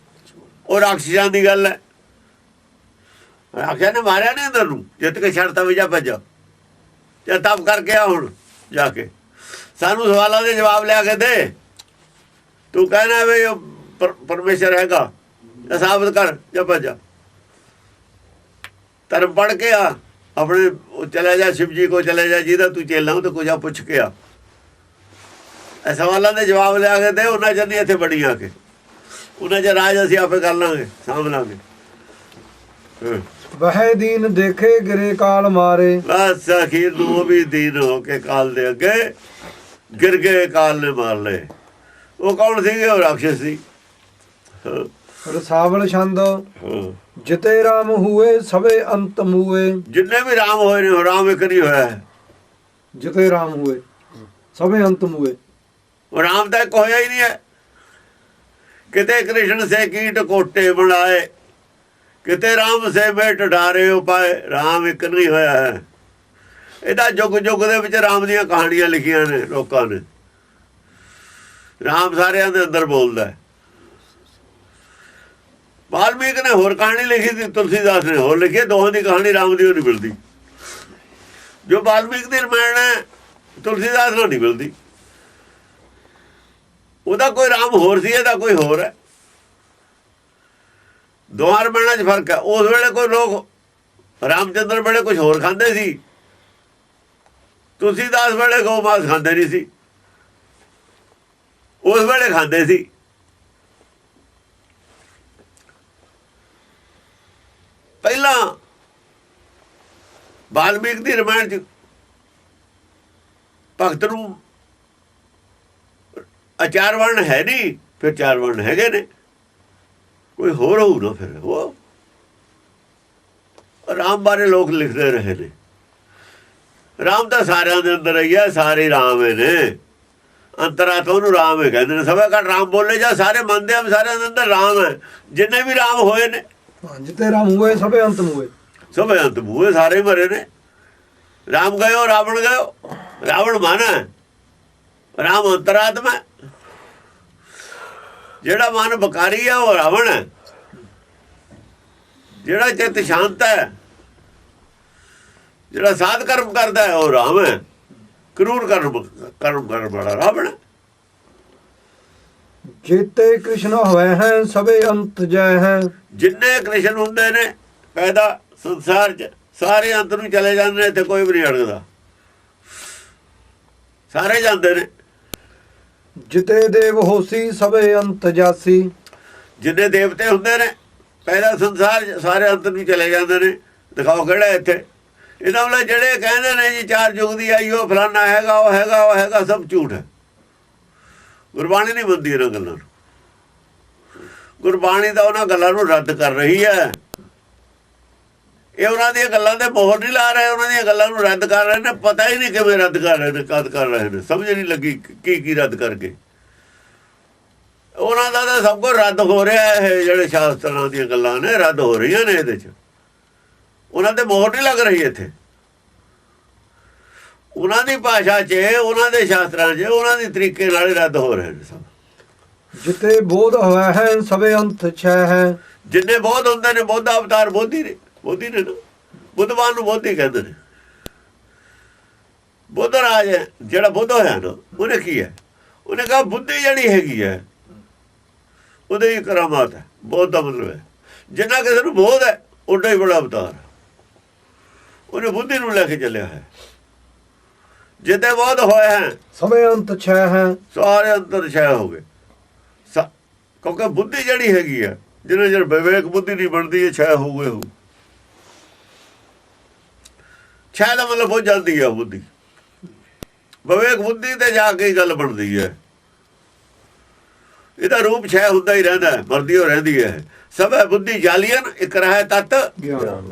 [SPEAKER 2] ਉਹ ਰਾਖਸ਼ਾਂ ਦੀ ਗੱਲ ਹੈ। ਰਾਖਸ਼ਾਂ ਨੇ ਮਾਰਿਆ ਨਹੀਂ ਇੰਦਰ ਨੂੰ, ਜਿੱਤ ਕੇ ਛੱਡਤਾ ਵੀ ਜਾ ਭੱਜਾ ਜਾਂ ਤਪ ਕਰਕੇ ਆ। ਹੁਣ ਜਾ ਕੇ ਸਾਨੂੰ ਸਵਾਲਾਂ ਦੇ ਜਵਾਬ ਲਿਆ ਕੇ ਦੇ। ਤੂੰ ਕਹਿਣਾ ਵੀ ਉਹ ਪਰਮੇਸ਼ਰ ਹੈਗਾ, ਜਾਂ ਸਾਬਤ ਕਰ ਜਾਂ ਭੱਜਾ। ਧਰਮ ਪੜ ਕੇ ਆ, ਆਪਣੇ ਚਲੇ ਜਾ शिव जी को चले जा, ਜਿਹਦਾ ਤੂੰ ਚੇਲਾ ਉਹ ਤੇ ਕੁਝ ਆ ਪੁੱਛ ਕੇ ਆ। ਇਹ ਸਵਾਲਾਂ ਦੇ ਜਵਾਬ ਲਿਆ ਕੇ ਦੇ। ਉਹਨਾਂ ਚੰਨੀ ਇੱਥੇ ਬੜੀ ਆ ਕੇ ਉਹਨਾਂ ਚ ਰਾਜ ਅਸੀਂ ਆਪੇ ਕਰ ਲਾਂਗੇ, ਸਾਂਭ ਲਾਂਗੇ।
[SPEAKER 1] वह दीन देखे गिरे काल मारे।
[SPEAKER 2] ਬਸ ਅਖੀਰ ਨੂੰ ਉਹ ਵੀ ਦੀਨ ਹੋ ਕੇ ਕਾਲ ਦੇ ਅੱਗੇ ਗਿਰ ਗਏ, ਕਾਲ ਨੇ ਮਾਰ ਲਏ। ਉਹ ਕੌਣ ਸੀਗੇ? ਉਹ ਰਾਖਸ਼ ਸੀ।
[SPEAKER 1] रसावल छंद
[SPEAKER 2] ਹਾਂ,
[SPEAKER 1] जिते राम हुए सबे अंत मुए।
[SPEAKER 2] ਜਿੰਨੇ ਵੀ ਰਾਮ ਹੋਏ ਨੇ, ਉਹ ਰਾਮ ਇੱਕ ਨਹੀਂ ਹੋਇਆ ਹੈ।
[SPEAKER 1] जिते राम हुए सबे अंत मुए।
[SPEAKER 2] ਉਹ ਰਾਮ ਤਾਂ ਇੱਕ ਹੋਇਆ ਹੀ ਨਹੀਂ ਹੈ। ਕਿਤੇ ਕ੍ਰਿਸ਼ਨ ਸੇ ਕੀਟ ਕੋਟੇ ਬਣਾਏ, ਕਿਤੇ ਰਾਮ ਸੇ ਮੇਟ ਡਾਰੇ ਉਪਾਏ। ਰਾਮ ਇੱਕ ਨਹੀਂ ਹੋਇਆ ਹੈ। ਇਹਦਾ ਯੁੱਗ ਯੁੱਗ ਦੇ ਵਿੱਚ ਰਾਮ ਦੀਆਂ ਕਹਾਣੀਆਂ ਲਿਖੀਆਂ ਨੇ ਲੋਕਾਂ ਨੇ। ਰਾਮ ਸਾਰਿਆਂ ਦੇ ਅੰਦਰ ਬੋਲਦਾ ਹੈ। ਵਾਲਮੀਕ ਨੇ ਹੋਰ ਕਹਾਣੀ ਲਿਖੀ ਸੀ, ਤੁਲਸੀਦਾਸ ਨੇ ਹੋਰ ਲਿਖੀ। ਦੋਹਾਂ ਦੀ ਕਹਾਣੀ ਰਾਮ ਦੀ ਉਹ ਨਹੀਂ ਮਿਲਦੀ। ਜੋ ਵਾਲਮੀਕ ਦੀ ਰਮਾਇਣ ਹੈ ਤੁਲਸੀਦਾਸ ਨਾਲ ਨਹੀਂ ਮਿਲਦੀ। ਉਹਦਾ ਕੋਈ ਰਾਮ ਹੋਰ ਸੀ, ਇਹਦਾ ਕੋਈ ਹੋਰ ਹੈ। ਦੋਹਾਂ ਰਮਾਇਣਾਂ 'ਚ ਫਰਕ ਹੈ। ਉਸ ਵੇਲੇ ਕੋਈ ਲੋਕ ਰਾਮਚੰਦਰ ਵੇਲੇ ਕੁਝ ਹੋਰ ਖਾਂਦੇ ਸੀ, ਤੁਲਸੀਦਾਸ ਵੇਲੇ ਗਊ ਮਾਸ ਖਾਂਦੇ ਨਹੀਂ ਸੀ। ਉਸ ਵੇਲੇ ਖਾਂਦੇ ਸੀ। ਪਹਿਲਾਂ ਵਾਲਮੀਕ ਦੀ ਰਮਾਇਣ 'ਚ ਭਗਤ ਨੂੰ ਅਚਾਰ ਵਰਣ ਹੈ ਨਹੀਂ, ਫਿਰ ਚਾਰ ਵਰਣ ਹੈਗੇ ਨੇ। ਕੋਈ ਹੋਰ ਹੋਊ ਨਾ। ਫਿਰ ਉਹ ਰਾਮ ਬਾਰੇ ਲੋਕ ਲਿਖਦੇ ਰਹੇ ਨੇ। ਰਾਮ ਤਾਂ ਸਾਰਿਆਂ ਦੇ ਅੰਦਰ ਹੀ ਹੈ, ਸਾਰੇ ਰਾਮ ਨੇ। ਅੰਤਰਾਤਮਾ ਨੂੰ ਰਾਮ ਹੈ ਕਹਿੰਦੇ ਨੇ। ਸਭਾ ਘੱਟ ਰਾਮ ਬੋਲੇ ਜਾ, ਸਾਰੇ ਮੰਨਦੇ ਆ ਸਾਰਿਆਂ ਦੇ ਅੰਦਰ ਰਾਮ ਹੈ। ਜਿੰਨੇ ਵੀ ਰਾਮ ਹੋਏ ਨੇ,
[SPEAKER 1] जिते राम हुए सबे अंत मुए।
[SPEAKER 2] ਸਭੇ ਅੰਤ ਮੂਹੇ ਸਾਰੇ ਮਰੇ ਨੇ। ਰਾਮ ਗਇਓ ਰਾਵਣ ਗਇਓ। ਰਾਵਣ ਮਨ ਹੈ, ਰਾਮ ਅੰਤਰਾਤਮਾ। ਜਿਹੜਾ ਮਨ ਬਕਾਰੀ ਹੈ ਉਹ ਰਾਵਣ ਹੈ। ਜਿਹੜਾ ਚਿੱਤ ਸ਼ਾਂਤ ਹੈ, ਜਿਹੜਾ ਸਾਧ ਕਰਮ ਕਰਦਾ ਹੈ ਉਹ ਰਾਮ ਹੈ। ਕਰੂਰ ਕਰਮ ਕਰਨ ਵਾਲਾ ਰਾਵਣ ਹੈ।
[SPEAKER 1] जेते कृष्ण होए हैं सबे अंत जय हैं।
[SPEAKER 2] ਜਿੰਨੇ ਕ੍ਰਿਸ਼ਨ ਹੁੰਦੇ ਨੇ ਪੈਦਾ ਸੰਸਾਰ 'ਚ, ਸਾਰੇ ਅੰਤ ਨੂੰ ਚਲੇ ਜਾਂਦੇ ਨੇ। ਇੱਥੇ ਕੋਈ ਵੀ ਨਹੀਂ ਅੜਕਦਾ, ਸਾਰੇ ਜਾਂਦੇ ਨੇ।
[SPEAKER 1] जिते देव होसी सबे अंत जासी।
[SPEAKER 2] ਜਿੰਨੇ ਦੇਵਤੇ ਹੁੰਦੇ ਨੇ ਪੈਦਾ ਸੰਸਾਰ 'ਚ, ਸਾਰੇ ਅੰਤ ਨੂੰ ਚਲੇ ਜਾਂਦੇ ਨੇ। ਦਿਖਾਓ ਕਿਹੜਾ ਇੱਥੇ? ਇਹਨਾਂ ਵਾਲੇ ਜਿਹੜੇ ਕਹਿੰਦੇ ਨੇ ਜੀ ਚਾਰ ਯੁੱਗ ਦੀ ਆਈ, ਉਹ ਫਲਾਨਾ ਹੈਗਾ, ਉਹ ਹੈਗਾ, ਉਹ ਹੈਗਾ, ਸਭ ਝੂਠ ਹੈ। ਗੁਰਬਾਣੀ ਨਹੀਂ ਮੰਨਦੀ ਇਹਨਾਂ ਗੱਲਾਂ ਨੂੰ। ਗੁਰਬਾਣੀ ਤਾਂ ਉਹਨਾਂ ਗੱਲਾਂ ਨੂੰ ਰੱਦ ਕਰ ਰਹੀ ਹੈ। ਇਹ ਉਹਨਾਂ ਦੀਆਂ ਗੱਲਾਂ ਤੇ ਮੋਹਰ ਨਹੀਂ ਲਾ ਰਹੇ, ਉਹਨਾਂ ਦੀਆਂ ਗੱਲਾਂ ਨੂੰ ਰੱਦ ਕਰ ਰਹੇ ਨੇ। ਪਤਾ ਹੀ ਨਹੀਂ ਕਿਵੇਂ ਰੱਦ ਕਰ ਰਹੇ ਨੇ, ਕਦ ਕਰ ਰਹੇ ਨੇ, ਸਮਝ ਨਹੀਂ ਲੱਗੀ ਕੀ ਰੱਦ ਕਰਕੇ। ਉਹਨਾਂ ਦਾ ਤਾਂ ਸਭ ਕੁਝ ਰੱਦ ਹੋ ਰਿਹਾ ਹੈ। ਜਿਹੜੇ ਸ਼ਾਸਤਰਾਂ ਦੀਆਂ ਗੱਲਾਂ ਨੇ ਰੱਦ ਹੋ ਰਹੀਆਂ ਨੇ ਇਹਦੇ 'ਚ। ਉਹਨਾਂ ਤੇ ਮੋਹਰ ਨਹੀਂ ਲੱਗ ਰਹੀ ਇੱਥੇ। ਉਹਨਾਂ ਦੀ ਭਾਸ਼ਾ 'ਚ, ਉਹਨਾਂ ਦੇ ਸ਼ਾਸਤਰਾਂ 'ਚ, ਉਹਨਾਂ ਦੇ ਤਰੀਕੇ ਨਾਲ ਰੱਦ ਹੋ ਰਹੇ ਨੇ ਸਭ।
[SPEAKER 1] जिते बोध होए हैं सबे अंत छह हैं।
[SPEAKER 2] ਜਿੰਨੇ ਬੋਧ ਹੁੰਦੇ ਨੇ, ਬੋਧ ਅਵਤਾਰ ਬੋਧੀ ਨੇ। ਬੋਧੀ ਨੇ ਨਾ, ਬੁੱਧਵਾਨ ਨੂੰ ਬੋਧੀ ਕਹਿੰਦੇ ਨੇ। ਬੁੱਧ ਰਾਜ ਹੈ ਜਿਹੜਾ ਬੁੱਧ ਹੋਇਆ ਨਾ, ਉਹਨੇ ਕੀ ਹੈ? ਉਹਨੇ ਕਹਾ ਬੁੱਧੀ ਜਿਹੜੀ ਹੈਗੀ ਹੈ ਉਹਦੇ ਹੀ ਕਰਾਮਾਤ ਹੈ। ਬੋਧ ਦਾ ਮਤਲਬ ਹੈ ਜਿੰਨਾ ਕਿਸੇ ਨੂੰ ਬੋਧ ਹੈ ਓਡਾ ਹੀ ਬੜਾ ਅਵਤਾਰ। ਉਹਨੇ ਬੁੱਧੀ ਨੂੰ ਲੈ ਕੇ ਚੱਲਿਆ ਹੈ। ਜਿੱਤੇ ਬੋਧ ਹੋਏ ਹੈ
[SPEAKER 1] सबे अंत छह हैं।
[SPEAKER 2] ਸਾਰੇ ਅੰਤਰ ਛਾਇਆ ਹੋ ਗਏ। ਕਿਉਂਕਿ ਬੁੱਧੀ ਜਿਹੜੀ ਹੈਗੀ ਆ, ਜਿਹਨੇ ਜਦ ਵਿਵੇਕ ਬੁੱਧੀ ਨਹੀਂ ਬਣਦੀ, ਇਹ ਛਾਇਆ ਹੋ ਗਏ ਹੋ। ਛਾਇਆ ਦਾ ਮਤਲਬ ਹੋ ਜਾਂਦੀ ਹੈ ਬੁੱਧੀ। ਵਿਵੇਕ ਬੁੱਧੀ ਤੇ ਜਾ ਕੇ ਹੀ ਗੱਲ ਬਣਦੀ ਹੈ। ਇਹਦਾ ਰੂਪ ਛਾਇਆ ਹੁੰਦਾ ਹੀ ਰਹਿੰਦਾ ਹੈ, ਮਰਦੀ ਹੋ ਰਹਿੰਦੀ ਹੈ। ਸਭ ਹੈ ਬੁੱਧੀ ਜਾਲੀਅਨ, ਇੱਕ ਰਹਿ ਤਤ ਗਿਆਨ।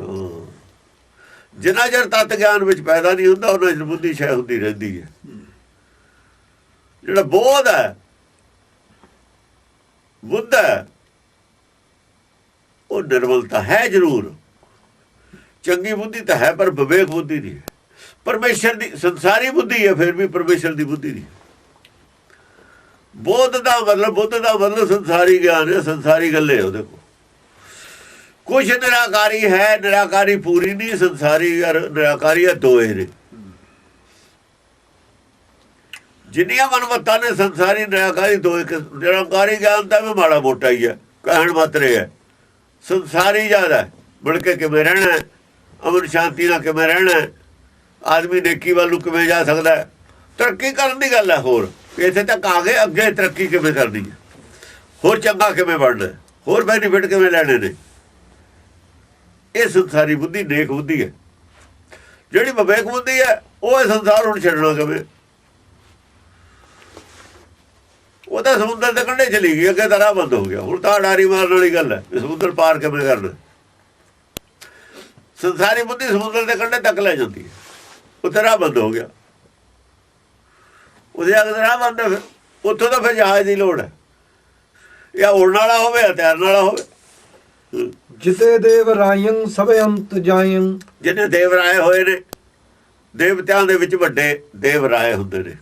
[SPEAKER 2] ਜਿੰਨਾ ਚਿਰ ਤਤ ਗਿਆਨ ਵਿੱਚ ਪੈਦਾ ਨਹੀਂ ਹੁੰਦਾ ਉਹਨਾਂ ਚਿਰ ਬੁੱਧੀ ਛੈ ਹੁੰਦੀ ਰਹਿੰਦੀ ਹੈ। ਜਿਹੜਾ ਬੋਧ ਹੈ, ਬੁੱਧ ਹੈ, ਉਹ ਨਿਰਮਲਤਾ ਹੈ ਜ਼ਰੂਰ, ਚੰਗੀ ਬੁੱਧੀ ਤਾਂ ਹੈ ਪਰ ਵਿਵੇਕ ਬੁੱਧੀ ਨਹੀਂ ਹੈ। ਪਰਮੇਸ਼ਰ ਦੀ ਸੰਸਾਰੀ ਬੁੱਧੀ ਹੈ, ਫਿਰ ਵੀ ਪਰਮੇਸ਼ਰ ਦੀ ਬੁੱਧੀ ਨਹੀਂ। ਬੁੱਧ ਦਾ ਮਤਲਬ ਸੰਸਾਰੀ ਗਿਆਨ ਹੈ, ਸੰਸਾਰੀ ਗੱਲੇ ਉਹਦੇ ਕੋਲ। ਕੁਛ ਨਿਰਾਕਾਰੀ ਹੈ, ਨਿਰਾਕਾਰੀ ਪੂਰੀ ਨਹੀਂ, ਸੰਸਾਰੀ ਔਰ ਨਿਰਾਕਾਰੀ ਹੈ, ਦੋਏ ਨੇ। ਜਿੰਨੀਆਂ ਮਨਮਤਾਂ ਨੇ ਸੰਸਾਰੀ ਨਿਰਾਕਾਰੀ ਦੋਏ। ਨਿਰਾਕਾਰੀ ਗਿਆਨ ਤਾਂ ਵੀ ਮਾੜਾ ਮੋਟਾ ਹੀ ਹੈ, ਕਹਿਣ ਮਾਤਰੇ ਹੈ। ਸੰਸਾਰੀ ਜ਼ਿਆਦਾ ਮੁੜ ਕੇ ਕਿਵੇਂ ਰਹਿਣਾ, ਅਮਨ ਸ਼ਾਂਤੀ ਨਾਲ ਕਿਵੇਂ ਰਹਿਣਾ, ਆਦਮੀ ਨੇਕੀ ਵੱਲ ਨੂੰ ਕਿਵੇਂ ਜਾ ਸਕਦਾ, ਤਰੱਕੀ ਕਰਨ ਦੀ ਗੱਲ ਹੈ। ਹੋਰ ਇੱਥੇ ਤੱਕ ਆ ਗਏ, ਅੱਗੇ ਤਰੱਕੀ ਕਿਵੇਂ ਕਰਨੀ ਹੈ, ਹੋਰ ਚੰਗਾ ਕਿਵੇਂ ਬਣਨਾ, ਹੋਰ ਬੈਨੀਫਿਟ ਕਿਵੇਂ ਲੈਣੇ ਨੇ। ਇਹ ਸੰਸਾਰੀ ਬੁੱਧੀ ਨੇਕ ਬੁੱਧੀ ਹੈ। ਜਿਹੜੀ ਵਿਵੇਕ ਬੁੱਧੀ ਹੈ ਉਹ ਇਹ ਸੰਸਾਰ ਹੁਣ ਛੱਡਣਾ ਕਿਵੇਂ। ਉਹ ਤਾਂ ਸਮੁੰਦਰ ਦੇ ਕੰਢੇ ਚਲੀ ਗਈ, ਅੱਗੇ ਤਾਂ ਰਾਹ ਬੰਦ ਹੋ ਗਿਆ। ਹੁਣ ਤਾਂ ਡਾਰੀ ਮਾਰਨ ਵਾਲੀ ਗੱਲ ਹੈ, ਸਮੁੰਦਰ ਪਾਰ ਕਿਵੇਂ ਕਰਨਾ। ਸੰਸਾਰੀ ਬੁੱਧੀ ਸਮੁੰਦਰ ਦੇ ਕੰਢੇ ਤੱਕ ਲੈ ਜਾਂਦੀ ਹੈ, ਉੱਥੇ ਰਾਹ ਬੰਦ ਹੋ ਗਿਆ। ਉਹਦੇ ਅੱਗੇ ਰਾਹ ਬੰਦ ਹੈ, ਉੱਥੋਂ ਤਾਂ ਫਿਰ ਜਹਾਜ਼ ਦੀ ਲੋੜ ਹੈ, ਜਾਂ ਉੜਨ ਵਾਲਾ ਹੋਵੇ ਜਾਂ ਤੈਰਨ ਵਾਲਾ ਹੋਵੇ।
[SPEAKER 1] ਜਿਤੇ ਦੇਵ ਰਾਇੰ ਸਭੇ ਅੰਤ ਜਾਇੰ।
[SPEAKER 2] ਜਿਹਨੇ ਦੇਵ ਰਾਏ ਹੋਏ ਨੇ, ਦੇਵਤਿਆਂ ਦੇ ਵਿੱਚ ਵੱਡੇ ਦੇਵ ਰਾਏ ਹੁੰਦੇ ਨੇ,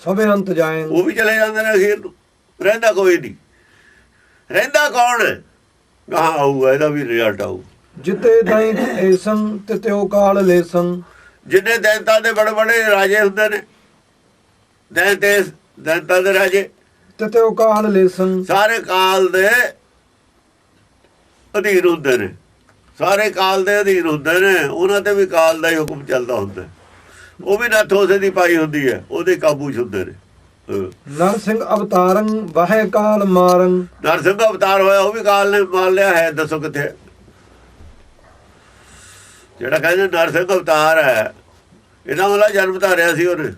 [SPEAKER 1] ਸਭੇ ਅੰਤ ਜਾਇੰ, ਉਹ
[SPEAKER 2] ਵੀ ਚਲੇ ਜਾਂਦੇ ਨੇ ਅਖੀਰ ਨੂੰ। ਰਹਿੰਦਾ ਕੋਈ ਨਹੀਂ। ਰਹਿੰਦਾ ਕੌਣ ਹੈ? ਕਹਾਂ ਆਊਗਾ, ਇਹਦਾ ਵੀ ਰਿਜ਼ਲਟ ਆਊ।
[SPEAKER 1] ਜਿਤੇ ਦੈਂਤ ਏਸੰ ਤਿਤਿਓ ਕਾਲ ਲੇਸੰ।
[SPEAKER 2] ਜਿੰਨੇ ਦੈਂਤਾਂ ਦੇ ਬੜੇ ਬੜੇ ਰਾਜੇ ਹੁੰਦੇ ਨੇ, ਦੈਂਤਾਂ ਦੇ ਰਾਜੇ,
[SPEAKER 1] ਤਿਤਿਓ ਕਾਲ ਲੇਸੰ,
[SPEAKER 2] ਸਾਰੇ ਕਾਲ ਦੇ ਅਧੀਨ ਹੁੰਦੇ ਨੇ। ਸਾਰੇ ਕਾਲ ਦੇ ਅਧੀਨ ਹੁੰਦੇ ਨੇ, ਉਹਨਾਂ ਤੇ ਵੀ ਕਾਲ ਦਾ ਹੀ ਹੁਕਮ ਚੱਲਦਾ ਹੁੰਦਾ। ਉਹ ਵੀ ਨੱਥ ਉਸੇ ਦੀ ਪਾਈ ਹੁੰਦੀ ਹੈ, ਉਹਦੇ ਕਾਬੂ 'ਚ ਹੁੰਦੇ ਨੇ।
[SPEAKER 1] ਨਰਸਿੰਘ ਅਵਤਾਰੰ ਵਾਹੇ ਕਾਲ ਮਾਰੰ।
[SPEAKER 2] ਨਰਸਿੰਘ ਅਵਤਾਰ ਹੋਇਆ, ਉਹ ਵੀ ਕਾਲ ਨੇ ਮਾਰ ਲਿਆ ਹੈ। ਦੱਸੋ ਕਿੱਥੇ? ਜਿਹੜਾ ਕਹਿੰਦੇ ਨਰਸਿੰਘ ਅਵਤਾਰ ਹੈ, ਇਹਨਾਂ ਵਾਲਾ ਜਨਮ ਧਾਰਿਆ ਸੀ ਉਹਨੇ,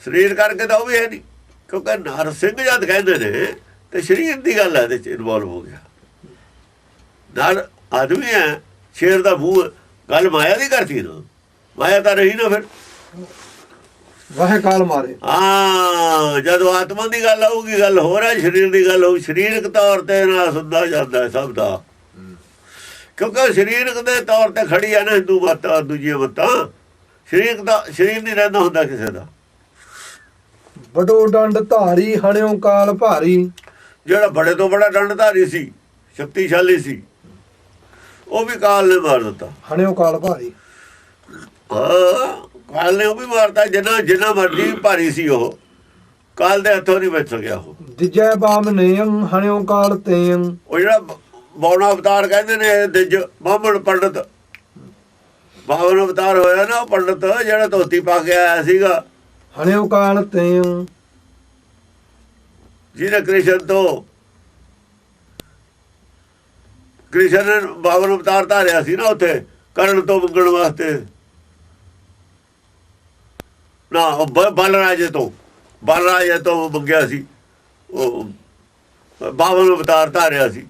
[SPEAKER 2] ਸਰੀਰ ਕਰਕੇ ਤਾਂ ਉਹ ਵੀ ਹੈ ਨਹੀਂ। ਕਿਉਂਕਿ ਨਰਸਿੰਘ ਜਦ ਕਹਿੰਦੇ ਨੇ ਤੇ ਸਰੀਰ ਦੀ ਗੱਲ ਹੈ, ਇਹਦੇ 'ਚ ਇਨਵੋਲਵ ਹੋ ਗਿਆ। ਨਰ ਆਦਮੀ ਹੈ, ਸ਼ੇਰ ਦਾ ਮੂੰਹ, ਗੱਲ ਮਾਇਆ ਦੀ ਕਰਤੀ ਨਾ, ਮਾਇਆ ਤਾਂ ਰਹੀ ਨਾ। ਫਿਰ
[SPEAKER 1] ਵਾਹੇ ਕਾਲ ਮਾਰੇ।
[SPEAKER 2] ਹਾਂ, ਜਦੋਂ ਆਤਮਾ ਦੀ ਗੱਲ ਆਊਗੀ ਗੱਲ ਹੋਰ ਹੈ, ਸਰੀਰ ਦੀ ਗੱਲ ਹੋਊ। ਸਰੀਰਕ ਤੌਰ ਤੇ ਨਾ ਸੁਣਦਾ ਜਾਂਦਾ ਸਭ ਦਾ, ਕਿਉਂਕਿ ਸਰੀਰਕ ਦੇ ਤੌਰ ਤੇ ਖੜੀ ਹੈ ਨਾ ਹਿੰਦੂ ਮੱਤ, ਦੂਜੀਆਂ ਮੱਤਾਂ। ਸਰੀਰ ਨਹੀਂ ਰਹਿੰਦਾ ਹੁੰਦਾ ਕਿਸੇ ਦਾ।
[SPEAKER 1] ਵੱਡੋ ਡੰਡ ਧਾਰੀ ਹਣਿਓ ਕਾਲ ਭਾਰੀ।
[SPEAKER 2] ਜਿਹੜਾ ਬੜੇ ਤੋਂ ਬੜਾ ਡੰਡ ਧਾਰੀ ਸੀ, ਸ਼ਕਤੀਸ਼ਾਲੀ ਸੀ, ਉਹ ਵੀ ਕਾਲ ਨੇ ਮਾਰ ਦਿੱਤਾ।
[SPEAKER 1] ਹਣਿਓ ਕਾਲ ਭਾਰੀ।
[SPEAKER 2] ਹਾਂ, ਕਾਲ ਨੇ ਉਹ ਵੀ ਮਾਰਤਾ। ਜਿੰਨਾ ਮਰਜੀ ਭਾਰੀ ਸੀ, ਉਹ ਕਾਲ ਦੇ ਹੱਥੋਂ ਨਹੀਂ ਬਚ ਸਕਿਆ। ਉਹ
[SPEAKER 1] ਦਿਜੈ ਬਾਮ ਨੇਯੰ ਹਣਿਓ ਕਾਲ ਤੇਯੰ।
[SPEAKER 2] ਉਹ ਜਿਹੜਾ ਬਾਵਨ ਅਵਤਾਰ ਕਹਿੰਦੇ ਨੇ, ਦਿਜ ਬਾਹਮਣ ਪੰਡਤ, ਬਾਵਨ ਅਵਤਾਰ ਹੋਇਆ ਨਾ ਉਹ ਪੰਡਤ, ਜਿਹੜਾ ਧੋਤੀ ਪਾ ਕੇ ਆਇਆ ਸੀਗਾ।
[SPEAKER 1] ਹਣਿਓ ਕਾਲ ਤੇਯੰ,
[SPEAKER 2] ਜਿਹਨੇ ਕ੍ਰਿਸ਼ਨ ਨੇ ਬਾਵਨ ਅਵਤਾਰ ਧਾਰਿਆ ਸੀ ਨਾ, ਉੱਥੇ ਕਰਨ ਤੋਂ ਮੰਗਣ ਵਾਸਤੇ ਨਾ, ਬਲਰਾਜੇ ਤੋਂ ਮੰਗਿਆ ਸੀ। ਉਹ ਬਾਵਨ ਅਵਤਾਰ ਧਾਰਿਆ ਸੀ,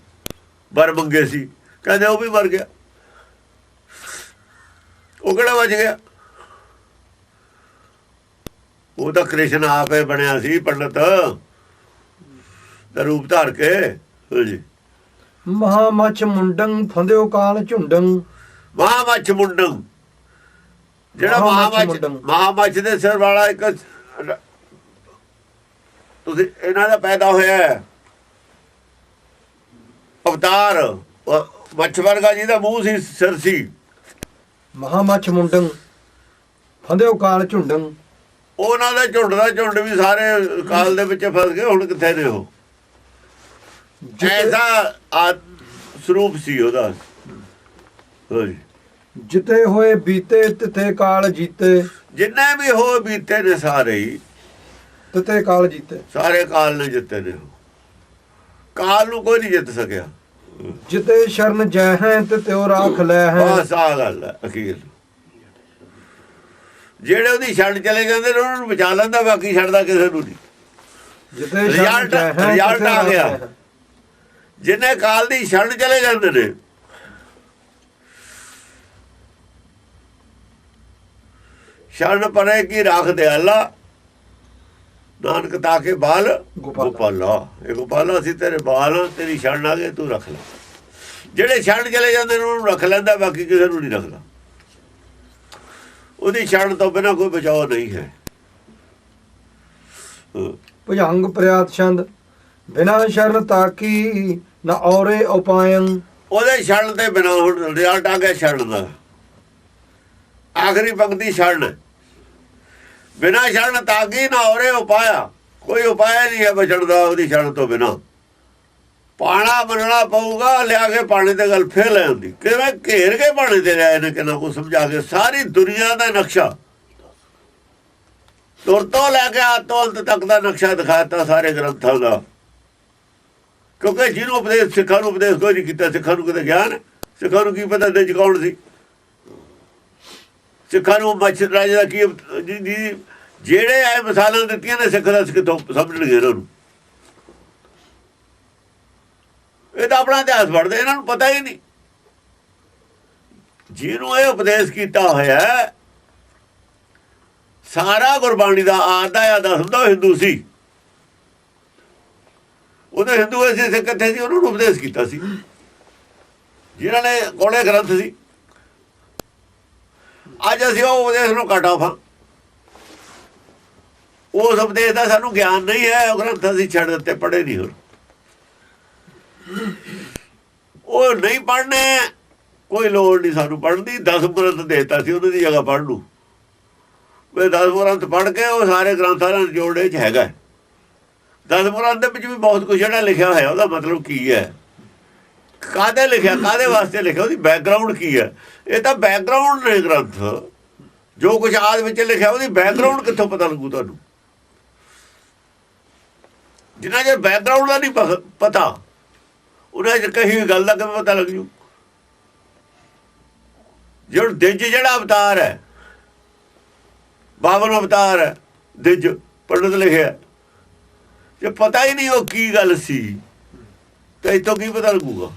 [SPEAKER 2] ਵਰ ਮੰਗੇ ਸੀ। ਕਹਿੰਦੇ ਉਹ ਵੀ ਮਰ ਗਿਆ, ਉਹ ਕਿਹੜਾ ਬਚ ਗਿਆ? ਉਹ ਤਾਂ ਕ੍ਰਿਸ਼ਨ ਆਪੇ ਬਣਿਆ ਸੀ ਪੰਡਤ ਦਾ ਰੂਪ ਧਾਰ ਕੇ। ਹਾਂਜੀ।
[SPEAKER 1] ਮਹਾਮੱਛ ਮੁੰਡੰ ਫੰਦਿਓ ਕਾਲ ਝੁੰਡੰ।
[SPEAKER 2] ਮਹਾਮੱਛ ਮੁੰਡੰ, ਜਿਹੜਾ ਮਹਾਮੱਛ ਦੇ ਸਿਰ ਵਾਲਾ ਇੱਕ ਤੁਸੀਂ ਇਹਨਾਂ ਦਾ ਪੈਦਾ ਹੋਇਆ ਅਵਤਾਰ, ਮੱਛ ਵਰਗਾ ਜਿਹਦਾ ਮੂੰਹ ਸੀ, ਸਿਰ ਸੀ।
[SPEAKER 1] ਮਹਾਮੱਛ ਮੁੰਡੰ ਫੰਦਿਓ ਕਾਲ ਝੁੰਡੰ।
[SPEAKER 2] ਉਹਨਾਂ ਦਾ ਝੁੰਡ ਵੀ ਸਾਰੇ ਕਾਲ ਦੇ ਵਿੱਚ ਫਸ ਗਏ। ਹੁਣ ਕਿੱਥੇ ਨੇ ਉਹ? ਐਸਾ ਸਰੂਪ ਸੀ ਉਹਦਾ।
[SPEAKER 1] ਜਿੱਤੇ ਹੋਏ ਬੀਤੇ ਤਿੱਥੇ ਕਾਲ ਜੀਤੇ।
[SPEAKER 2] ਜਿੰਨੇ ਵੀ ਹੋਏ ਬੀਤੇ ਨੇ ਸਾਰੇ ਹੀ
[SPEAKER 1] ਤਿੱਥੇ ਕਾਲ ਜੀਤੇ।
[SPEAKER 2] ਸਾਰੇ ਕਾਲ ਨੇ ਜਿੱਤੇ ਨੇ। ਕਾਲ ਨੂੰ ਕੋਈ ਨਹੀਂ ਜਿੱਤ ਸਕਿਆ।
[SPEAKER 1] ਜਿੱਤੇ ਸ਼ਰਨ ਜੈ ਹੈ ਤੇ ਤਿਉ ਰਾਖ ਲੈ ਹੈ।
[SPEAKER 2] ਬਸ ਆਹ ਗੱਲ ਹੈ ਅਖੀਰ। ਜਿਹੜੇ ਉਹਦੀ ਛੱਡ ਚਲੇ ਜਾਂਦੇ ਨੇ ਉਹਨਾਂ ਨੂੰ ਬਚਾ ਲੈਂਦਾ, ਬਾਕੀ ਛੱਡਦਾ ਕਿਸੇ ਨੂੰ ਨਹੀਂ।
[SPEAKER 1] ਜਿੱਤੇ
[SPEAKER 2] ਰਿਜ਼ਲਟ ਆ ਗਿਆ। ਜਿਹਨੇ ਕਾਲ ਦੀ ਛੱਡ ਚਲੇ ਜਾਂਦੇ ਨੇ, शरण परे की राख दयाला नानक ताके बाल
[SPEAKER 1] गोपाला।
[SPEAKER 2] गोपाला। ये गोपाला ਅਸੀਂ ਤੇਰੇ ਬਾਲ ਹਾਂ, ਤੇਰੀ ਸ਼ਰਨ ਆ ਗਏ, ਤੂੰ ਰੱਖ ਲੈ। ਜਿਹੜੇ ਸ਼ਰਨ ਚਲੇ ਜਾਂਦੇ ਨੇ ਉਹਨੂੰ ਰੱਖ ਲੈਂਦਾ, ਬਾਕੀ ਕਿਸੇ ਨੂੰ ਨਹੀਂ ਰੱਖਦਾ। ਉਹਦੀ ਸ਼ਰਨ ਤੋਂ ਬਿਨਾਂ ਕੋਈ ਬਚਾਓ ਨਹੀਂ ਹੈ।
[SPEAKER 1] ਭੁਜੰਗ ਪ੍ਰਿਆਤ ਛੰਦ ਬਿਨਾ ਸ਼ਰਨ ਤਾਕੀ ਨਾ ਔਰੇ ਉਪਾਇੰ।
[SPEAKER 2] ਉਹਦੇ ਸ਼ਰਨ ਦੇ ਬਿਨਾਂ ਹੁਣ ਰਿਜ਼ਲਟ ਆ ਗਿਆ ਸ਼ਰਨ ਦਾ। ਆਖਰੀ ਪੰਕਤੀ ਸ਼ਰਨ, ਬਿਨਾ ਸ਼ਰਨ ਤਾਕੀ ਨਾ ਔਰੇ ਉਪਾਇਆ। ਕੋਈ ਉਪਾਇਆ ਨਹੀਂ ਹੈ ਬਚਣ ਦਾ ਉਹਦੀ ਸ਼ਰਨ ਤੋਂ ਬਿਨਾਂ। ਪਾਣਾ ਮੰਨਣਾ ਪਊਗਾ, ਲਿਆ ਕੇ ਪਾਣੀ ਤੇ ਗੱਲ ਫੇਰ ਲੈ ਆਉਂਦੀ। ਕਿਵੇਂ ਘੇਰ ਕੇ ਪਾਣੀ ਤੇ ਲਿਆਏ ਨੇ, ਕਿੰਨਾ ਕੁ ਸਮਝਾ ਕੇ। ਸਾਰੀ ਦੁਨੀਆ ਦਾ ਨਕਸ਼ਾ ਤੁਰ ਤੋਂ ਲੈ ਕੇ ਆਦ ਤੋਂ ਅੰਤ ਤੱਕ ਦਾ ਨਕਸ਼ਾ ਦਿਖਾਤਾ ਸਾਰੇ ਗ੍ਰੰਥਾਂ ਦਾ। ਕਿਉਂਕਿ ਜਿਹਨੂੰ ਉਪਦੇਸ਼, ਸਿੱਖਾਂ ਨੂੰ ਉਪਦੇਸ਼ ਕੋਈ ਨਹੀਂ ਕੀਤਾ। ਸਿੱਖਾਂ ਨੂੰ ਕਿਤੇ ਗਿਆਨ, ਸਿੱਖਾਂ ਨੂੰ ਕੀ ਪਤਾ ਦੇ ਕੌਣ ਸੀ। ਸਿੱਖਾਂ ਨੂੰ ਮੱਛਰ ਰਾਜੇ ਦਾ ਕੀ, ਜਿਹੜੇ ਆਏ ਮਿਸਾਲਾਂ ਦਿੱਤੀਆਂ ਨੇ ਸਿੱਖ ਦਾ ਕਿੱਥੋਂ ਸਮਝਣਗੇ ਇਹਨਾਂ ਨੂੰ। ਇਹ ਤਾਂ ਆਪਣਾ ਇਤਿਹਾਸ ਪੜ੍ਹਦੇ, ਇਹਨਾਂ ਨੂੰ ਪਤਾ ਹੀ ਨਹੀਂ। ਜਿਹਨੂੰ ਇਹ ਉਪਦੇਸ਼ ਕੀਤਾ ਹੋਇਆ ਸਾਰਾ ਗੁਰਬਾਣੀ ਦਾ ਆਦਾ ਆ ਦੱਸਦਾ ਹਿੰਦੂ ਸੀ। ਉਹਦੇ ਹਿੰਦੂ ਐਸੇ ਸਿੱਖ ਕਿੱਥੇ ਸੀ, ਉਹਨੂੰ ਉਪਦੇਸ਼ ਕੀਤਾ ਸੀ ਜਿਨ੍ਹਾਂ ਨੇ ਕੋਲੇ ਗ੍ਰੰਥ ਸੀ। ਅੱਜ ਅਸੀਂ ਉਹ ਉਪਦੇਸ਼ ਨੂੰ ਕੱਟ ਆਫ ਹਾਂ। ਉਸ ਉਪਦੇਸ਼ ਦਾ ਸਾਨੂੰ ਗਿਆਨ ਨਹੀਂ ਹੈ, ਉਹ ਗ੍ਰੰਥ ਅਸੀਂ ਛੱਡ ਦਿੱਤੇ, ਪੜ੍ਹੇ ਨਹੀਂ। ਹੋਰ ਉਹ ਨਹੀਂ ਪੜ੍ਹਨੇ, ਕੋਈ ਲੋੜ ਨਹੀਂ ਸਾਨੂੰ ਪੜ੍ਹਨ ਦੀ। 10 ਗ੍ਰੰਥ ਦੇ ਦਿੱਤਾ ਸੀ ਉਹਨਾਂ ਦੀ ਜਗ੍ਹਾ ਪੜ੍ਹ ਲੂ। ਮੈਂ 10 ਗ੍ਰੰਥ ਪੜ੍ਹ ਕੇ ਉਹ ਸਾਰੇ ਗ੍ਰੰਥਾਂ ਨਾਲ ਜੋੜੇ 'ਚ ਹੈਗਾ। 10 ਗ੍ਰੰਥ ਦੇ ਵਿੱਚ ਵੀ ਬਹੁਤ ਕੁਛ ਜਿਹੜਾ ਲਿਖਿਆ ਹੋਇਆ ਉਹਦਾ ਮਤਲਬ ਕੀ ਹੈ, ਕਾਹਦੇ ਲਿਖਿਆ, ਕਾਹਦੇ ਵਾਸਤੇ ਲਿਖਿਆ, ਉਹਦੀ ਬੈਕਗਰਾਊਂਡ ਕੀ ਹੈ। ਇਹ ਤਾਂ ਬੈਕਗਰਾਊਂਡ ਨੇ ਗ੍ਰੰਥ। ਜੋ ਕੁਛ ਆਦ ਵਿੱਚ ਲਿਖਿਆ ਉਹਦੀ ਬੈਕਗਰਾਊਂਡ ਕਿੱਥੋਂ ਪਤਾ ਲੱਗੂ ਤੁਹਾਨੂੰ। ਜਿੰਨਾ ਚਿਰ ਬੈਕਗਰਾਊਂਡ ਦਾ ਨਹੀਂ ਪਤਾ, ਉਹਨਾਂ ਚ ਕਹੀ ਗੱਲ ਦਾ ਕਿਵੇਂ ਪਤਾ ਲੱਗ ਜੂ। ਜਿਹੜਾ ਅਵਤਾਰ ਹੈ, 52 ਅਵਤਾਰ ਹੈ ਦਿੱਜ ਪੰਡਤ ਲਿਖਿਆ, ਜੇ ਪਤਾ ਹੀ ਨਹੀਂ ਉਹ ਕੀ ਗੱਲ ਸੀ ਤੇ ਇੱਥੋਂ ਕੀ ਪਤਾ ਲੱਗੂਗਾ।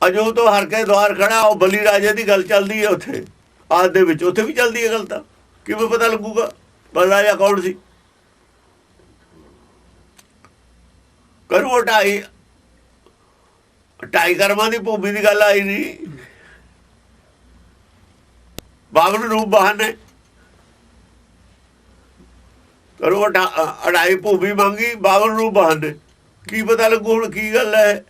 [SPEAKER 2] ਅਜੋ ਤੋਂ ਹਰ ਕੇ ਦੁਆਰ ਖੜਾ, ਉਹ ਬਲੀ ਰਾਜੇ ਦੀ ਗੱਲ ਚੱਲਦੀ ਹੈ ਉੱਥੇ ਆਦ ਦੇ ਵਿੱਚ, ਉੱਥੇ ਵੀ ਚੱਲਦੀ ਹੈ ਗੱਲ। ਤਾਂ ਕਿਵੇਂ ਪਤਾ ਲੱਗੂਗਾ ਬਲੀ ਰਾਜਾ ਕੌਣ ਸੀ। ਕਰੂ ਢਾਈ ਕਰਮਾਂ ਦੀ ਭੂਮੀ ਦੀ ਗੱਲ ਆਈ ਨਹੀਂ। 52 ਰੂਪ ਬਹਾਨੇ ਕਰੋ, ਅੜਾਈ ਭੂਮੀ ਮੰਗੀ, 52 ਰੂਪ ਬਹਾਨੇ। ਕੀ ਪਤਾ ਲੱਗੂ ਹੁਣ ਕੀ ਗੱਲ ਹੈ।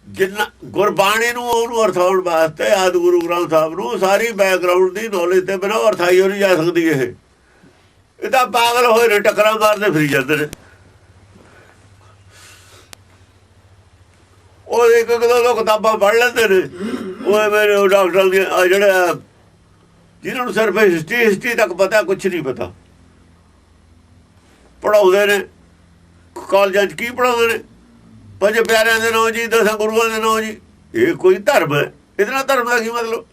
[SPEAKER 2] ਜਿੰਨਾ ਗੁਰਬਾਣੀ ਨੂੰ ਉਹਨੂੰ ਅਰਥਾਉਣ ਵਾਸਤੇ ਆਦਿ ਗੁਰੂ ਗ੍ਰੰਥ ਸਾਹਿਬ ਨੂੰ ਸਾਰੀ ਬੈਕਗਰਾਊਂਡ ਦੀ ਨੌਲੇਜ ਤੇ ਬਿਨਾਂ ਅਰਥਾਈ ਹੋ ਨਹੀਂ ਜਾ ਸਕਦੀ। ਇਹ ਤਾਂ ਪਾਗਲ ਹੋਏ ਨੇ, ਟੱਕਰਾਂ ਮਾਰਦੇ ਫਿਰੀ ਜਾਂਦੇ ਨੇ। ਉਹ ਇੱਕ ਦੋ ਕਿਤਾਬਾਂ ਪੜ੍ਹ ਲੈਂਦੇ ਨੇ। ਉਹ ਮੇਰੇ ਡਾਕਟਰਾਂ ਦੀਆਂ ਜਿਹੜੇ ਜਿਹਨਾਂ ਨੂੰ ਸਿਰਫ ਹਿਸਟਰੀ ਤੱਕ ਪਤਾ, ਕੁਛ ਨਹੀਂ ਪਤਾ। ਪੜ੍ਹਾਉਂਦੇ ਨੇ ਕਾਲਜਾਂ 'ਚ ਕੀ ਪੜ੍ਹਾਉਂਦੇ ਨੇ, ਪੰਜ ਪਿਆਰਿਆਂ ਦੇ ਨਾਂ ਜੀ, 10 ਗੁਰੂਆਂ ਦੇ ਨਾਂ ਜੀ। ਇਹ ਕੋਈ ਧਰਮ ਹੈ? ਇਹਦੇ ਨਾਲ ਧਰਮ ਦਾ ਕੀ ਮਤਲਬ?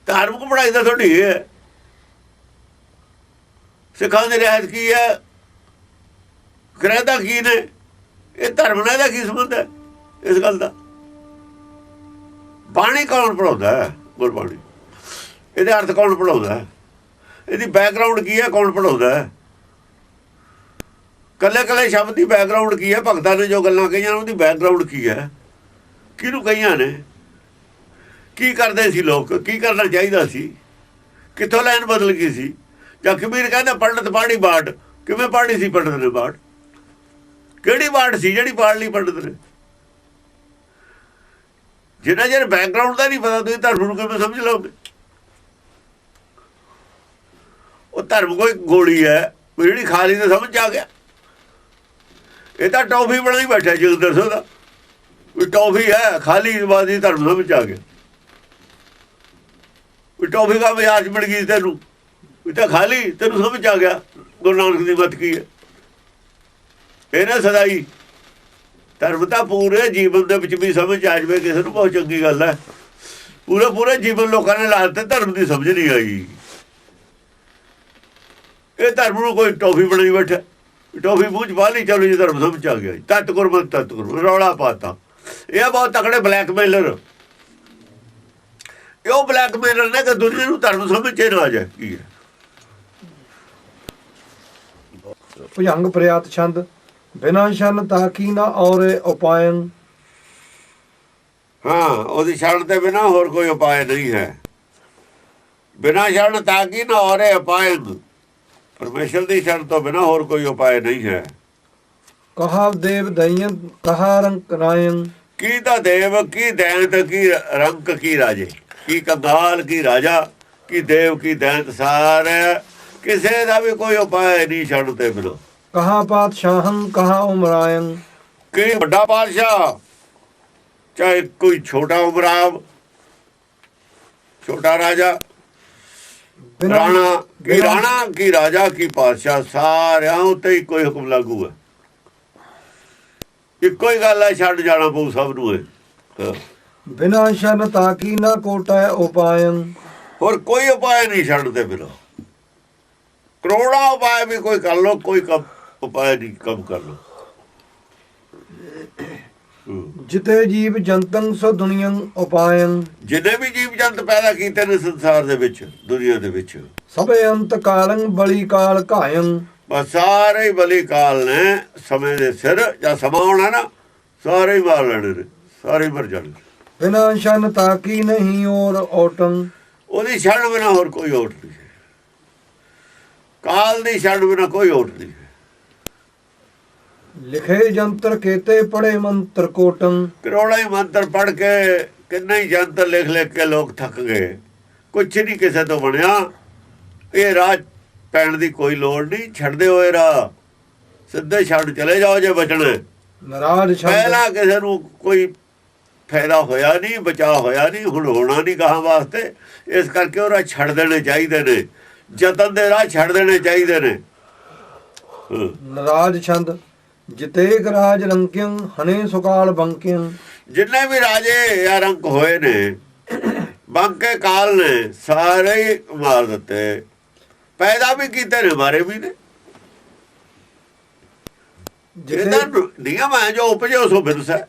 [SPEAKER 2] ਧਾਰਮਿਕ ਪੜ੍ਹਾਈ ਦਾ ਤੁਹਾਡੀ ਇਹ ਹੈ। ਸਿੱਖਾਂ ਦੀ ਰਿਆਇਤ ਕੀ ਹੈ, ਗ੍ਰਹਿਤਾ ਕੀ ਨੇ, ਇਹ ਧਰਮ ਨਾਲ ਇਹਦਾ ਕੀ ਸੰਬੰਧ ਹੈ ਇਸ ਗੱਲ ਦਾ? ਬਾਣੀ ਕੌਣ ਪੜ੍ਹਾਉਂਦਾ ਹੈ? ਗੁਰਬਾਣੀ। ਇਹਦੇ ਅਰਥ ਕੌਣ ਪੜ੍ਹਾਉਂਦਾ ਹੈ? ਇਹਦੀ ਬੈਕਗਰਾਊਂਡ ਕੀ ਹੈ, ਕੌਣ ਪੜ੍ਹਾਉਂਦਾ ਹੈ? ਕੱਲੇ ਸ਼ਬਦ ਦੀ ਬੈਕਗਰਾਊਂਡ ਕੀ ਹੈ? ਭਗਤਾਂ ਨੇ ਜੋ ਗੱਲਾਂ ਕਹੀਆਂ ਉਹਦੀ ਬੈਕਗਰਾਊਂਡ ਕੀ ਹੈ, ਕਿਹਨੂੰ ਕਹੀਆਂ ਨੇ, ਕੀ ਕਰਦੇ ਸੀ ਲੋਕ, ਕੀ ਕਰਨਾ ਚਾਹੀਦਾ ਸੀ, ਕਿੱਥੋਂ ਲਾਈਨ ਬਦਲ ਗਈ ਸੀ। ਜਾਂ ਕਬੀਰ ਕਹਿੰਦਾ ਪੰਡਤ ਪਾੜੀ ਬਾਟ, ਕਿਵੇਂ ਪਾੜੀ ਸੀ ਪੰਡਤ ਨੇ ਬਾਟ? ਕਿਹੜੀ ਬਾਟ ਸੀ ਜਿਹੜੀ ਪਾੜ ਲਈ ਪੰਡਤ ਨੇ? ਜਿੰਨਾ ਚਿਰ ਬੈਕਗਰਾਊਂਡ ਦਾ ਨਹੀਂ ਪਤਾ ਤੁਸੀਂ ਧਰਮ ਨੂੰ ਕਿਵੇਂ ਸਮਝ ਲਓਗੇ? ਉਹ ਧਰਮ ਕੋਈ ਗੋਲੀ ਹੈ ਜਿਹੜੀ ਖਾ ਲਈ ਤਾਂ ਸਮਝ ਆ ਗਿਆ। ਇਹ ਤਾਂ ਟੌਫੀ ਬਣਾਈ ਬੈਠਾ ਜਗਦਰ ਸਿੰਘ ਦਾ, ਵੀ ਟੌਫੀ ਹੈ ਖਾਲੀ ਬਾਦੀ ਧਰਮ ਸਮਝ ਆ ਗਿਆ। ਵੀ ਟੌਫੀ ਦਾ ਬਾਜ਼ਾਰ 'ਚ ਮਿਲ ਗਈ ਤੈਨੂੰ, ਵੀ ਤਾਂ ਖਾਲੀ ਤੈਨੂੰ ਸਮਝ ਆ ਗਿਆ ਗੁਰੂ ਨਾਨਕ ਦੀ ਮੱਤ ਕੀ ਹੈ। ਇਹਨੇ ਸਦਾਈ ਧਰਮ ਤਾਂ ਪੂਰੇ ਜੀਵਨ ਦੇ ਵਿੱਚ ਵੀ ਸਮਝ ਆ ਜਾਵੇ ਕਿਸੇ ਨੂੰ, ਬਹੁਤ ਚੰਗੀ ਗੱਲ ਹੈ। ਪੂਰੇ ਜੀਵਨ ਲੋਕਾਂ ਨੇ ਲਾ ਦਿੱਤੇ, ਧਰਮ ਦੀ ਸਮਝ ਨਹੀਂ ਆਈ। ਇਹ ਧਰਮ ਨੂੰ ਕੋਈ ਟੌਫੀ ਬਣਾਈ ਬੈਠਾ, ਟੌਫੀ ਮੂੰਹ 'ਚ ਪਾ ਲਈ, ਚਲੋ ਜੀ ਧਰਮ ਸਮਝ ਆ ਗਿਆ। ਤਤ ਗੁਰਮਤਿ ਰੌਲਾ ਪਾਤਾ। ਇਹ ਬਹੁਤ ਤਕੜੇ ਬਲੈਕਮੇਲਰ ਉਹ ਬਲੈਕਮੇਲਰ ਨੇ ਕਿ ਦੁਨੀਆ ਨੂੰ ਧਰਮ ਸਮਝ ਚ ਨਾ ਆ ਜਾਏ ਕੀ ਹੈ।
[SPEAKER 1] ਭੁਜੰਗ ਪ੍ਰਿਆਤ ਛੰਦ ਬਿਨਾਂ ਸ਼ਨ ਤਾਕੀ ਨਾ ਔਰੇ ਉਪਾਇਨ।
[SPEAKER 2] ਹਾਂ, ਉਹਦੀ ਛਣ ਤੇ ਬਿਨਾਂ ਹੋਰ ਕੋਈ ਉਪਾਅ ਨਹੀਂ ਹੈ। ਬਿਨਾਂ ਛਣ ਤਾਕੀ ਨਾ ਔਰੇ ਉਪਾਇ, ਪਰਮੇਸ਼ਰ ਦੀ ਛਣ ਤੋਂ ਬਿਨਾਂ ਹੋਰ ਕੋਈ ਉਪਾਅ ਨਹੀਂ ਹੈ।
[SPEAKER 1] ਕਹਾ ਦੇਵ ਦਇਨ ਕਹਾ ਰੰਕ ਰਾਇਨ।
[SPEAKER 2] ਕੀ ਤਾਂ ਦੇਵ ਕੀ ਦੈਂਤ ਕੀ ਰੰਕ ਕੀ ਰਾਜੇ, ਕੀ ਕੰਗਾਲ ਕੀ ਰਾਜਾ, ਕੀ ਦੇਵ ਕੀ ਦੈਂਤ, ਸਾਰੇ ਕਿਸੇ ਦਾ ਵੀ ਕੋਈ ਉਪਾਅ ਨਹੀਂ ਛਣ ਤੇ ਬਿਨਾਂ।
[SPEAKER 1] ਕਹਾ ਪਾਤਸ਼ਾਹੰ ਕਹਾ ਉਮਰਾਇਨ।
[SPEAKER 2] ਕੀ ਵੱਡਾ ਪਾਤਸ਼ਾਹ, ਚਾਹੇ ਕੋਈ ਛੋਟਾ ਉਮਰਾਵ, ਛੋਟਾ ਰਾਜਾ, ਰਾਣਾ ਕੀ ਰਾਜਾ ਕੀ ਪਾਤਸ਼ਾਹ, ਸਾਰਿਆਂ ਉੱਤੇ ਇੱਕੋ ਹੀ ਹੁਕਮ ਲਾਗੂ ਹੈ। ਇੱਕੋ ਹੀ ਗੱਲ ਹੈ, ਛੱਡ ਜਾਣਾ ਪਊ ਸਭ ਨੂੰ ਹੈ।
[SPEAKER 1] ਬਿਨਾਂ ਸ਼ਨ ਤਾਕੀ ਨਾ ਕੋਟੈ ਉਪਾਇਨ।
[SPEAKER 2] ਹੋਰ ਕੋਈ ਉਪਾਅ ਨਹੀਂ ਛੱਡ ਤੇ ਬਿਨਾਂ। ਕਰੋੜਾਂ ਉਪਾਅ ਵੀ ਕੋਈ ਕਰ ਲੋ, ਕੋਈ ਕੰਮ ਉਪਾਅ ਨਹੀਂ ਕੰਮ ਕਰ ਲੋ।
[SPEAKER 1] ਜਿਤੇ ਜੀਵ ਜੰਤੰ ਸੋ ਦੁਨੀਆਂ ਉਪਾਇਨ।
[SPEAKER 2] ਜਿੰਨੇ ਵੀ ਜੀਵ ਜੰਤ ਪੈਦਾ ਕੀਤੇ ਨੇ ਸੰਸਾਰ ਦੇ ਵਿੱਚ, ਦੁਨੀਆ ਦੇ ਵਿੱਚ,
[SPEAKER 1] ਸਭੇ ਅੰਤ ਕਾਲੰ ਬਲੀ ਕਾਲ ਘਾਇਨ।
[SPEAKER 2] ਬਸ ਸਾਰੇ ਹੀ ਬਲੀ ਕਾਲ ਨੇ, ਸਮੇਂ ਦੇ ਸਿਰ ਜਾਂ ਸਮਾਂ ਆਉਣਾ ਨਾ, ਸਾਰੇ ਹੀ ਮਾਰ ਲੈਣੇ ਨੇ, ਸਾਰੇ ਹੀ ਮਰ ਜਾਣੇ।
[SPEAKER 1] ਬਿਨਾਂ ਸ਼ਨ ਤਾਕੀ ਨਹੀਂ ਔਰ ਔਟੰ।
[SPEAKER 2] ਉਹਦੀ ਛੱਡ ਬਿਨਾਂ ਹੋਰ ਕੋਈ ਓਟ ਨਹੀਂ ਹੈ। ਕਾਲ ਦੀ ਛੱਡ ਬਿਨਾਂ ਕੋਈ ਓਟ ਨਹੀਂ ਹੈ।
[SPEAKER 1] ਲਿਖੇ ਜੰਤਰ ਕੇਤੇ ਪੜੇ ਮੰਤਰ ਕੋਟੰ।
[SPEAKER 2] ਕਰੋੜਾਂ ਹੀ ਮੰਤਰ ਪੜ੍ਹ ਕੇ, ਕਿੰਨੇ ਹੀ ਜੰਤਰ ਲਿਖ ਲਿਖ ਕੇ ਲੋਕ ਥੱਕ ਗਏ, ਕੁਛ ਨਹੀਂ ਕਿਸੇ ਤੋਂ ਬਣਿਆ। ਇਹ ਰਾਹ ਪੈਣ ਦੀ ਕੋਈ ਲੋੜ ਨਹੀਂ, ਛੱਡਦੇ ਹੋਏ ਰਾਹ ਸਿੱਧੇ ਛੱਡ ਚਲੇ ਜਾਓ ਜੇ ਬਚਣਾ।
[SPEAKER 1] ਨਾਰਾਜ
[SPEAKER 2] ਪਹਿਲਾਂ ਕਿਸੇ ਨੂੰ ਕੋਈ ਫਾਇਦਾ ਹੋਇਆ ਨਹੀਂ, ਬਚਾਅ ਹੋਇਆ ਨਹੀਂ, ਹੁਣ ਹੋਣਾ ਨਹੀਂ ਗਾਹਾਂ ਵਾਸਤੇ। ਇਸ ਕਰਕੇ ਉਹ ਰਾਹ ਛੱਡ ਦੇਣੇ ਚਾਹੀਦੇ ਨੇ, ਯਤਨ ਦੇ ਰਾਹ ਛੱਡ ਦੇਣੇ ਚਾਹੀਦੇ ਨੇ।
[SPEAKER 1] ਨਾਰਾਜ ਛੰਦ ਜਿਤੇਕ ਰਾਜ ਰੰਕਿੰ ਹਨੇ ਸੁਕਾਲ ਬੰਕਿੰ।
[SPEAKER 2] ਜਿੰਨੇ ਵੀ ਰਾਜੇ ਜਾਂ ਰੰਕ ਹੋਏ ਨੇ, ਬੰਕੇ ਕਾਲ ਨੇ, ਸਾਰੇ ਹੀ ਮਾਰ ਦਿੱਤੇ। ਪੈਦਾ ਵੀ ਕੀਤੇ ਨੇ, ਮਾਰੇ ਵੀ ਨੇ। ਇਹਦਾ ਨਿਯਮ ਹੈ, ਜੋ ਉਪਜੇ ਸੋ ਬਿਰਸ ਹੈ।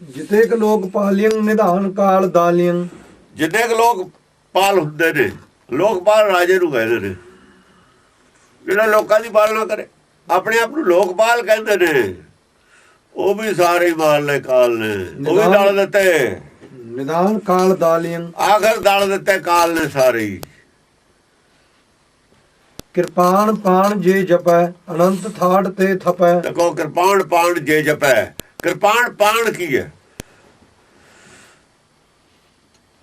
[SPEAKER 1] ਜਿਤੇਕ ਲੋਕ ਪਾਲਿਯੰ ਨਿਧਾਨ ਕਾਲ ਦਾਲਿਯੰ।
[SPEAKER 2] ਜਿੰਨੇ ਕੁ ਲੋਕ ਪਾਲ ਹੁੰਦੇ ਨੇ, ਲੋਕਪਾਲ ਰਾਜੇ ਨੂੰ ਕਹਿੰਦੇ ਨੇ, ਜਿਹੜਾ ਲੋਕਾਂ ਦੀ ਪਾਲਣਾ ਕਰੇ। ਆਪਣੇ ਆਪ ਨੂੰ ਲੋਕਪਾਲ ਕਹਿੰਦੇ ਨੇ। ਉਹ ਵੀ ਸਾਰੇ ਮਾਰ ਲਏ ਕਾਲ ਨੇ, ਉਹ ਵੀ ਦਲ ਦਿੱਤੇ।
[SPEAKER 1] ਨਿਧਾਨ ਕਾਲ ਦਾਲਿਯੰ,
[SPEAKER 2] ਆਖਰ ਦਲ ਦਿੱਤੇ ਕਾਲ ਨੇ ਸਾਰੇ ਹੀ।
[SPEAKER 1] ਕਿਰਪਾਨ ਪਾਣ ਜੇ ਜਪੈ ਅਨੰਤ ਥਾੜ ਤੇ ਥਪੈ।
[SPEAKER 2] ਦੇਖੋ, ਕਿਰਪਾਨ ਪਾਣ ਜੇ ਜਪੈ। ਕਿਰਪਾਨ ਪਾਣ ਕੀ ਹੈ?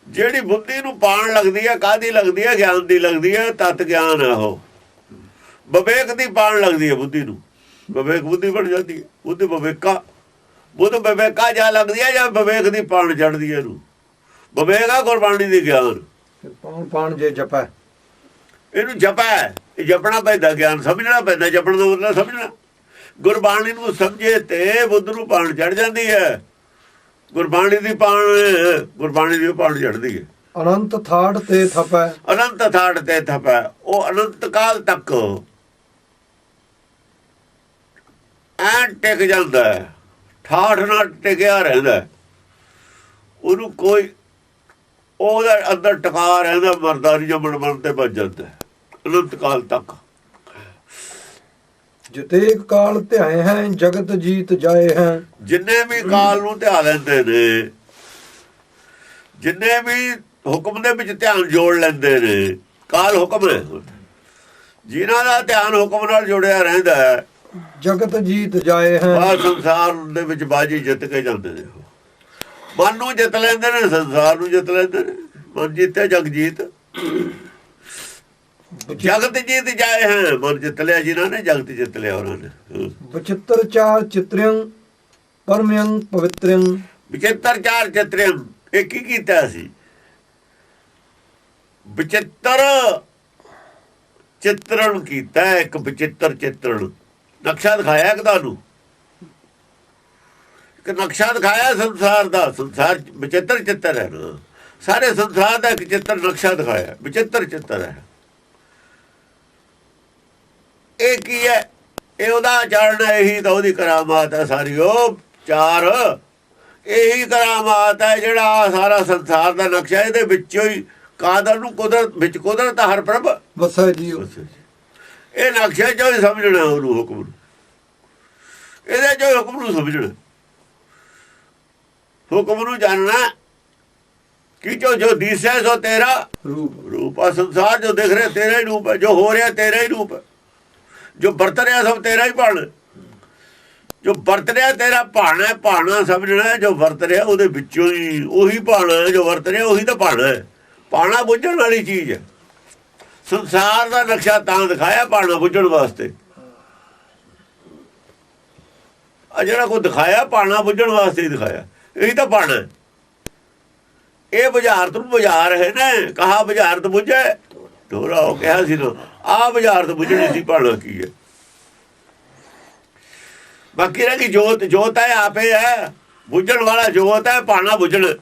[SPEAKER 2] ਜਿਹੜੀ ਬੁੱਧੀ ਨੂੰ ਪਾਣ ਲੱਗਦੀ ਹੈ, ਕਾਹਦੀ ਲੱਗਦੀ ਹੈ? ਗਿਆਨ ਦੀ ਲੱਗਦੀ ਹੈ, ਤਤ ਗਿਆਨ ਹੈ ਉਹ। ਵਿਵੇਕ ਦੀ ਪਾਣ ਲੱਗਦੀ ਹੈ ਬੁੱਧੀ ਨੂੰ, ਵਿਵੇਕ ਬੁੱਧੀ ਬਣ ਜਾਂਦੀ ਹੈ। ਬੁੱਧ ਵਿਵੇਕਾ, ਬੁੱਧ ਵਿਵੇਕਾ ਜਾਂ ਲੱਗਦੀ ਹੈ, ਜਾਂ ਵਿਵੇਕ ਦੀ ਪਾਣ ਚੜ੍ਹਦੀ ਹੈ ਇਹਨੂੰ। ਵਿਵੇਕ ਆ ਗੁਰਬਾਣੀ ਦੀ ਗਿਆਨ।
[SPEAKER 1] ਕਿਰਪਾਨ ਪਾਣ ਜੇ ਜਪੈ,
[SPEAKER 2] ਇਹਨੂੰ ਜਪੈ, ਇਹ ਜਪਣਾ ਪੈਂਦਾ, ਗਿਆਨ ਸਮਝਣਾ ਪੈਂਦਾ। ਜਪਣ ਦਾ ਮਤਲਬ ਸਮਝਣਾ। ਗੁਰਬਾਣੀ ਨੂੰ ਸਮਝੇ ਤੇ ਬੁੱਧ ਨੂੰ ਪਾਣ ਚੜ੍ਹ ਜਾਂਦੀ ਹੈ। ਗੁਰਬਾਣੀ ਦੀ ਪਾਣ, ਗੁਰਬਾਣੀ ਦੀ ਪਾਣ ਚੜ੍ਹਦੀ ਹੈ।
[SPEAKER 1] ਅਨੰਤ ਥਾੜ ਤੇ ਥਪੈ।
[SPEAKER 2] ਅਨੰਤ ਥਾੜ ਤੇ ਥਪੈ, ਉਹ ਅਨੰਤ ਕਾਲ ਤੱਕ ਐਂ ਟਿਕ ਜਾਂਦਾ ਹੈ, ਠਾਠ ਨਾਲ ਟਿਕਿਆ ਰਹਿੰਦਾ। ਉਹਨੂੰ ਕੋਈ, ਉਹਦਾ ਅੰਦਰ ਟਿਕਾ ਰਹਿੰਦਾ, ਮਰਦਾ ਨਹੀਂ, ਜੰਮਣ ਮਰਨ ਤੇ ਬਚ ਜਾਂਦਾ ਅਨੰਤ ਕਾਲ ਤੱਕ।
[SPEAKER 1] ਜਿਤੇਕ ਕਾਲ ਧਿਆਏ ਹੈ ਜਗਤ ਜੀਤ ਜਾਏ ਹੈ। ਜਿੰਨੇ
[SPEAKER 2] ਵੀ ਕਾਲ ਨੂੰ ਧਿਆ ਲੈਂਦੇ ਨੇ, ਜਿੰਨੇ ਵੀ ਹੁਕਮ ਦੇ ਵਿੱਚ ਧਿਆਨ ਜੋੜ ਲੈਂਦੇ ਨੇ, ਕਾਲ ਹੁਕਮ ਹੈ। ਜਿਨ੍ਹਾਂ ਦਾ ਧਿਆਨ ਹੁਕਮ ਨਾਲ ਜੁੜਿਆ ਰਹਿੰਦਾ ਹੈ,
[SPEAKER 1] ਜਗਤ ਜੀਤ ਜਾਏ ਹੈ।
[SPEAKER 2] ਆਹ ਸੰਸਾਰ ਦੇ ਵਿੱਚ ਬਾਜੀ ਜਿੱਤ ਕੇ ਜਾਂਦੇ ਨੇ। ਮਨ ਨੂੰ ਜਿੱਤ ਲੈਂਦੇ ਨੇ, ਸੰਸਾਰ ਨੂੰ ਜਿੱਤ ਲੈਂਦੇ ਨੇ। ਮਨ ਜਿੱਤੇ ਜਗ ਜੀਤ, ਜਗਤ ਜੀਤ ਜਾਏ ਹੈ। ਮਨ ਜਿੱਤ ਲਿਆ ਜਿਨ੍ਹਾਂ ਨੇ, ਜਗਤ ਜਿੱਤ ਲਿਆ ਉਹਨਾਂ ਨੇ।
[SPEAKER 1] ਬਚਿੱਤਰ ਚਾਰ ਚਿਤ੍ਰਿਯੰ ਪਰਮਯੰ ਪਵਿੱਤਰਯੰ।
[SPEAKER 2] ਬਚਿੱਤਰ ਚਾਰ ਚਿਤ੍ਰਿਯੰ, ਇਹ ਕੀ ਕੀਤਾ ਸੀ? ਬਚਿੱਤਰ ਚਿੱਤਰਣ ਕੀਤਾ, ਇੱਕ ਬਚਿੱਤਰ ਚਿੱਤਰਣ। ਨਕਸ਼ਾ ਦਿਖਾਇਆ ਕਿ ਤੁਹਾਨੂੰ, ਇੱਕ ਨਕਸ਼ਾ ਦਿਖਾਇਆ ਸੰਸਾਰ ਦਾ। ਸੰਸਾਰ ਬਚਿੱਤਰ ਚਿੱਤਰ ਹੈ ਨਾ, ਸਾਰੇ ਸੰਸਾਰ ਦਾ ਇੱਕ ਚਿੱਤਰ ਨਕਸ਼ਾ ਦਿਖਾਇਆ, ਬਚਿੱਤਰ ਚਿੱਤਰ ਹੈ। ਇਹ ਕੀ ਹੈ? ਇਹ ਉਹਦਾ ਚੜ੍ਹਨਾ, ਇਹੀ ਤਾਂ ਉਹਦੀ ਕਰਾਮਾਤ ਹੈ ਸਾਰੀ। ਉਹ ਚਾਰ, ਇਹੀ ਕਰਾਮਾਤ ਹੈ ਜਿਹੜਾ ਆਹ ਸਾਰਾ ਸੰਸਾਰ ਦਾ ਨਕਸ਼ਾ ਇਹਦੇ ਵਿੱਚੋਂ ਹੀ ਕਾਦਰ ਨੂੰ ਕੁਦਰਤ ਵਿੱਚ ਕੁਦਰਤ ਹਰ ਪ੍ਰਭ
[SPEAKER 1] ਵਸੈ ਜੀਉ।
[SPEAKER 2] ਇਹ ਨਕਸ਼ੇ ਚੋਂ ਹੀ ਸਮਝਣਾ ਉਹਨੂੰ ਹੁਕਮ ਨੂੰ, ਇਹਦੇ ਚੋਂ ਹੁਕਮ ਨੂੰ ਸਮਝਣਾ, ਹੁਕਮ ਨੂੰ ਜਾਣਨਾ ਕਿ ਜੋ ਦਿਸੈ ਸੋ ਤੇਰਾ ਰੂਪ ਆ। ਸੰਸਾਰ ਜੋ ਦਿਖ ਰਿਹਾ ਤੇਰਾ ਹੀ ਰੂਪ ਹੈ, ਜੋ ਹੋ ਰਿਹਾ ਤੇਰਾ ਹੀ ਰੂਪ ਹੈ, ਜੋ ਵਰਤ ਰਿਹਾ ਸਭ ਤੇਰਾ ਹੀ ਭਾਣਾ, ਜੋ ਵਰਤ ਰਿਹਾ ਤੇਰਾ ਭਾਣਾ। ਭਾਣਾ ਸਮਝਣਾ ਜੋ ਵਰਤ ਰਿਹਾ ਉਹਦੇ ਵਿੱਚੋਂ ਹੀ ਉਹੀ ਭਾਣਾ ਹੈ, ਜੋ ਵਰਤ ਰਿਹਾ ਉਹੀ ਤਾਂ ਭਾਣਾ ਹੈ। ਭਾਣਾ ਬੁੱਝਣ ਵਾਲੀ ਚੀਜ਼ ਹੈ। ਸੰਸਾਰ ਦਾ ਨਕਸ਼ਾ ਤਾਂ ਦਿਖਾਇਆ ਭਾਣਾ ਬੁੱਝਣ ਵਾਸਤੇ। ਆ ਜਿਹੜਾ ਕੋਈ ਦਿਖਾਇਆ ਭਾਣਾ ਬੁੱਝਣ ਵਾਸਤੇ ਹੀ ਦਿਖਾਇਆ, ਇਹੀ ਤਾਂ ਭਾਣਾ। ਇਹ ਬੁਝਾਰਤ ਨੂੰ ਬੁਝਾਰ ਹੈ ਨਾ, ਕਹਾ ਬੁਝਾਰਤ ਬੁੱਝੇ ਢੋਰਾ ਹੋ ਕਿਹਾ ਸੀ ਨਾ, ਆਹ ਬੁਝਾਰਤ ਬੁੱਝਣੀ ਸੀ ਭਾਣਾ ਕੀ ਹੈ। ਬਾਕੀ ਰਹਿ ਗਈ ਜੋਤ। ਜੋਤ ਹੈ ਆਪੇ ਹੈ, ਬੁੱਝਣ ਵਾਲਾ ਜੋਤ ਹੈ, ਭਾਣਾ ਬੁੱਝਣ,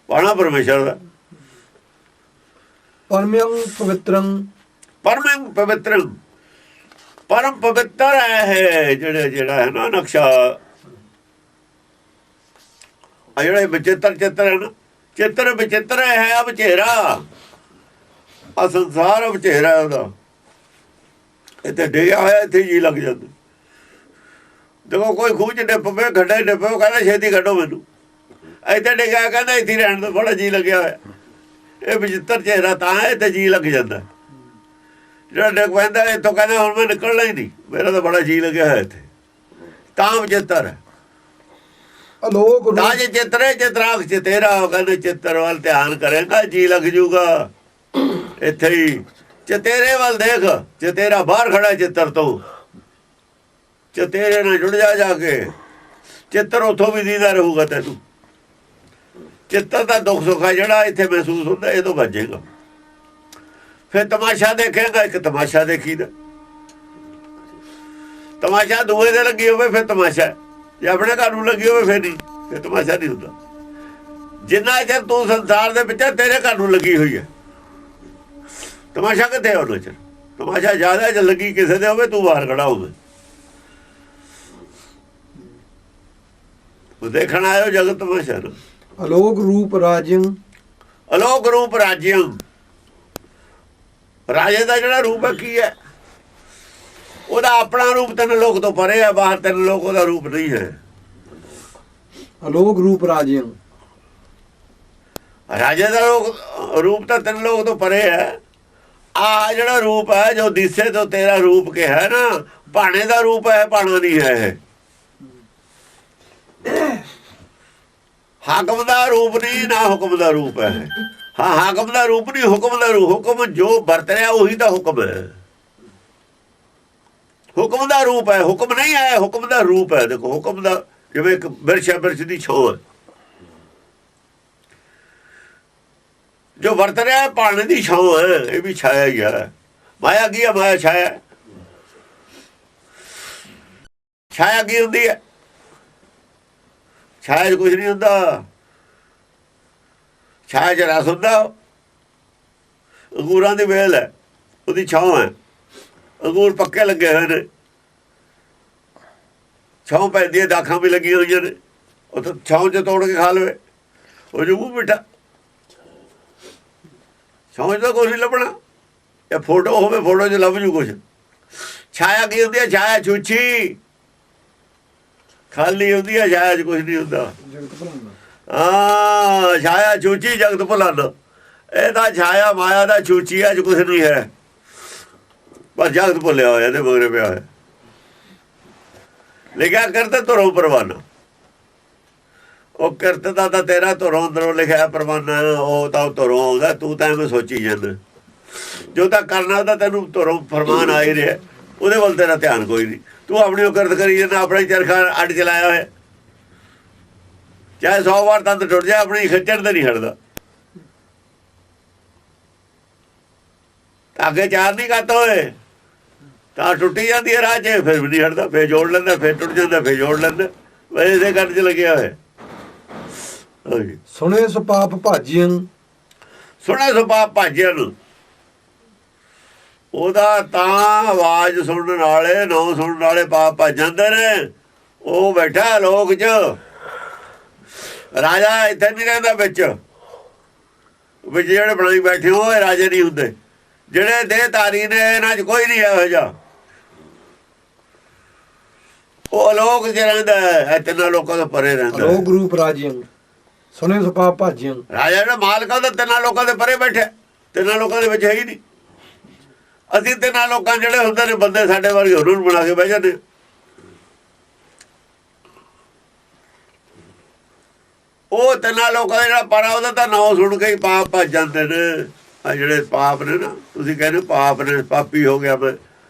[SPEAKER 2] ਭਾਣਾ ਪਰਮੇਸ਼ਰ ਦਾ।
[SPEAKER 1] ਪਰਮੰ ਪਵਿੱਤਰੰ,
[SPEAKER 2] ਪਰਮ ਪਵਿੱਤਰ, ਪਰਮ ਪਵਿੱਤਰ ਹੈ ਜਿਹੜਾ ਹੈ ਨਾ ਨਕਸ਼ਾ। ਆ ਜਿਹੜਾ ਵਿਚਿੱਤਰ ਚਿੱਤਰ ਹੈ ਨਾ, ਚਿੱਤਰ ਵਿਚਿੱਤਰ ਹੈ ਵਿਚੇਰਾ। ਆ ਸੰਸਾਰ ਵਿਚੇਰਾ ਉਹਦਾ। ਇੱਥੇ ਡਿੱਗਿਆ ਹੋਇਆ ਇੱਥੇ ਜੀ ਲੱਗ ਜਾਂਦਾ। ਦੇਖੋ ਕੋਈ ਖੂਹ ਚ ਡਿੱਪ ਪਏ, ਖੱਡੇ ਡਿੱਪੇ, ਉਹ ਕਹਿੰਦਾ ਛੇਤੀ ਕੱਢੋ ਮੈਨੂੰ। ਇੱਥੇ ਡਿੱਗਿਆ ਕਹਿੰਦਾ ਇੱਥੇ ਰਹਿਣ ਤੋਂ ਬੜਾ ਜੀ ਲੱਗਿਆ ਹੋਇਆ। ਇਹ ਵਿਚਿੱਤਰ ਚਿਹਰਾ ਤਾਂ ਹੈ, ਇੱਥੇ ਜੀ ਲੱਗ ਜਾਂਦਾ। ਜਿਹੜਾ ਡਿੱਗ ਪੈਂਦਾ ਇੱਥੋਂ ਕਹਿੰਦਾ ਹੁਣ ਮੈਂ ਨਿਕਲਣਾ ਹੀ ਨਹੀਂ, ਮੇਰਾ ਤਾਂ ਬੜਾ ਜੀ ਲੱਗਿਆ ਹੋਇਆ ਇੱਥੇ, ਤਾਂ ਵਿਚਿੱਤਰ ਹੈ।
[SPEAKER 1] ਅਲੋਕ
[SPEAKER 2] ਤਾਂ ਜੇ ਚਿੱਤਰੇ ਚਿਤਰਾਖ ਚਿਤੇਰਾ, ਕਹਿੰਦੇ ਚਿੱਤਰ ਵੱਲ ਧਿਆਨ ਕਰੇਗਾ ਜੀ ਲੱਗ ਜੂਗਾ ਇੱਥੇ ਹੀ। ਚਤੇਰੇ ਵੱਲ ਦੇਖ, ਚਤੇਰਾ ਬਾਹਰ ਖੜਾ ਚਿੱਤਰ ਤੋਂ, ਚਤੇਰੇ ਨਾਲ ਜੁੜ ਜਾ ਕੇ, ਚਿੱਤਰ ਉੱਥੋਂ ਵੀ ਦੀਦਾ ਰਹੂਗਾ ਤੈਨੂੰ। ਚਿੱਤਰ ਦਾ ਦੁੱਖ ਸੁੱਖ ਹੈ ਜਿਹੜਾ ਇੱਥੇ ਮਹਿਸੂਸ ਹੁੰਦਾ, ਇਹ ਤੋਂ ਬਚੇਗਾ। ਫਿਰ ਤਮਾਸ਼ਾ ਦੇਖੇਗਾ, ਇੱਕ ਤਮਾਸ਼ਾ ਦੇਖੀਦਾ। ਤਮਾਸ਼ਾ ਦੂਏ ਦੇ ਲੱਗੀ ਹੋਵੇ ਫਿਰ ਤਮਾਸ਼ਾ, ਜੇ ਆਪਣੇ ਘਰ ਨੂੰ ਲੱਗੀ ਹੋਵੇ ਫਿਰ ਨਹੀਂ, ਫਿਰ ਤਮਾਸ਼ਾ ਨਹੀਂ ਹੁੰਦਾ। ਜਿੰਨਾ ਚਿਰ ਤੂੰ ਸੰਸਾਰ ਦੇ ਵਿੱਚ ਤੇਰੇ ਘਰ ਨੂੰ ਲੱਗੀ ਹੋਈ ਹੈ, ਤਮਾਸ਼ਾ ਕਿੱਥੇ ਉਹਨਾਂ ਚਿਰ। ਤਮਾਸ਼ਾ ਜ਼ਿਆਦਾ ਜੇ ਲੱਗੀ ਕਿਸੇ ਦੇ ਹੋਵੇ, ਤੂੰ ਬਾਹਰ ਖੜਾ ਹੋਵੇ। ਉਹ ਦੇਖਣ ਆਇਓ ਜਗਤ ਤਮਾਸ਼ਾ ਨਾ।
[SPEAKER 1] ਅਲੋਕ ਰੂਪ ਰਾਜਿੰ,
[SPEAKER 2] ਅਲੋਕ ਰੂਪ ਰਾਜਿਅੰ। ਰਾਜੇ ਦਾ ਜਿਹੜਾ ਰੂਪ ਹੈ ਕੀ ਹੈ? ਉਹਦਾ ਆਪਣਾ ਰੂਪ ਤਿੰਨ ਲੋਕ ਤੋਂ ਪਰੇ ਹੈ, ਬਾਹਰ ਤਿੰਨ ਲੋਕ ਉਹਦਾ ਰੂਪ ਨਹੀਂ ਹੈ।
[SPEAKER 1] ਅਲੋਕ ਰੂਪ ਰਾਜਿੰ,
[SPEAKER 2] ਰਾਜੇ ਦਾ ਰੂਪ ਤਾਂ ਤਿੰਨ ਲੋਕ ਤੋਂ ਪਰੇ ਹੈ। ਆ ਜਿਹੜਾ ਰੂਪ ਹੈ ਜੋ ਦਿਸੇ ਤੋਂ ਤੇਰਾ ਰੂਪ ਕਿਹਾ ਹੈ ਨਾ, ਭਾਣੇ ਦਾ ਰੂਪ ਹੈ, ਭਾਣਾ ਨਹੀਂ ਹੈ। ਹਾਕਮ ਦਾ ਰੂਪ ਨਹੀਂ, ਨਾ ਹੁਕਮ ਦਾ ਰੂਪ ਹੈ। ਹਾਂ, ਹਾਕਮ ਦਾ ਰੂਪ ਨਹੀਂ, ਹੁਕਮ ਦਾ ਰੂਪ। ਹੁਕਮ ਜੋ ਵਰਤ ਰਿਹਾ ਉਹੀ ਤਾਂ ਹੁਕਮ ਹੈ। ਹੁਕਮ ਦਾ ਰੂਪ ਹੈ, ਹੁਕਮ ਨਹੀਂ ਹੈ, ਹੁਕਮ ਦਾ ਰੂਪ ਹੈ। ਦੇਖੋ ਹੁਕਮ ਦਾ ਜਿਵੇਂ ਇੱਕ ਬਿਰਛਾ ਬਿਰਛ ਦੀ ਛਾਂ ਹੈ, ਜੋ ਵਰਤ ਰਿਹਾ ਭਾਣੇ ਦੀ ਛਾਂ ਹੈ। ਇਹ ਵੀ ਛਾਇਆ ਹੀ ਹੈ। ਮਾਇਆ ਕੀ ਹੈ? ਮਾਇਆ ਛਾਇਆ। ਛਾਇਆ ਕੀ ਹੁੰਦੀ ਹੈ? ਛਾਇਆ 'ਚ ਕੁਛ ਨਹੀਂ ਹੁੰਦਾ। ਛਾਇਆ 'ਚ ਰਸ ਹੁੰਦਾ। ਅੰਗੂਰਾਂ ਦੀ ਵੇਲ ਹੈ, ਉਹਦੀ ਛਾਂ ਹੈ। ਅੰਗੂਰ ਪੱਕੇ ਲੱਗੇ ਹੋਏ ਨੇ, ਛਾਂ ਪੈਂਦੀ ਹੈ, ਦਾਖਾਂ ਵੀ ਲੱਗੀਆਂ ਹੋਈਆਂ ਨੇ। ਉਹ ਤਾਂ ਛਾਂ 'ਚ ਤੋੜ ਕੇ ਖਾ ਲਵੇ, ਉਹ ਜੋ ਮੂੰਹ ਮਿੱਠਾ। ਛਾਂ 'ਚ ਤਾਂ ਕੁਛ ਨਹੀਂ ਲੱਭਣਾ। ਇਹ ਫੋਟੋ ਹੋਵੇ, ਫੋਟੋ 'ਚ ਲੱਭ ਜੂ ਕੁਛ। ਛਾਇਆ ਕੀ ਹੁੰਦੀ ਹੈ? ਛਾਇਆ ਛੂਛੀ ਖਾਲੀ ਹੁੰਦੀ ਹੈ, ਛਾਇਆ 'ਚ ਕੁਛ ਨਹੀਂ ਹੁੰਦਾ। ਹਾਂ, ਛਾਇਆ ਛੂਛੀ ਜਗਤ ਭੁਲਾਨਾ। ਇਹ ਤਾਂ ਛਾਇਆ ਮਾਇਆ ਦਾ ਛੂਛੀ ਹੈ, 'ਚ ਕੁਛ ਨਹੀਂ ਹੈ। ਪਰ ਜਗਤ ਭੁੱਲਿਆ ਹੋਇਆ ਤੇ ਮਗਰੇ ਪਿਆ ਹੋਇਆ। ਲਿਖਿਆ ਕਰਤੇ ਧੁਰੋਂ ਪਰਵਾਨਾ। ਉਹ ਕਿਰਤ ਦਾ ਤਾਂ ਤੇਰਾ ਧੁਰੋਂ ਅੰਦਰੋਂ ਲਿਖਿਆ ਪਰਵਾਨਾ, ਉਹ ਤਾਂ ਧੁਰੋਂ ਆਉਂਦਾ। ਤੂੰ ਤਾਂ ਐਵੇਂ ਸੋਚੀ ਜਾਂਦਾ ਜੋ ਤਾਂ ਕਰਨਾ ਉਹਦਾ ਤੈਨੂੰ ਧੁਰੋਂ ਫਰਮਾਨ ਆ ਹੀ ਰਿਹਾ, ਉਹਦੇ ਵੱਲ ਤੇਰਾ ਧਿਆਨ ਕੋਈ ਨਹੀਂ। ਤੂੰ ਆਪਣੀ ਉਹ ਕਿਰਤ ਕਰੀ ਜਾਂਦਾ, ਆਪਣਾ ਚਰਖਾ ਅੱਡ ਚਲਾਇਆ ਹੋਇਆ। ਚਾਹੇ 100 ਵਾਰ ਤੰਦ ਟੁੱਟ ਜਾਏ, ਆਪਣੀ ਖਿੱਚਣ ਤੇ ਨਹੀਂ ਹਟਦਾ। ਅੱਗੇ ਚਾਰ ਨਹੀਂ ਕੱਤ ਹੋਏ ਤਾਂ ਟੁੱਟੀ ਜਾਂਦੀ ਹੈ ਰਾਹ 'ਚ, ਫਿਰ ਵੀ ਨਹੀਂ ਹਟਦਾ। ਫਿਰ ਜੋੜ ਲੈਂਦਾ, ਫਿਰ ਟੁੱਟ ਜਾਂਦਾ, ਫਿਰ ਜੋੜ ਲੈਂਦਾ। ਇਸੇ ਕੱਟ 'ਚ ਲੱਗਿਆ ਹੋਇਆ।
[SPEAKER 1] ਸੁਣੇ ਸੋ ਪਾਪ ਭਾਜੀਆਂ,
[SPEAKER 2] ਸੁਣੇ ਸੋ ਪਾਪ ਭਾਜਿਆਂ ਨੂੰ। ਉਹਦਾ ਤਾਂ ਆਵਾਜ਼ ਸੁਣਨ ਵਾਲੇ, ਨਾਂ ਸੁਣਨ ਵਾਲੇ ਪਾਪ ਭੱਜ ਜਾਂਦੇ ਨੇ। ਉਹ ਬੈਠਾ ਲੋਕ 'ਚ, ਰਾਜਾ ਇੱਥੇ ਨਹੀਂ ਰਹਿੰਦਾ ਵਿੱਚ ਜਿਹੜੇ ਬਣਾਈ ਬੈਠੇ ਹੋ ਇਹ ਰਾਜੇ ਨਹੀਂ ਹੁੰਦੇ। ਜਿਹੜੇ ਦੇਹਧਾਰੀ ਨੇ ਇਹਨਾਂ 'ਚ ਕੋਈ ਨਹੀਂ ਇਹੋ ਜਿਹਾ। ਉਹ ਅਲੋਕ 'ਚ ਰਹਿੰਦਾ ਹੈ, ਤਿੰਨਾਂ ਲੋਕਾਂ ਤੋਂ ਪਰੇ ਰਹਿੰਦਾ।
[SPEAKER 1] ਅਲੋਕ ਰੂਪ ਰਾਜਿਆਂ ਸੁਣੇ ਸੁਪਾ ਭਾਜਿਆਂ। ਰਾਜਾ
[SPEAKER 2] ਜਿਹੜਾ ਮਾਲਕ ਉਹਦਾ ਤਿੰਨਾਂ ਲੋਕਾਂ ਦੇ ਪਰੇ ਬੈਠਾ, ਤਿੰਨਾਂ ਲੋਕਾਂ ਦੇ ਵਿੱਚ ਹੈ ਹੀ ਨਹੀਂ। ਅਸੀਂ ਤਿੰਨਾਂ ਲੋਕਾਂ ਜਿਹੜੇ ਹੁੰਦੇ ਨੇ ਬੰਦੇ ਸਾਡੇ ਵਰਗੇ ਉਹਨਾਂ ਨੂੰ ਬਣਾ ਕੇ ਬਹਿ ਜਾਂਦੇ। ਉਹ ਤਿੰਨਾਂ ਲੋਕਾਂ ਦਾ ਜਿਹੜਾ ਪਰਾ ਉਹਦਾ ਤਾਂ ਨਾਂ ਸੁਣ ਕੇ ਹੀ ਪਾਪ ਭੱਜ ਜਾਂਦੇ ਨੇ। ਆ ਜਿਹੜੇ ਪਾਪ ਨੇ ਨਾ, ਤੁਸੀਂ ਕਹਿੰਦੇ ਪਾਪ ਨੇ, ਪਾਪੀ ਹੋ ਗਿਆ ਮੈਂ,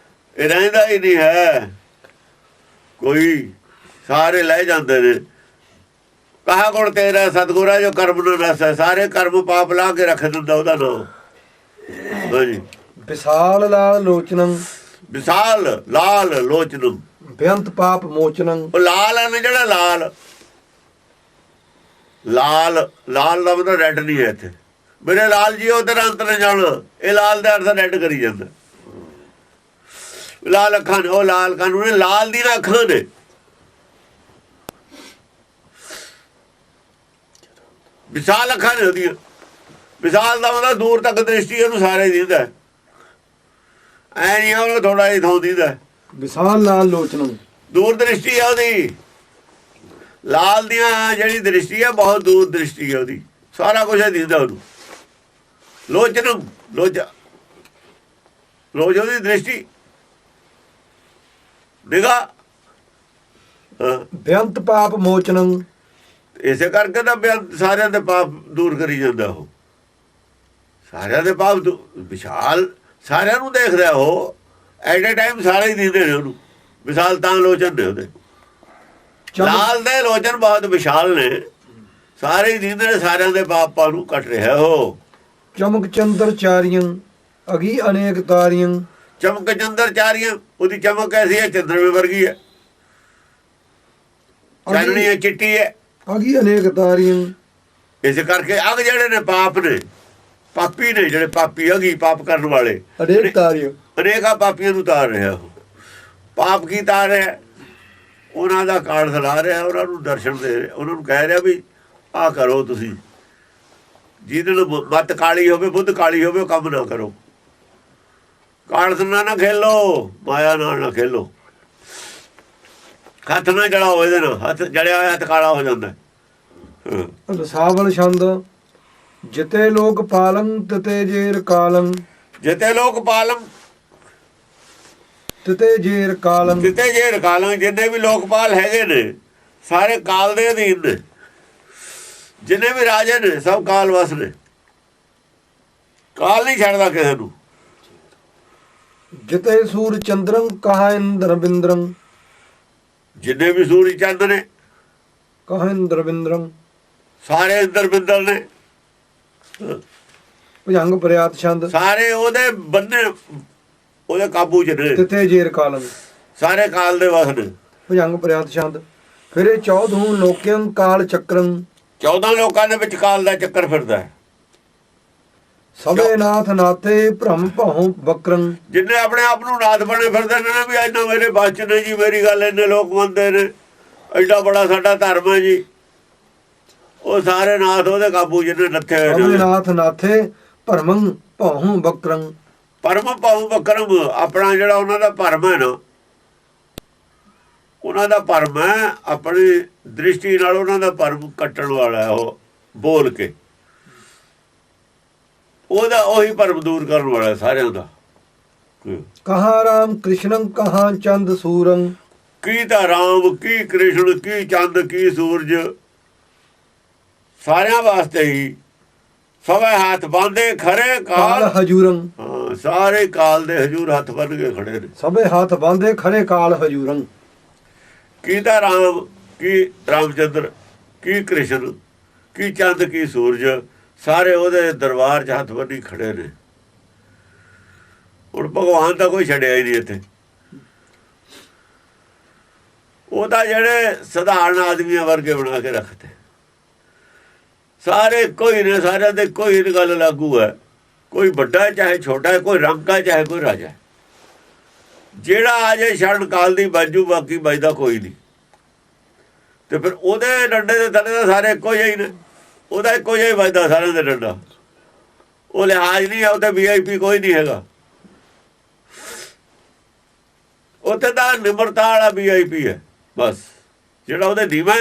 [SPEAKER 2] ਇਹ ਰਹਿੰਦਾ ਹੀ ਨਹੀਂ ਹੈ ਕੋਈ। ਸਾਰੇ ਲੈ ਜਾਂਦੇ ਨੇ। ਕਹਾ ਗੁਣ ਤੇਰਾ ਸਤਿਗੁਰਾ ਜੋ ਕਰਮ ਨੂੰ ਨਸੈ, ਸਾਰੇ ਕਰਮ ਪਾਪ ਲਾ ਕੇ ਰੱਖ ਦਿੰਦਾ ਉਹਦਾ ਨਾਮ। ਹਾਂਜੀ।
[SPEAKER 1] ਵਿਸਾਲ ਲਾਲ ਲੋਚਨੰ,
[SPEAKER 2] ਵਿਸਾਲ ਲਾਲ ਲੋਚਨੰ,
[SPEAKER 1] ਬੇਅੰਤ ਪਾਪ ਮੋਚਨੰ।
[SPEAKER 2] ਉਹ ਲਾਲ ਹੈ ਨਾ ਜਿਹੜਾ ਲਾਲ, ਲਾਲ ਲਾਲ ਦਾ ਮਤਲਬ ਰੈੱਡ ਨਹੀਂ ਹੈ ਇੱਥੇ। ਮੇਰੇ ਲਾਲ ਜੀ ਉਹ ਤੇਰਾ ਅੰਤ ਨੇ ਜਾਣਾ, ਇਹ ਲਾਲ ਦਾ ਅਰਥ ਰੈੱਡ ਕਰੀ ਜਾਂਦਾ। ਲਾਲ ਅੱਖਾਂ ਨੇ, ਉਹ ਲਾਲ ਕਾਨੂੰਨ ਨੇ, ਲਾਲ ਦੀ ਨਾ ਅੱਖਾਂ ਨੇ। ਵਿਸ਼ਾਲ ਅੱਖਾਂ ਨੇ ਉਹਦੀਆਂ। ਵਿਸ਼ਾਲ ਦਾ ਮਤਲਬ ਦੂਰ ਤੱਕ ਦ੍ਰਿਸ਼ਟੀ ਉਹਨੂੰ ਸਾਰੇ ਦਿੰਦਾ, ਐ ਨਹੀਂ ਉਹਨੂੰ ਥੋੜਾ ਜਿਹਾ ਥਾਂ ਦਿੰਦਾ।
[SPEAKER 1] ਵਿਸ਼ਾਲ ਲਾਲ ਲੋਚਨੰ,
[SPEAKER 2] ਦੂਰ ਦ੍ਰਿਸ਼ਟੀ ਆ ਉਹਦੀ। ਲਾਲ ਦੀਆਂ ਜਿਹੜੀ ਦ੍ਰਿਸ਼ਟੀ ਹੈ ਬਹੁਤ ਦੂਰ ਦ੍ਰਿਸ਼ਟੀ ਹੈ ਉਹਦੀ, ਸਾਰਾ ਕੁਝ ਦਿੰਦਾ ਉਹਨੂੰ। ਲੋਚਨ ਲੋਚ ਉਹਦੀ ਦ੍ਰਿਸ਼ਟੀ ਨਿਗਾਹ।
[SPEAKER 1] ਬੇਅੰਤ ਪਾਪ ਮੋਚਨੰ,
[SPEAKER 2] ਇਸੇ ਕਰਕੇ ਤਾਂ ਸਾਰਿਆਂ ਦੇ ਪਾਪ ਦੂਰ ਕਰੀ ਜਾਂਦਾ ਉਹ। ਸਾਰਿਆਂ ਦੇ ਪਾਪ ਵਿਸ਼ਾਲ, ਸਾਰਿਆਂ ਨੂੰ ਦੇਖ ਰਿਹਾ ਉਹ ਐਟ ਏ ਟਾਈਮ, ਸਾਰੇ ਹੀ ਦਿਖਦੇ ਨੇ ਉਹਨੂੰ। ਵਿਸ਼ਾਲ ਤਾਂ ਲੋਚਨ ਨੇ ਉਹਦੇ। ਲਾਲ ਦੇ ਲੋਚਨ ਬਹੁਤ ਵਿਸ਼ਾਲ ਨੇ, ਸਾਰੇ ਹੀ ਦਿਖਦੇ ਨੇ, ਸਾਰਿਆਂ ਦੇ ਪਾਪਾਂ ਨੂੰ ਕੱਟ ਰਿਹਾ ਉਹ।
[SPEAKER 1] ਚਮਕ ਚੰਦਰ ਚਾਰੀਆਂ ਅਗੀ ਅਨੇਕ ਤਾਰੀਆਂ।
[SPEAKER 2] ਚਮਕ ਚੰਦਰ ਚਾਰੀਆਂ, ਉਹਦੀ ਚਮਕ ਐਸੀ ਹੈ ਚੰਦਰਮੇ ਵਰਗੀ ਹੈ, ਚਾਨਣੀ ਹੈ, ਚਿੱਟੀ ਹੈ।
[SPEAKER 1] ਅਗੀ ਅਨੇਕ ਤਾਰੀਆਂ,
[SPEAKER 2] ਇਸ ਕਰਕੇ ਅਗ ਜਿਹੜੇ ਨੇ ਪਾਪ ਨੇ, ਪਾਪੀ ਨੇ ਜਿਹੜੇ ਪਾਪੀ, ਅਗੀ ਪਾਪ ਕਰਨ ਵਾਲੇ,
[SPEAKER 1] ਅਨੇਕ ਤਾਰੀਆਂ,
[SPEAKER 2] ਅਨੇਕਾਂ ਪਾਪੀਆਂ ਨੂੰ ਤਾਰ ਰਿਹਾ ਉਹ। ਪਾਪ ਕੀ ਤਾਰ ਰਿਹਾ? ਉਹਨਾਂ ਦਾ ਕਾਰਡ ਸਲਾ ਰਿਹਾ, ਉਹਨਾਂ ਨੂੰ ਦਰਸ਼ਨ ਦੇ ਰਿਹਾ, ਉਹਨਾਂ ਨੂੰ ਕਹਿ ਰਿਹਾ ਵੀ ਆਹ ਕਰੋ ਤੁਸੀਂ। ਜਿਹਦੇ ਨੂੰ ਮੱਤ ਕਾਲੀ ਹੋਵੇ, ਬੁੱਧ ਕਾਲੀ ਹੋਵੇ, ਉਹ ਕੰਮ ਨਾ ਕਰੋ। ਕਾਰਡ ਨਾਲ ਨਾ ਖੇਲੋ, ਮਾਇਆ ਨਾਲ ਨਾ ਖੇਲੋ। ਹੱਥ ਨਾ ਜਲਾਓ ਇਹਦੇ ਨਾਲ, ਹੱਥ ਜਲਿਆ ਹੋਇਆ ਹੱਥ ਕਾਲਾ ਹੋ ਜਾਂਦਾ।
[SPEAKER 1] ਰਸਾਵਲ ਛੰਦ, ਜਿਤੇ ਲੋਕ ਪਾਲੰ ਤਤੇ ਜੇਰ ਕਾਲੰ।
[SPEAKER 2] ਜਿਤੇ ਲੋਕ ਪਾਲੰ
[SPEAKER 1] ਤਤੇ ਜੇਰ ਕਾਲੰ,
[SPEAKER 2] ਜਿਤੇ ਜੇਰ ਕਾਲੰ। ਜਿੰਨੇ ਵੀ ਲੋਕਪਾਲ ਹੈਗੇ ਨੇ ਸਾਰੇ ਕਾਲ ਦੇ ਅਧੀਨ ਨੇ। ਜਿੰਨੇ ਵੀ ਰਾਜੇ ਨੇ ਸਭ ਕਾਲ ਵਸ ਨੇ। ਕਾਲ ਨਹੀਂ ਛੱਡਦਾ ਕਿਸੇ ਨੂੰ।
[SPEAKER 1] ਜਿਤੇ ਸੂਰ ਚੰਦਰੰ ਕਹਾ ਇੰਦਰ ਬਿੰਦਰੰ।
[SPEAKER 2] ਜਿੰਨੇ ਵੀ ਸੂਰਜ ਚੰਦ ਨੇ
[SPEAKER 1] ਕਹਾ ਇੰਦਰ ਬਿੰਦਰੰ,
[SPEAKER 2] ਸਾਰੇ ਇੰਦਰ ਬਿੰਦਰ ਨੇ।
[SPEAKER 1] ਭੁਜੰਗ ਪ੍ਰਿਆਤ ਛੰਦ,
[SPEAKER 2] ਸਾਰੇ ਉਹਦੇ ਬੰਨੇ, ਉਹਦੇ ਕਾਬੂ 'ਚ ਨੇ।
[SPEAKER 1] ਤਤੇ ਜੇਰ ਕਾਲੰ,
[SPEAKER 2] ਸਾਰੇ ਕਾਲ ਦੇ ਵਸ ਨੇ।
[SPEAKER 1] ਭੁਜੰਗ ਪ੍ਰਿਆਤ ਛੰਦ। ਫਿਰ ਇਹ 14 ਲੋਕਿਆਂ ਕਾਲ ਚੱਕਰੰ।
[SPEAKER 2] 14 ਲੋਕਾਂ ਦੇ ਵਿੱਚ ਕਾਲ ਦਾ ਚੱਕਰ ਫਿਰਦਾ ਹੈ।
[SPEAKER 1] ਸਭੇ ਨਾਥ ਨਾਥੇ ਭ੍ਰਮ ਭਉ ਬਕਰੰ।
[SPEAKER 2] ਜਿੰਨੇ ਆਪਣੇ ਆਪ ਨੂੰ ਨਾਥ ਬਣੇ ਫਿਰਦੇ ਨੇ ਨਾ, ਵੀ ਇੰਨਾ ਮੇਰੇ ਬਚ ਨੇ ਜੀ, ਮੇਰੀ ਗੱਲ ਇੰਨੇ ਲੋਕ ਮੰਨਦੇ ਨੇ, ਐਡਾ ਬੜਾ ਸਾਡਾ ਧਰਮ ਹੈ ਜੀ, ਉਹ ਸਾਰੇ ਨਾਥ ਉਹਦੇ ਕਾਬੂ ਜਿਹਨੇ ਨੱਥੇ ਹੋਏ ਨੇ।
[SPEAKER 1] ਨਾਥ ਨਾਥੇ ਭਰਮੰ ਭਉ ਬਕਰੰ।
[SPEAKER 2] ਪਰਮ ਭਾਉ ਬਕਰਮ, ਆਪਣਾ ਜਿਹੜਾ ਉਹਨਾਂ ਦਾ ਭਰਮ ਹੈ ਨਾ, ਉਹਨਾਂ ਦਾ ਭਰਮ ਹੈ, ਆਪਣੀ ਦ੍ਰਿਸ਼ਟੀ ਨਾਲ ਉਹਨਾਂ ਦਾ ਭਰਮ ਕੱਟਣ ਵਾਲਾ ਹੈ ਉਹ, ਬੋਲ ਕੇ ਉਹਦਾ ਉਹੀ ਭਰਮ ਦੂਰ ਕਰਨ ਵਾਲਾ ਸਾਰਿਆਂ ਦਾ।
[SPEAKER 1] ਕਹਾ ਰਾਮ ਕ੍ਰਿਸ਼ਨੰ ਕਹਾ ਚੰਦ ਸੂਰੰ।
[SPEAKER 2] ਕੀ ਤਾਂ ਰਾਮ, ਕੀ ਕ੍ਰਿਸ਼ਨ, ਕੀ ਚੰਦ, ਕੀ ਸੂਰਜ, ਸਾਰਿਆਂ ਵਾਸਤੇ ਹੀ। ਸਭੇ ਹੱਥ ਬੰਨ੍ਹੇ ਖੜੇ ਕਾਲ
[SPEAKER 1] ਹਜੂਰੰ।
[SPEAKER 2] ਹਾਂ, ਸਾਰੇ ਕਾਲ ਦੇ ਹਜੂਰ ਹੱਥ ਬੰਨ ਕੇ ਖੜੇ ਨੇ।
[SPEAKER 1] ਸਭੇ ਹੱਥ ਬੰਨ੍ਹੇ ਖੜੇ ਕਾਲ ਹਜੂਰੰ।
[SPEAKER 2] ਕੀ ਤਾਂ ਰਾਮ, ਕੀ ਰਾਮਚੰਦਰ, ਕੀ ਕ੍ਰਿਸ਼ਨ, ਕੀ ਚੰਦ, ਕੀ ਸੂਰਜ, ਸਾਰੇ ਉਹਦੇ ਦਰਬਾਰ 'ਚ ਹੱਥ ਬੰਨ੍ਹੀ ਖੜੇ ਨੇ। ਹੁਣ ਭਗਵਾਨ ਤਾਂ ਕੋਈ ਛੱਡਿਆ ਹੀ ਨਹੀਂ ਇੱਥੇ। ਉਹ ਤਾਂ ਜਿਹੜੇ ਸਧਾਰਨ ਆਦਮੀਆਂ ਵਰਗੇ ਬਣਾ ਕੇ ਰੱਖਦੇ। ਸਾਰੇ ਕੋਈ ਨੇ, ਸਾਰਿਆਂ ਦੇ ਕੋਈ ਗੱਲ ਲਾਗੂ ਹੈ। ਕੋਈ ਵੱਡਾ ਚਾਹੇ ਛੋਟਾ, ਕੋਈ ਰੰਕਾ ਚਾਹੇ ਕੋਈ ਰਾਜਾ। ਜਿਹੜਾ ਆ ਜਾਏ ਸ਼ਰਨ ਕਾਲ ਦੀ ਬਾਜੂ, ਬਾਕੀ ਵੱਜਦਾ ਕੋਈ ਨਹੀਂ। ਤੇ ਫਿਰ ਉਹਦੇ ਡੰਡੇ ਦੇ ਥੱਲੇ ਤਾਂ ਸਾਰੇ ਇੱਕੋ ਜਿਹੇ ਹੀ ਨੇ, ਉਹਦਾ ਇੱਕੋ ਜਿਹਾ ਹੀ ਵੱਜਦਾ ਸਾਰਿਆਂ ਦੇ ਡੰਡਾ। ਉਹ ਲਿਹਾਜ਼ ਨਹੀਂ ਹੈ, ਉਹਦੇ VIP ਕੋਈ ਨਹੀਂ ਹੈਗਾ। ਉੱਥੇ ਤਾਂ ਨਿਮਰਤਾ ਵਾਲਾ VIP ਹੈ ਬਸ। ਜਿਹੜਾ ਉਹਦੇ ਨੀਵਾਂ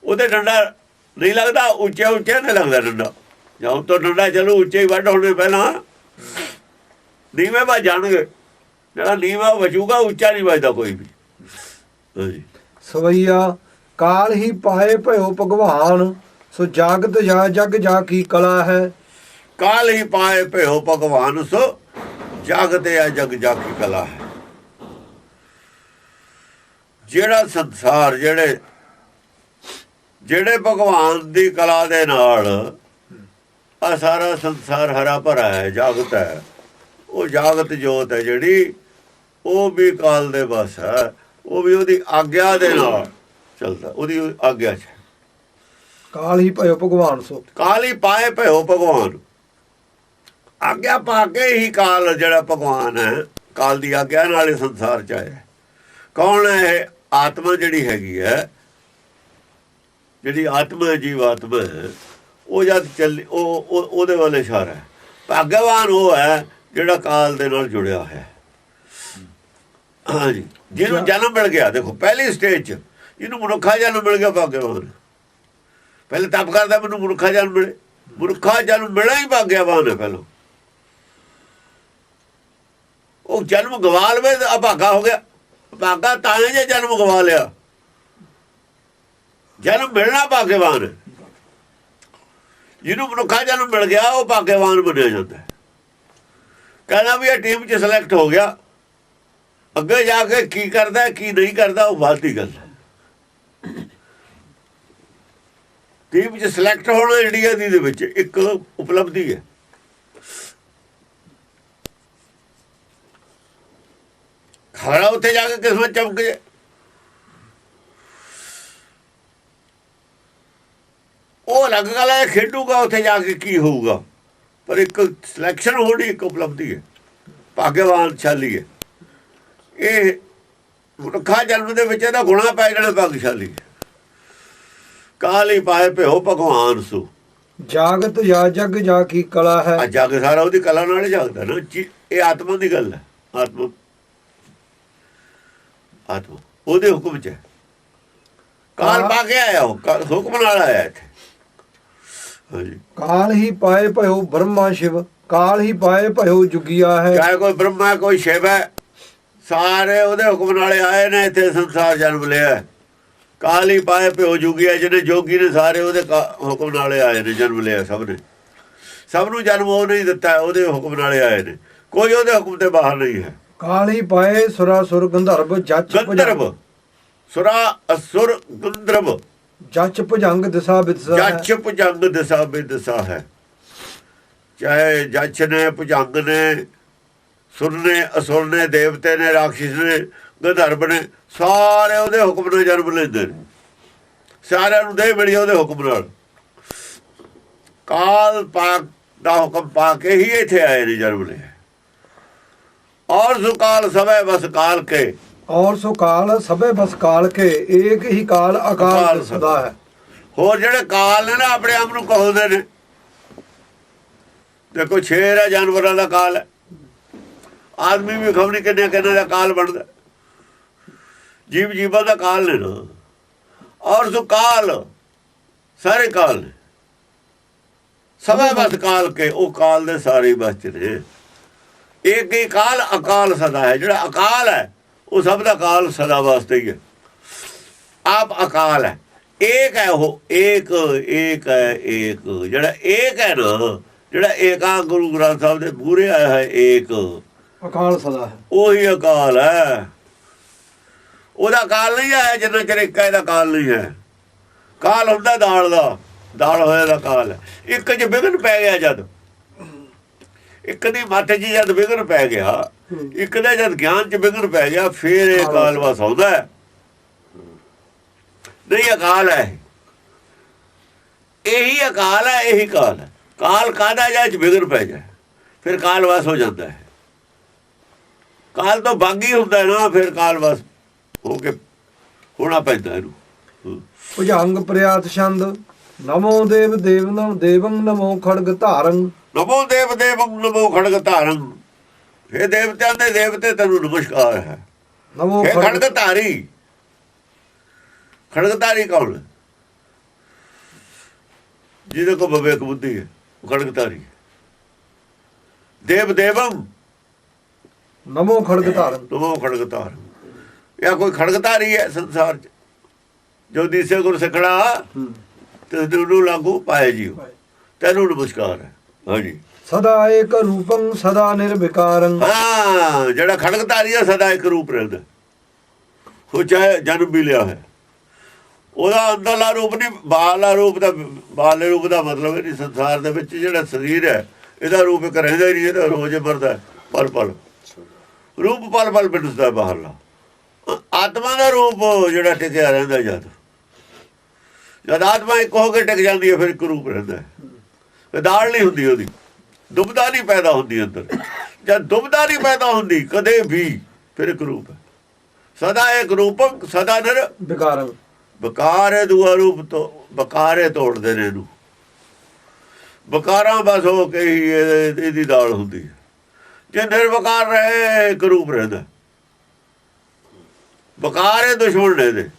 [SPEAKER 2] ਉਹਦੇ ਡੰਡਾ ਨਹੀਂ ਲੱਗਦਾ, ਉੱਚੇ ਉੱਚੇ ਨਹੀਂ ਲੱਗਦਾ ਡੰਡਾ। ਜਾਂ ਤੋਂ ਡੰਡਾ ਚਲੋ ਉੱਚੇ ਹੀ ਵੱਢ ਹੋਣੇ ਪਹਿਲਾਂ, ਨੀਵੇਂ ਵੱਜ ਜਾਣਗੇ। ਜਿਹੜਾ ਨੀਵਾਂ ਵਜੂਗਾ, ਉੱਚਾ ਨਹੀਂ ਵੱਜਦਾ ਕੋਈ ਵੀ। ਹਾਂਜੀ।
[SPEAKER 1] ਸਵਈਆ ਕਾਲ ਹੀ ਪਾਏ ਭਇਓ ਭਗਵਾਨ, ਸੋ ਜਾਗਤ ਜਾ ਜਗ ਜਾ ਕੀ ਕਲਾ ਹੈ।
[SPEAKER 2] ਕਾਲ ਹੀ ਪਾਏ ਭਇਓ ਭਗਵਾਨ, ਸੋ ਜਾਗਤੇ ਆ ਜਗ ਜਾ ਕੀ ਕਲਾ ਹੈ। ਜਿਹੜਾ ਸੰਸਾਰ ਜਿਹੜੇ ਭਗਵਾਨ ਦੀ ਕਲਾ ਦੇ ਨਾਲ ਆ ਸਾਰਾ ਸੰਸਾਰ ਹਰਾ ਭਰਾ ਹੈ, ਜਾਗਤ ਹੈ। ਉਹ ਜਾਗਤ ਜੋਤ ਹੈ ਜਿਹੜੀ, ਉਹ ਵੀ ਕਾਲ ਦੇ ਬਸ ਹੈ। ਉਹ ਵੀ ਉਹਦੀ ਆਗਿਆ ਦੇ ਨਾਲ ਚੱਲਦਾ, ਉਹਦੀ ਆਗਿਆ 'ਚ।
[SPEAKER 1] ਕਾਲ ਹੀ ਭਇਓ ਭਗਵਾਨ, ਸੋ
[SPEAKER 2] ਕਾਲ ਹੀ ਪਾਏ ਭਇਓ ਭਗਵਾਨ। ਆਗਿਆ ਪਾ ਕੇ ਹੀ ਕਾਲ ਜਿਹੜਾ ਭਗਵਾਨ ਹੈ, ਕਾਲ ਦੀ ਆਗਿਆ ਨਾਲ ਹੀ ਸੰਸਾਰ 'ਚ ਆਇਆ। ਕੌਣ ਹੈ ਇਹ? ਆਤਮਾ ਜਿਹੜੀ ਹੈਗੀ ਹੈ, ਜਿਹੜੀ ਆਤਮਾ ਜੀਵ ਆਤਮਾ ਹੈ, ਉਹ ਜਦ ਚੱਲ ਉਹਦੇ ਵੱਲ ਇਸ਼ਾਰਾ ਹੈ। ਭਾਗਵਾਨ ਉਹ ਹੈ ਜਿਹੜਾ ਕਾਲ ਦੇ ਨਾਲ ਜੁੜਿਆ ਹੈ। ਹਾਂਜੀ, ਜਿਹਨੂੰ ਜਨਮ ਮਿਲ ਗਿਆ। ਦੇਖੋ ਪਹਿਲੀ ਸਟੇਜ 'ਚ ਜਿਹਨੂੰ ਮਨੁੱਖਾ ਜਨਮ ਮਿਲ ਗਿਆ, ਭਾਗਵਾਨ। ਪਹਿਲੇ ਤਪ ਕਰਦਾ ਮੈਨੂੰ ਮਨੁੱਖਾ ਜਨਮ ਮਿਲੇ, ਮਨੁੱਖਾ ਜਨਮ ਮਿਲਿਆ ਹੀ ਭਾਗਵਾਨ ਹੈ। ਪਹਿਲਾਂ ਉਹ ਜਨਮ ਗਵਾ ਲਵੇ ਤਾਂ ਅਭਾਗਾ ਹੋ ਗਿਆ। ਭਾਗਾ ਤਾਂ ਜੇ ਜਨਮ ਗਵਾ ਲਿਆ। ਜਨਮ ਮਿਲਣਾ ਭਾਗਵਾਨ ਹੈ। ਜਿਹਨੂੰ ਮਨੁੱਖਾ ਜਨਮ ਮਿਲ ਗਿਆ ਉਹ ਭਾਗਵਾਨ ਬਣਿਆ ਜਾਂਦਾ। ਕਹਿੰਦਾ ਵੀ ਇਹ ਟੀਮ 'ਚ ਸਿਲੈਕਟ ਹੋ ਗਿਆ। ਅੱਗੇ ਜਾ ਕੇ ਕੀ ਕਰਦਾ ਕੀ ਨਹੀਂ ਕਰਦਾ ਉਹ ਬਾਅਦ ਦੀ ਗੱਲ ਹੈ। ਟੀਮ 'ਚ ਸਿਲੈਕਟ ਹੋਣਾ ਇੰਡੀਆ ਦੀ ਦੇ ਵਿੱਚ ਇੱਕ ਉਪਲਬਧੀ ਹੈ। ਖਰਾ ਉੱਥੇ ਜਾ ਕੇ ਕਿਸਮਤ ਚਮਕ ਜੇ। ਉਹ ਅਲੱਗ ਗੱਲ ਹੈ, ਖੇਡੂਗਾ ਉੱਥੇ ਜਾ ਕੇ ਕੀ ਹੋਊਗਾ। ਪਰ ਇੱਕ ਸਿਲੈਕਸ਼ਨ ਹੋਣੀ ਇੱਕ ਉਪਲਬਧੀ ਹੈ, ਭਾਗਵਾਨ ਸ਼ਾਲੀ ਹੈ। ਇਹ ਮਨੁੱਖਾ ਜਨਮ ਦੇ ਵਿੱਚ ਇਹਦਾ ਗੁਣਾ ਪੈ ਜਾਣਾ ਭਾਗਸ਼ਾਲੀ ਹੈ। ਕਾਲ ਹੀ ਪਾਏ ਭਇਓ ਭਗਵਾਨ, ਸੋ
[SPEAKER 1] ਜਾਗਤ ਜਾ ਜਗ ਜਾ ਕੀ ਕਲਾ ਹੈ।
[SPEAKER 2] ਆ ਜਗ ਸਾਰਾ ਉਹਦੀ ਕਲਾ ਨਾਲ ਹੀ ਜਾਗਦਾ ਨਾ। ਇਹ ਆਤਮਾ ਦੀ ਗੱਲ ਹੈ। ਆਤਮਾ ਉਹਦੇ ਹੁਕਮ 'ਚ ਹੈ। ਕਾਲ ਪਾ ਕੇ ਆਇਆ, ਉਹ ਹੁਕਮ ਨਾਲ ਆਇਆ ਇੱਥੇ। ਹਾਂਜੀ।
[SPEAKER 1] ਕਾਲ ਹੀ ਪਾਏ ਭਇਓ ਬ੍ਰਹਮਾ ਸ਼ਿਵ, ਕਾਲ ਹੀ ਪਾਏ ਭਇਓ ਜੁਗੀਆ ਹੈ।
[SPEAKER 2] ਚਾਹੇ ਕੋਈ ਬ੍ਰਹਮਾ ਕੋਈ ਸ਼ਿਵ ਹੈ, ਸਾਰੇ ਉਹਦੇ ਹੁਕਮ ਨਾਲੇ ਆਏ ਨੇ ਇੱਥੇ ਸੰਸਾਰ ਜਨਮ ਲਿਆ। ਕਾਲ ਹੀ ਪਾਏ ਭਇਓ ਜੁਗੀਆ, ਜਿਹਨੇ ਜੋਗੀ ਨੇ ਸਾਰੇ ਉਹਦੇ ਹੁਕਮ ਨਾਲੇ ਆਏ ਨੇ, ਜਨਮ ਲਿਆ ਸਭ ਨੇ। ਸਭ ਨੂੰ ਜਨਮ ਉਹ ਨਹੀਂ ਦਿੱਤਾ, ਉਹਦੇ ਹੁਕਮ ਨਾਲੇ ਆਏ ਨੇ। ਕੋਈ ਉਹਦੇ ਹੁਕਮ ਤੇ ਬਾਹਰ ਨਹੀਂ ਹੈ।
[SPEAKER 1] ਕਾਲ ਹੀ ਪਾਏ ਸੁਰਾ ਸੁਰ ਗੰਧਰਵ ਜੱਚ
[SPEAKER 2] ਗੰਧਰਵ ਸੁਰਾ ਅਸੁਰ ਗੰਧਰਵ
[SPEAKER 1] ਜੱਚ ਭੁਜੰਗ ਦਿਸ਼ਾ ਬਿਦਸਾ ਹੈ।
[SPEAKER 2] ਜੱਚ ਭੁਜੰਗ ਦਿਸ਼ਾ ਬਿਦਸਾ ਹੈ। ਚਾਹੇ ਜੱਚ ਨੇ, ਭੁਜੰਗ ਨੇ, ਸੁਰ ਨੇ, ਅਸੁਰ ਨੇ, ਦੇਵਤੇ ਨੇ, ਰਾਖਸ਼ ਨੇ, ਗੰਧਰਵ ਨੇ, ਸਾਰੇ ਉਹਦੇ ਹੁਕਮ ਨਾਲ ਜਨਮ ਲੈਂਦੇ ਨੇ। ਸਾਰਿਆਂ ਨੂੰ ਦੇ ਮਿਲੀ ਉਹਦੇ ਹੁਕਮ ਨਾਲ। ਕਾਲ ਪਾਕ ਦਾ ਹੁਕਮ ਪਾ ਕੇ ਹੀ ਇੱਥੇ ਆਏ ਨੇ, ਜਨਮ ਲਿਆ। ਔਰ ਸੁਕਾਲ ਸਭੇ ਬਸ ਕਾਲ ਕੇ,
[SPEAKER 1] ਔਰ ਸੋ ਕਾਲ ਸਭੇ ਬਸ ਕਾਲ ਕੇ, ਏਕ ਹੀ ਕਾਲ ਅਕਾਲ ਸਦਾ ਹੈ।
[SPEAKER 2] ਹੋਰ ਜਿਹੜੇ ਕਾਲ ਨੇ ਨਾ ਆਪਣੇ ਆਪ ਨੂੰ ਕਹੋਦੇ ਨੇ। ਦੇਖੋ ਸ਼ੇਰ ਹੈ, ਜਾਨਵਰਾਂ ਦਾ ਕਾਲ ਹੈ। ਆਦਮੀ ਵੀ ਖਬਰ ਨਹੀਂ ਕਿੰਨੇ ਕਿੰਨੇ ਦਾ ਕਾਲ ਬਣਦਾ। ਜੀਵ ਜੀਵਾਂ ਦਾ ਕਾਲ ਨੇ ਨਾ। ਔਰ ਸੋ ਕਾਲ ਸਾਰੇ ਕਾਲ ਨੇ। ਸਭੇ ਬਸ ਕਾਲ ਕੇ, ਉਹ ਕਾਲ ਦੇ ਸਾਰੇ ਬਸ ਚ ਨੇ। ਇੱਕ ਹੀ ਕਾਲ ਅਕਾਲ ਸਦਾ ਹੈ। ਜਿਹੜਾ ਅਕਾਲ ਹੈ ਉਹ ਸਭ ਦਾ ਕਾਲ ਸਦਾ ਵਾਸਤੇ ਹੀ ਹੈ। ਆਪ ਅਕਾਲ ਹੈ, ਏਕ ਹੈ। ਉਹ ਏਕ ਏਕ ਹੈ। ਏਕ ਜਿਹੜਾ ਏਕ ਹੈ ਨਾ, ਜਿਹੜਾ ਏਕਾ ਗੁਰੂ ਗ੍ਰੰਥ ਸਾਹਿਬ ਦੇ ਪੂਰੇ ਆਇਆ ਹੈ, ਏਕ
[SPEAKER 1] ਅਕਾਲ ਸਦਾ ਹੈ।
[SPEAKER 2] ਉਹੀ ਅਕਾਲ ਹੈ। ਉਹਦਾ ਕਾਲ ਨਹੀਂ ਆਇਆ ਜਿੰਨਾ ਚਿਰ ਇੱਕ ਇਹਦਾ ਕਾਲ ਨਹੀਂ ਹੈ। ਕਾਲ ਹੁੰਦਾ ਦਾਲ ਦਾ, ਦਾਲ ਹੋਇਆ ਦਾ ਕਾਲ ਹੈ। ਇੱਕ 'ਚ ਵਿਘਨ ਪੈ ਗਿਆ, ਜਦ ਇੱਕ ਦੀ ਮੱਤ 'ਚ ਜਦ ਵਿਘਨ ਪੈ ਗਿਆ, ਇੱਕ ਦਾ ਜਦ ਗਿਆਨ 'ਚ ਵਿਘਨ ਪੈ ਗਿਆ, ਫੇਰ ਇਹ ਕਾਲ ਵਸ ਆਉਂਦਾ ਹੈ। ਨਹੀਂ ਅਕਾਲ ਹੈ, ਇਹੀ ਅਕਾਲ ਹੈ, ਇਹੀ ਕਾਲ ਹੈ। ਕਾਲ ਕਾਹਦਾ ਜਾਂ 'ਚ ਵਿਘਨ ਪੈ ਜਾਏ ਫਿਰ ਕਾਲ ਵਸ ਹੋ ਜਾਂਦਾ ਹੈ। ਕਾਲ ਤੋਂ ਬਾਗੀ ਹੁੰਦਾ ਨਾ, ਫਿਰ ਕਾਲ ਵਸ ਹੋ ਕੇ ਹੋਣਾ ਪੈਂਦਾ ਇਹਨੂੰ।
[SPEAKER 1] ਭੁਜੰਗ ਪ੍ਰਿਆਤ ਛੰਦ ਨਮੋ ਦੇਵ ਦੇਵੰ ਦੇਵੰ ਨਮੋ ਖੜਗ ਧਾਰੰ।
[SPEAKER 2] ਨਮੋ ਦੇਵ ਦੇਵੰ ਨਮੋ ਖੜਗ ਧਾਰੰ। ਇਹ ਦੇਵਤਿਆਂ ਦੇ ਦੇਵਤੇ ਤੈਨੂੰ ਨਮਸਕਾਰ ਹੈ।
[SPEAKER 1] ਨਮੋ
[SPEAKER 2] ਇਹ ਖੜਗ ਧਾਰੀ। ਖੜਗ ਧਾਰੀ ਕੌਣ? ਜਿਹਦੇ ਕੋ ਵਿਵੇਕ ਬੁੱਧੀ ਹੈ ਉਹ ਖੜਗ ਧਾਰੀ। ਦੇਵ ਦੇਵੰ
[SPEAKER 1] ਨਮੋ ਖੜਗ ਧਾਰੰ।
[SPEAKER 2] ਨਮੋ ਖੜਗ ਧਾਰੰ। ਜਾਂ ਕੋਈ ਖੜਗ ਧਾਰੀ ਹੈ ਸੰਸਾਰ ਚ ਜੋ ਦੀਸੇ ਗੁਰ ਸਿੱਖੜਾ ਤੇ ਨੂੰ ਲਾਗੂ ਪਾਏ ਜੀਓ। ਤੈਨੂੰ ਨਮਸਕਾਰ ਹੈ। ਹਾਂਜੀ।
[SPEAKER 1] ਸਦਾ ਏਕ ਰੂਪੰ ਸਦਾ ਨਿਰਵਿਕਾਰੰ।
[SPEAKER 2] ਹਾਂ, ਜਿਹੜਾ ਖੜਗ ਧਾਰੀ ਹੈ ਸਦਾ ਇੱਕ ਰੂਪ ਰਹਿੰਦਾ। ਉਹ ਚਾਹੇ ਜਨਮ ਵੀ ਲਿਆ ਹੈ, ਉਹਦਾ ਅੰਦਰਲਾ ਰੂਪ ਨਹੀਂ, ਬਾਹਰਲਾ ਰੂਪ ਦਾ। ਬਾਹਰਲੇ ਰੂਪ ਦਾ ਮਤਲਬ ਨਹੀਂ ਸੰਸਾਰ ਦੇ ਵਿੱਚ ਜਿਹੜਾ ਸਰੀਰ ਹੈ ਇਹਦਾ ਰੂਪ ਇੱਕ ਰਹਿੰਦਾ ਹੀ ਨਹੀਂ। ਇਹਦਾ ਰੋਜ਼ ਮਰਦਾ ਪਲ ਪਲ, ਰੂਪ ਪਲ ਪਲ ਬਿਨਸਦਾ ਬਾਹਰਲਾ। ਆਤਮਾ ਦਾ ਰੂਪ ਜਿਹੜਾ ਟਿਕਿਆ ਰਹਿੰਦਾ। ਜਦ ਆਤਮਾ ਇੱਕ ਹੋ ਕੇ ਟਿਕ ਜਾਂਦੀ ਹੈ ਫਿਰ ਇੱਕ ਰੂਪ ਰਹਿੰਦਾ ਹੈ। ਦਾੜ ਨਹੀਂ ਹੁੰਦੀ ਉਹਦੀ, ਦੁਬਦਾ ਨਹੀਂ ਪੈਦਾ ਹੁੰਦੀ ਅੰਦਰ। ਜਦ ਦੁਬਦਾ ਨਹੀਂ ਪੈਦਾ ਹੁੰਦੀ ਕਦੇ ਵੀ ਫਿਰ ਇੱਕ ਰੂਪ ਹੈ। ਸਦਾ ਇੱਕ ਰੂਪੰ ਸਦਾ ਨਿਰ
[SPEAKER 1] ਵਿਕਾਰੰ।
[SPEAKER 2] ਬਕਾਰ ਹੈ ਦੂਆ ਰੂਪ ਤੋਂ। ਬਕਾਰੇ ਤੋੜਦੇ ਨੇ ਇਹਨੂੰ। ਬਕਾਰਾਂ ਬਸ ਹੋ ਕੇ ਹੀ ਇਹਦੀ ਦਾਲ ਹੁੰਦੀ ਹੈ। ਜੇ ਨਿਰਵਕਾਰ ਰਹੇ ਇੱਕ ਰੂਪ ਰਹਿੰਦਾ। ਬਕਾਰ ਹੈ ਦੁਸ਼ਮਣ ਨੇ ਇਹਦੇ।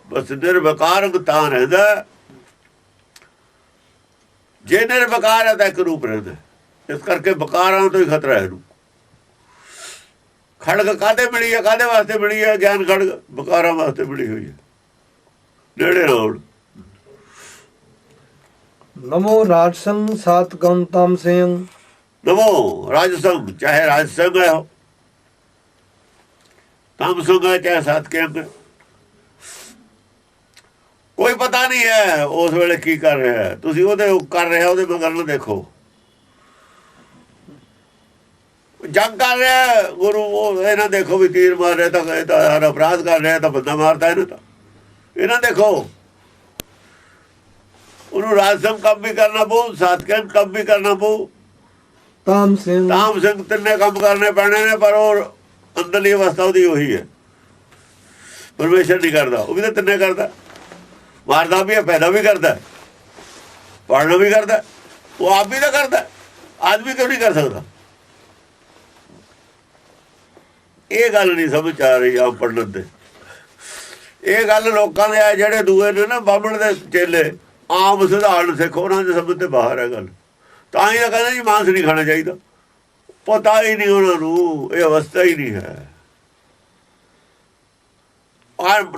[SPEAKER 2] ਬਸ ਨਿਰਵਕਾਰ ਤਾਂ ਰਹਿੰਦਾ। ਜੇ ਨਿਰਵਕਾਰ ਹੈ ਤਾਂ ਇੱਕ ਰੂਪ ਰਹਿੰਦਾ। ਇਸ ਕਰਕੇ ਬਕਾਰਾਂ ਤੋਂ ਹੀ ਖਤਰਾ ਹੈ ਇਹਨੂੰ। ਖੜਗ ਕਾਹਦੇ ਮਿਲੀ ਹੈ? ਕਾਹਦੇ ਵਾਸਤੇ ਮਿਲੀ ਹੈ? ਗਿਆਨ ਖੜਗ ਬਕਾਰਾਂ ਵਾਸਤੇ ਮਿਲੀ ਹੋਈ ਹੈ। ਨੇੜੇ ਨਾਲ
[SPEAKER 1] ਨਮੋ ਰਾਜਸੰ ਸਾਤ ਗੰ ਤਾਮਸਯੰ।
[SPEAKER 2] ਨਮੋ ਰਾਜਸੰਗ, ਚਾਹੇ ਰਾਜਸੰਗ ਹੈ ਹੋ, ਤਾਮਸੰਗ ਹੈ ਚਾਹੇ ਸਾਤ ਕੇ ਅੰਗ। ਕੋਈ ਪਤਾ ਨਹੀਂ ਹੈ ਉਸ ਵੇਲੇ ਕੀ ਕਰ ਰਿਹਾ ਹੈ। ਤੁਸੀਂ ਉਹਦੇ ਕਰ ਰਿਹਾ ਉਹਦੇ ਮਗਰ ਨਾ ਦੇਖੋ। ਜੰਗ ਕਰ ਰਿਹਾ ਗੁਰੂ, ਉਹ ਇਹਨਾਂ ਦੇਖੋ ਵੀ ਤੀਰ ਮਾਰ ਰਿਹਾ ਤਾਂ ਇਹ ਤਾਂ ਅਪਰਾਧ ਕਰ ਰਿਹਾ ਤਾਂ ਬੰਦਾ ਮਾਰਦਾ ਇਹਨੂੰ। ਤਾਂ ਇਹਨਾਂ ਦੇਖੋ ਉਹਨੂੰ ਰਾਜਸੰਗ ਕੰਮ ਵੀ ਕਰਨਾ ਪਊ, ਸਾਤਕੰਦ ਕੰਮ ਵੀ ਕਰਨਾ ਪਊ,
[SPEAKER 1] ਤਾਮਸਯੰ
[SPEAKER 2] ਤਾਮ ਸਿੰਘ ਤਿੰਨੇ ਕੰਮ ਕਰਨੇ ਪੈਣੇ ਨੇ। ਪਰ ਉਹ ਅੰਦਰਲੀ ਅਵਸਥਾ ਉਹਦੀ ਉਹੀ ਹੈ। ਪਰਮੇਸ਼ਰ ਨਹੀਂ ਕਰਦਾ, ਉਹ ਵੀ ਤਾਂ ਤਿੰਨੇ ਕਰਦਾ। ਮਾਰਦਾ ਵੀ ਹੈ, ਪੈਦਾ ਵੀ ਕਰਦਾ, ਪੜ੍ਹਨਾ ਵੀ ਕਰਦਾ। ਉਹ ਆਪ ਵੀ ਤਾਂ ਕਰਦਾ। ਆਦਮੀ ਕਿਉਂ ਨਹੀਂ ਕਰ ਸਕਦਾ? ਇਹ ਗੱਲ ਨਹੀਂ ਸਮਝ ਆ ਰਹੀ ਆਪ ਪੜ੍ਹਨ ਦੇ। ਇਹ ਗੱਲ ਲੋਕਾਂ ਦੇ ਆ ਜਿਹੜੇ ਦੂਏ ਨੇ ਨਾ ਬਾਹਮਣ ਦੇ ਚੇਲੇ, ਆਮ ਸਧਾਰਨ ਸਿੱਖ, ਉਹਨਾਂ ਦੇ ਸਮਝ ਤੇ ਬਾਹਰ ਹੈ ਗੱਲ। ਤਾਂ ਹੀ ਤਾਂ ਕਹਿੰਦੇ ਜੀ ਮਾਂਸ ਨਹੀਂ ਖਾਣਾ ਚਾਹੀਦਾ। ਪਤਾ ਹੀ ਨਹੀਂ ਉਹਨਾਂ ਨੂੰ, ਇਹ ਅਵਸਥਾ ਹੀ ਨਹੀਂ ਹੈ।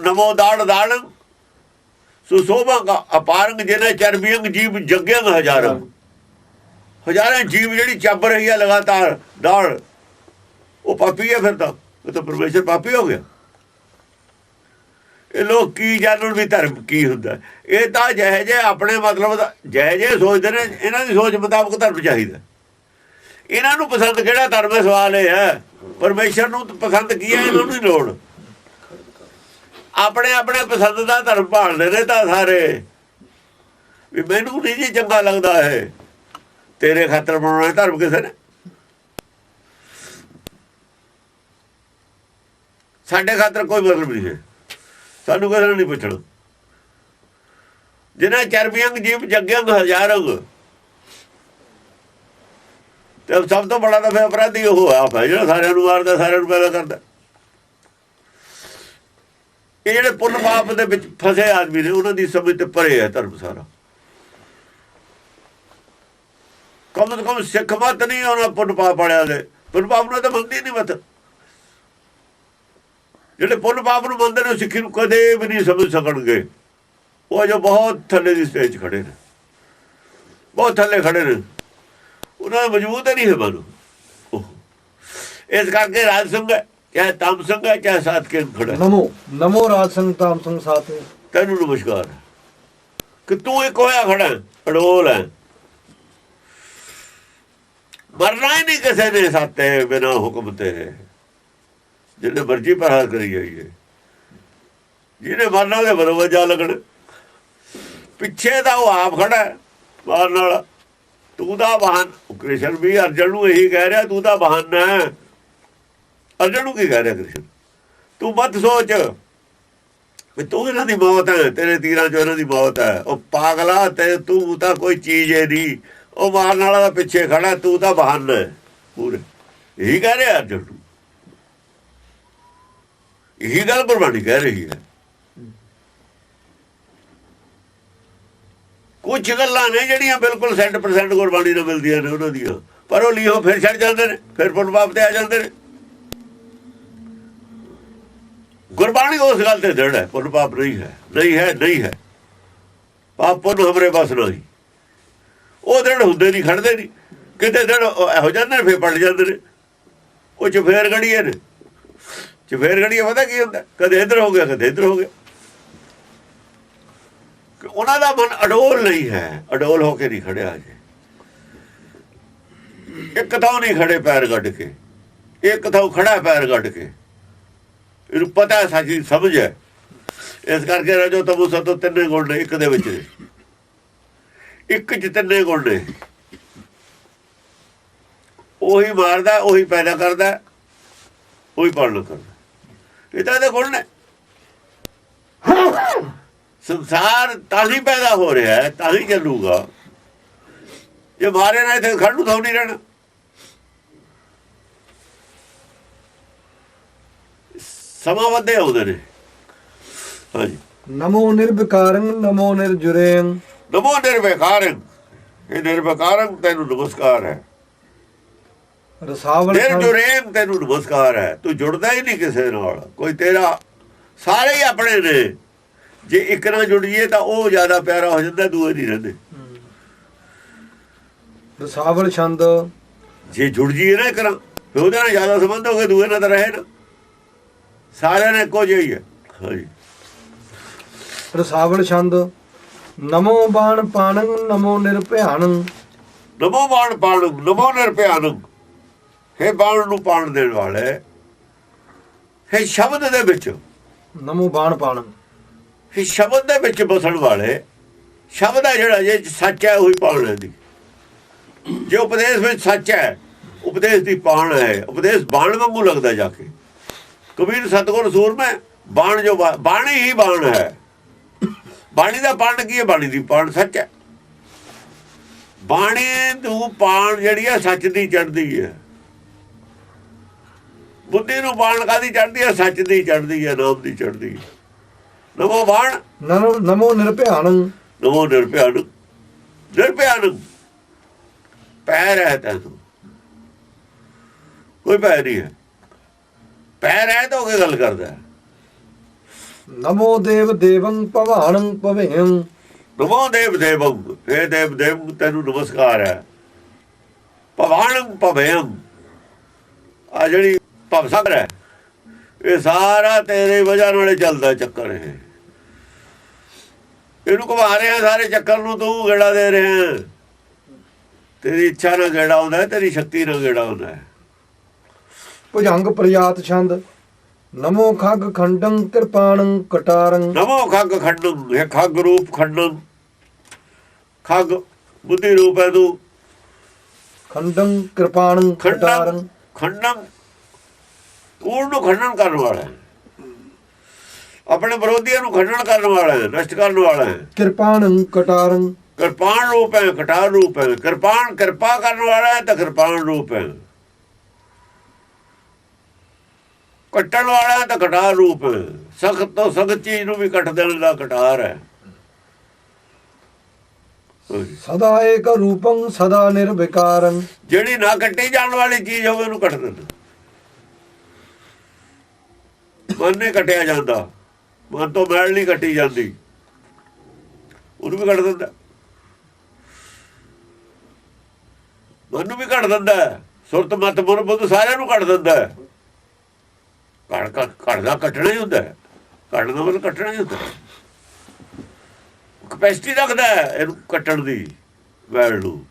[SPEAKER 2] ਨਮੋ ਦਾੜ ਦਾੜ ਸੁਸੋਭਾ ਅਪਾਰੰਗ ਜਿਹਨੇ ਚਰਬੀਅੰਗ ਜੀਵ ਜੱਗਿਅੰਗ ਹਜ਼ਾਰਾਂ। ਹਜ਼ਾਰਾਂ ਜੀਵ ਜਿਹੜੀ ਚੱਬ ਰਹੀ ਹੈ ਲਗਾਤਾਰ ਦਾੜ, ਉਹ ਪਾਪੀ ਹੈ। ਫਿਰ ਤਾਂ ਉਹ ਤਾਂ ਪਰਮੇਸ਼ਰ ਪਾਪੀ ਹੋ ਗਿਆ। ਇਹ ਲੋਕ ਕੀ ਜਾਣਨ ਵੀ ਧਰਮ ਕੀ ਹੁੰਦਾ। ਇਹ ਤਾਂ ਜਿਹੇ ਜਿਹੇ ਆਪਣੇ ਮਤਲਬ ਦਾ ਜਿਹੇ ਜਿਹੇ ਸੋਚਦੇ ਨੇ, ਇਹਨਾਂ ਦੀ ਸੋਚ ਮੁਤਾਬਕ ਧਰਮ ਚਾਹੀਦਾ। ਇਹਨਾਂ ਨੂੰ ਪਸੰਦ ਕਿਹੜਾ ਧਰਮ ਹੈ? ਸਵਾਲ ਇਹ ਹੈ। ਪਰਮੇਸ਼ਰ ਨੂੰ ਪਸੰਦ ਕੀ ਹੈ? ਇਹਨਾਂ ਨੂੰ ਨਹੀਂ ਲੋੜ। ਆਪਣੇ ਆਪਣੇ ਪਸੰਦ ਦਾ ਧਰਮ ਭਾਲਦੇ ਨੇ ਤਾਂ ਸਾਰੇ ਵੀ ਮੈਨੂੰ ਨਹੀਂ ਜੀ ਚੰਗਾ ਲੱਗਦਾ ਹੈ। ਤੇਰੇ ਖਾਤਰ ਬਣਾਉਣਾ ਧਰਮ ਕਿਸੇ ਨੇ? ਸਾਡੇ ਖਾਤਰ ਕੋਈ ਮਤਲਬ ਨਹੀਂ ਹੈ। ਸਾਨੂੰ ਕਿਸੇ ਨੂੰ ਨਹੀਂ ਪੁੱਛਣਾ। ਜਿਨ੍ਹਾਂ ਚਰਬੀਅੰਗ ਜੀਵ ਜੱਗਿਅੰਗ ਹਜ਼ਾਰੰਗ, ਤੇ ਸਭ ਤੋਂ ਬੜਾ ਤਾਂ ਫਿਰ ਅਪਰਾਧੀ ਉਹ ਆਪ ਹੈ ਜਿਹੜਾ ਸਾਰਿਆਂ ਨੂੰ ਮਾਰਦਾ, ਸਾਰਿਆਂ ਨੂੰ ਪੈਦਾ ਕਰਦਾ। ਇਹ ਜਿਹੜੇ ਪੁੰਨ ਪਾਪ ਦੇ ਵਿੱਚ ਫਸੇ ਆਦਮੀ ਨੇ, ਉਹਨਾਂ ਦੀ ਸਮਝ ਤੇ ਪਰੇ ਹੈ ਧਰਮ ਸਾਰਾ। ਕਮ ਤੋਂ ਕਮ ਸਿੱਖ ਮਤ ਨਹੀਂ ਉਹਨਾਂ ਪੁੰਨ ਪਾਪ ਵਾਲਿਆਂ ਦੇ। ਪੁੰਨ ਪਾਪ ਨੂੰ ਤਾਂ ਮੰਨਦੀ ਨਹੀਂ ਮਤ। ਜਿਹੜੇ ਪੁੰਨ ਪਾਪ ਨੂੰ ਮੰਨਦੇ ਨੇ ਸਿੱਖੀ ਨੂੰ ਕਦੇ ਵੀ ਨਹੀਂ ਸਮਝ ਸਕਣਗੇ। ਉਹ ਜੋ ਬਹੁਤ ਥੱਲੇ ਦੀ ਸਟੇਜ ਖੜੇ ਨੇ, ਬਹੁਤ ਥੱਲੇ ਖੜੇ ਨੇ, ਉਹਨਾਂ ਦਾ ਮਜ਼ਬੂਤ ਨਹੀਂ ਹੈ ਮਨ। ਇਸ ਕਰਕੇ ਰਾਜ ਸੰਗ ਹੈ ਚਾਹੇ ਤਾਮ ਸੰਗ ਹੈ ਚਾਹੇ ਸਾਧ ਕੇ ਖੜਾ।
[SPEAKER 1] ਨਮੋ ਨਮੋ ਰਾਜਸੰ ਤਾਮਸੰ ਸਾਤ।
[SPEAKER 2] ਤੈਨੂੰ ਨਮਸਕਾਰ ਕਿ ਤੂੰ ਇੱਕ ਹੋਇਆ ਖੜਾ, ਅਡੋਲ ਹੈ। ਮਰਨਾ ਹੀ ਨਹੀਂ ਕਿਸੇ ਨੇ ਸਾਤੇ ਬਿਨਾਂ ਹੁਕਮ ਤੇਰੇ। ਜਿਹਨੇ ਮਰਜ਼ੀ ਪ੍ਰਹਾਰ ਕਰੀ ਜਾਈਏ, ਜਿਹਨੇ ਮਰਨਾ ਉਹਦੇ ਬਰੋਬਰ ਜਾ ਲੱਗਣ। ਪਿੱਛੇ ਤਾਂ ਉਹ ਆਪ ਖੜਾ ਮਾਰਨ ਵਾਲਾ। ਤੂੰ ਦਾ ਬਹਾਨ। ਕ੍ਰਿਸ਼ਨ ਵੀ ਅਰਜਨ ਨੂੰ ਇਹੀ ਕਹਿ ਰਿਹਾ, ਤੂੰ ਦਾ ਬਹਾਨਾ ਹੈ। ਅਰਜਨ ਨੂੰ ਕੀ ਕਹਿ ਰਿਹਾ ਕ੍ਰਿਸ਼ਨ? ਤੂੰ ਮਤ ਸੋਚ ਵੀ ਤੂੰ ਇਹਨਾਂ ਦੀ ਮੌਤ ਹੈ, ਤੇਰੇ ਤੀਰਾਂ 'ਚੋਂ ਇਹਨਾਂ ਦੀ ਮੌਤ ਹੈ। ਉਹ ਪਾਗਲਾ, ਤੇ ਤੂੰ ਤਾਂ ਕੋਈ ਚੀਜ਼ ਹੈ ਨਹੀਂ, ਉਹ ਮਾਰਨ ਵਾਲਾ ਦਾ ਪਿੱਛੇ ਖੜਾ, ਤੂੰ ਤਾਂ ਬਹਾਨਾ ਹੈ ਪੂਰੇ। ਇਹੀ ਕਹਿ ਰਿਹਾ ਅਰਜੁਨ ਨੂੰ, ਇਹੀ ਗੱਲ ਗੁਰਬਾਣੀ ਕਹਿ ਰਹੀ ਹੈ। ਕੁਝ ਗੱਲਾਂ ਨੇ ਜਿਹੜੀਆਂ ਬਿਲਕੁਲ 100% ਗੁਰਬਾਣੀ ਨਾਲ ਮਿਲਦੀਆਂ ਨੇ ਉਹਨਾਂ ਦੀਆਂ, ਪਰ ਉਹ ਲੀਹੋਂ ਫਿਰ ਛੱਡ ਜਾਂਦੇ ਨੇ, ਫਿਰ ਪੁੰਨ ਪਾਪ ਤੇ ਆ ਜਾਂਦੇ ਨੇ। ਗੁਰਬਾਣੀ ਉਸ ਗੱਲ ਤੇ ਦ੍ਰਿੜ ਹੈ, ਪੁੰਨ ਪਾਪ ਨਹੀਂ ਹੈ, ਨਹੀਂ ਹੈ, ਨਹੀਂ ਹੈ। ਪਾਪ ਪੁੰਨ ਹਮਰੇ ਬਸ ਨਹੀਂ, ਉਹ ਦ੍ਰਿੜ ਹੁੰਦੇ ਨਹੀਂ, ਖੜਦੇ ਨਹੀਂ। ਕਿਤੇ ਦ੍ਰਿੜ ਇਹੋ ਜਾਂਦੇ ਨੇ, ਫਿਰ ਪਲਟ ਜਾਂਦੇ ਨੇ। ਉਹ ਚਫੇਰ ਗੜੀਏ ਨੇ, ਚਫੇਰ ਗੜੀਏ ਪਤਾ ਕੀ ਹੁੰਦਾ, ਕਦੇ ਇੱਧਰ ਹੋ ਗਿਆ, ਕਦੇ ਇੱਧਰ ਹੋ ਗਿਆ। ਉਹਨਾਂ ਦਾ ਮਨ ਅਡੋਲ ਨਹੀਂ ਹੈ, ਅਡੋਲ ਹੋ ਕੇ ਨਹੀਂ ਖੜਿਆ ਅਜੇ। ਇੱਕ ਥਾਂ ਨਹੀਂ ਖੜੇ ਪੈਰ ਗੱਡ ਕੇ, ਇੱਕ ਥਾਂ ਖੜਾ ਪੈਰ ਗੱਡ ਕੇ। ਇਹਨੂੰ ਪਤਾ ਹੈ, ਸਾਡੀ ਸਮਝ ਹੈ। ਇਸ ਕਰਕੇ ਰਜੋ ਤਮੋ ਸਤੋ ਤਿੰਨੇ ਗੁਣ ਨੇ ਇੱਕ ਦੇ ਵਿੱਚ, ਇੱਕ ਚ ਤਿੰਨੇ ਗੁਣ ਨੇ। ਉਹੀ ਮਾਰਦਾ, ਉਹੀ ਪੈਦਾ ਕਰਦਾ, ਉਹੀ ਪਾਲਣਾ ਕਰਦਾ। ਇਹ ਤਾਂ ਇਹਦੇ ਗੁਣ ਨੇ। ਸੰਸਾਰ ਤਾਂ ਹੀ ਪੈਦਾ ਹੋ ਰਿਹਾ ਹੈ, ਤਾਂ ਹੀ ਚੱਲੂਗਾ। ਜੇ ਮਾਰੇ ਨਾ ਇੱਥੇ ਖੜ੍ਹ ਨੂੰ ਥਾਂ ਨਹੀਂ ਰਹਿਣਾ। ਸਮਾਂ ਵੱਧੇ ਆਉਂਦੇ ਨੇ। ਹਾਂਜੀ,
[SPEAKER 1] ਨਮੋ ਨਿਰਵਿਕਾਰੰ ਨਮੋ ਨਿਰਜੁਰੇੰ।
[SPEAKER 2] ਨਮੋ ਨਿਰਵਿਕਾਰੰ, ਇਹ ਨਿਰਵਿਕਾਰੰ ਤੈਨੂੰ ਨਮਸਕਾਰ ਹੈ।
[SPEAKER 1] ਰਸਾਵਲ
[SPEAKER 2] ਨਿਰਜੁਰੇੰ ਤੈਨੂੰ ਨਮਸਕਾਰ ਹੈ। ਤੂੰ ਜੁੜਦਾ ਹੀ ਨਹੀਂ ਕਿਸੇ ਨਾਲ, ਕੋਈ ਤੇਰਾ, ਸਾਰੇ ਹੀ ਆਪਣੇ ਨੇ। ਜੇ ਇੱਕ ਨਾਲ ਜੁੜੀਏ ਤਾਂ ਉਹ ਜ਼ਿਆਦਾ ਪਿਆਰਾ ਹੋ ਜਾਂਦਾ, ਦੂਏ ਨਹੀਂ ਰਹਿੰਦੇ।
[SPEAKER 1] ਰਸਾਵਲ ਛੰਦ,
[SPEAKER 2] ਜੇ ਜੁੜ ਜੀਏ ਨਾ ਇੱਕ ਨਾਲ, ਫਿਰ ਉਹਦੇ ਨਾਲ ਜ਼ਿਆਦਾ ਸੰਬੰਧ ਹੋ ਗਏ, ਦੂਏ ਨਾਲ ਤਾਂ ਰਹੇ ਨਾ। ਸਾਰਿਆਂ ਨੇ ਇੱਕੋ ਜਿਹੀ ਹੈ। ਹਾਂਜੀ,
[SPEAKER 1] ਰਸਾਵਲ ਛੰਦ। ਨਮੋ ਬਾਣ ਪਾਣੰ ਨਮੋ ਨਿਰਭਿਆਣੰ।
[SPEAKER 2] ਨਮੋ ਬਾਣ ਪਾਣੰ ਨਮੋ ਨਿਰਭਿਆਣੰ। ਹੇ ਬਾਣ ਨੂੰ ਪਾਣ ਦੇਣ ਵਾਲੇ, ਹੇ ਸ਼ਬਦ ਦੇ ਵਿੱਚ,
[SPEAKER 1] ਨਮੋ ਬਾਣ ਪਾਣੰ,
[SPEAKER 2] ਹੇ ਸ਼ਬਦ ਦੇ ਵਿੱਚ ਬਸਣ ਵਾਲੇ। ਸ਼ਬਦ ਹੈ ਜਿਹੜਾ, ਜੇ ਸੱਚ ਹੈ ਉਹੀ ਪਾਣ ਹੈ ਦੀ। ਜੇ ਉਪਦੇਸ਼ ਵਿੱਚ ਸੱਚ ਹੈ, ਉਪਦੇਸ਼ ਦੀ ਪਾਣ ਹੈ। ਉਪਦੇਸ਼ ਬਾਣ ਵਾਂਗੂ ਲੱਗਦਾ ਜਾ ਕੇ। ਕਬੀਰ ਸਤਿਗੁਰ ਸੂਰਮੈ, ਬਾਣ ਜੋ ਬਾਣੀ ਹੀ ਬਾਣ ਹੈ। ਬਾਣੀ ਦਾ ਪਾਣ ਕੀ ਹੈ? ਬਾਣੀ ਦੀ ਪਾਣ ਸੱਚ ਹੈ। ਬਾਣੀ ਨੂੰ ਪਾਣ ਜਿਹੜੀ ਹੈ ਸੱਚ ਦੀ ਚੜ੍ਹਦੀ ਹੈ। ਬੁੱਧੀ ਨੂੰ ਬਾਣ ਕਾਹਦੀ ਚੜ੍ਹਦੀ ਹੈ? ਸੱਚ ਦੀ ਚੜ੍ਹਦੀ ਹੈ, ਨਾਮ ਦੀ ਚੜ੍ਹਦੀ ਹੈ। ਨਮੋ ਬਾਣ
[SPEAKER 1] ਨਮੋ ਨਿਰਭਿਆਣੰ।
[SPEAKER 2] ਨਮੋ ਨਿਰਭਿਆਣੰ। ਨਿਰਭਿਆਣੰ ਪੈਰ ਹੈ ਤੈਨੂੰ, ਕੋਈ ਪੈਰ ਨਹੀਂ ਹੈ। ਪੈਰ ਹੈ ਤਾਂ ਉਹ ਕੀ ਗੱਲ ਕਰਦਾ।
[SPEAKER 1] ਨਮੋ ਦੇਵ ਦੇਵੰ ਭਵਾਣੰ ਭਵੇਯੰ।
[SPEAKER 2] ਨਮੋ ਦੇਵ ਦੇਵੰ, ਹੇ ਦੇਵ ਦੇਵ ਤੈਨੂੰ ਨਮਸਕਾਰ ਹੈ। ਭਵਾਣੰ ਭਵੇਯੰ, ਆ ਜਿਹੜੀ ਭਵਸਾਗਰ ਹੈ, ਇਹ ਸਾਰਾ ਤੇਰੇ ਵਜ੍ਹਾ ਨਾਲੇ ਚੱਲਦਾ ਚੱਕਰ। ਇਹਨੂੰ ਘੁਮਾ ਰਿਹਾ ਸਾਰੇ ਚੱਕਰ ਨੂੰ, ਤੂੰ ਗੇੜਾ ਦੇ ਰਿਹਾ। ਤੇਰੀ ਇੱਛਾ ਨਾਲ ਗੇੜਾ ਆਉਂਦਾ, ਤੇਰੀ ਸ਼ਕਤੀ ਨਾਲ ਗੇੜਾ ਆਉਂਦਾ ਹੈ।
[SPEAKER 1] ਭੁਜੰਗ ਪ੍ਰਯਾਤ ਛੰਦ। ਨਮੋ ਖੱਗ ਖੰਡੰ ਕਿਰਪਾਣੰ ਕਟਾਰੰ।
[SPEAKER 2] ਨਮੋ ਖੱਗ ਖੰਡੰ, ਇਹ ਖੱਗ ਰੂਪ ਖੰਡੰ। ਖੱਗ ਬੁੱਧੀ ਰੂਪ ਹੈ ਤੂੰ।
[SPEAKER 1] ਖੰਡੰ ਕਿਰਪਾਣੰ ਕਟਾਰੰ।
[SPEAKER 2] ਖੰਡਨ, ਕੂੜ ਨੂੰ ਖੰਡਨ ਕਰਨ ਵਾਲਾ ਹੈ। ਆਪਣੇ ਵਿਰੋਧੀਆਂ ਨੂੰ ਖੰਡਨ ਕਰਨ ਵਾਲਾ ਹੈ, ਨਸ਼ਟ ਕਰਨ ਵਾਲਾ ਹੈ।
[SPEAKER 1] ਕਿਰਪਾਣੰ ਕਟਾਰੰ।
[SPEAKER 2] ਕਿਰਪਾਨ ਰੂਪ ਹੈ, ਕਟਾਰ ਰੂਪ ਹੈ। ਕਿਰਪਾਨ ਕਿਰਪਾ ਕਰਨ ਵਾਲਾ ਹੈ, ਤਾਂ ਕਿਰਪਾਨ ਰੂਪ ਹੈ। ਕੱਟਣ ਵਾਲਾ ਹੈ ਤਾਂ ਕਟਾਰ ਰੂਪ ਹੈ। ਸਖਤ ਤੋਂ ਸਖਤ ਚੀਜ਼ ਨੂੰ ਵੀ ਕੱਟ ਦੇਣ ਦਾ ਕਟਾਰ ਹੈ।
[SPEAKER 1] ਸਦਾ ਏਕ ਰੂਪੰ ਸਦਾ ਨਿਰਵਿਕਾਰੰ।
[SPEAKER 2] ਜਿਹੜੀ ਨਾ ਕੱਟੀ ਜਾਣ ਵਾਲੀ ਚੀਜ਼ ਹੋਵੇ ਉਹਨੂੰ ਕੱਟ ਦਿੰਦਾ। ਮਨ ਨਹੀਂ ਕੱਟਿਆ ਜਾਂਦਾ, ਮਨ ਤੋਂ ਮੈਲ ਨਹੀਂ ਕੱਟੀ ਜਾਂਦੀ, ਉਹਨੂੰ ਵੀ ਕੱਟ ਦਿੰਦਾ। ਮਨ ਨੂੰ ਵੀ ਕੱਟ ਦਿੰਦਾ। ਸੁਰਤ ਮਤ ਮਨ ਬੁੱਧ ਸਾਰਿਆਂ ਨੂੰ ਕੱਟ ਦਿੰਦਾ। ਘੜਦਾ ਕੱਟਣਾ ਹੀ ਹੁੰਦਾ। ਕੱਟਣ ਦਾ ਮਤਲਬ ਕੱਟਣਾ ਹੀ ਹੁੰਦਾ। ਕਪੈਸਿਟੀ ਰੱਖਦਾ ਇਹਨੂੰ ਕੱਟਣ ਦੀ, ਮੈਲ ਨੂੰ।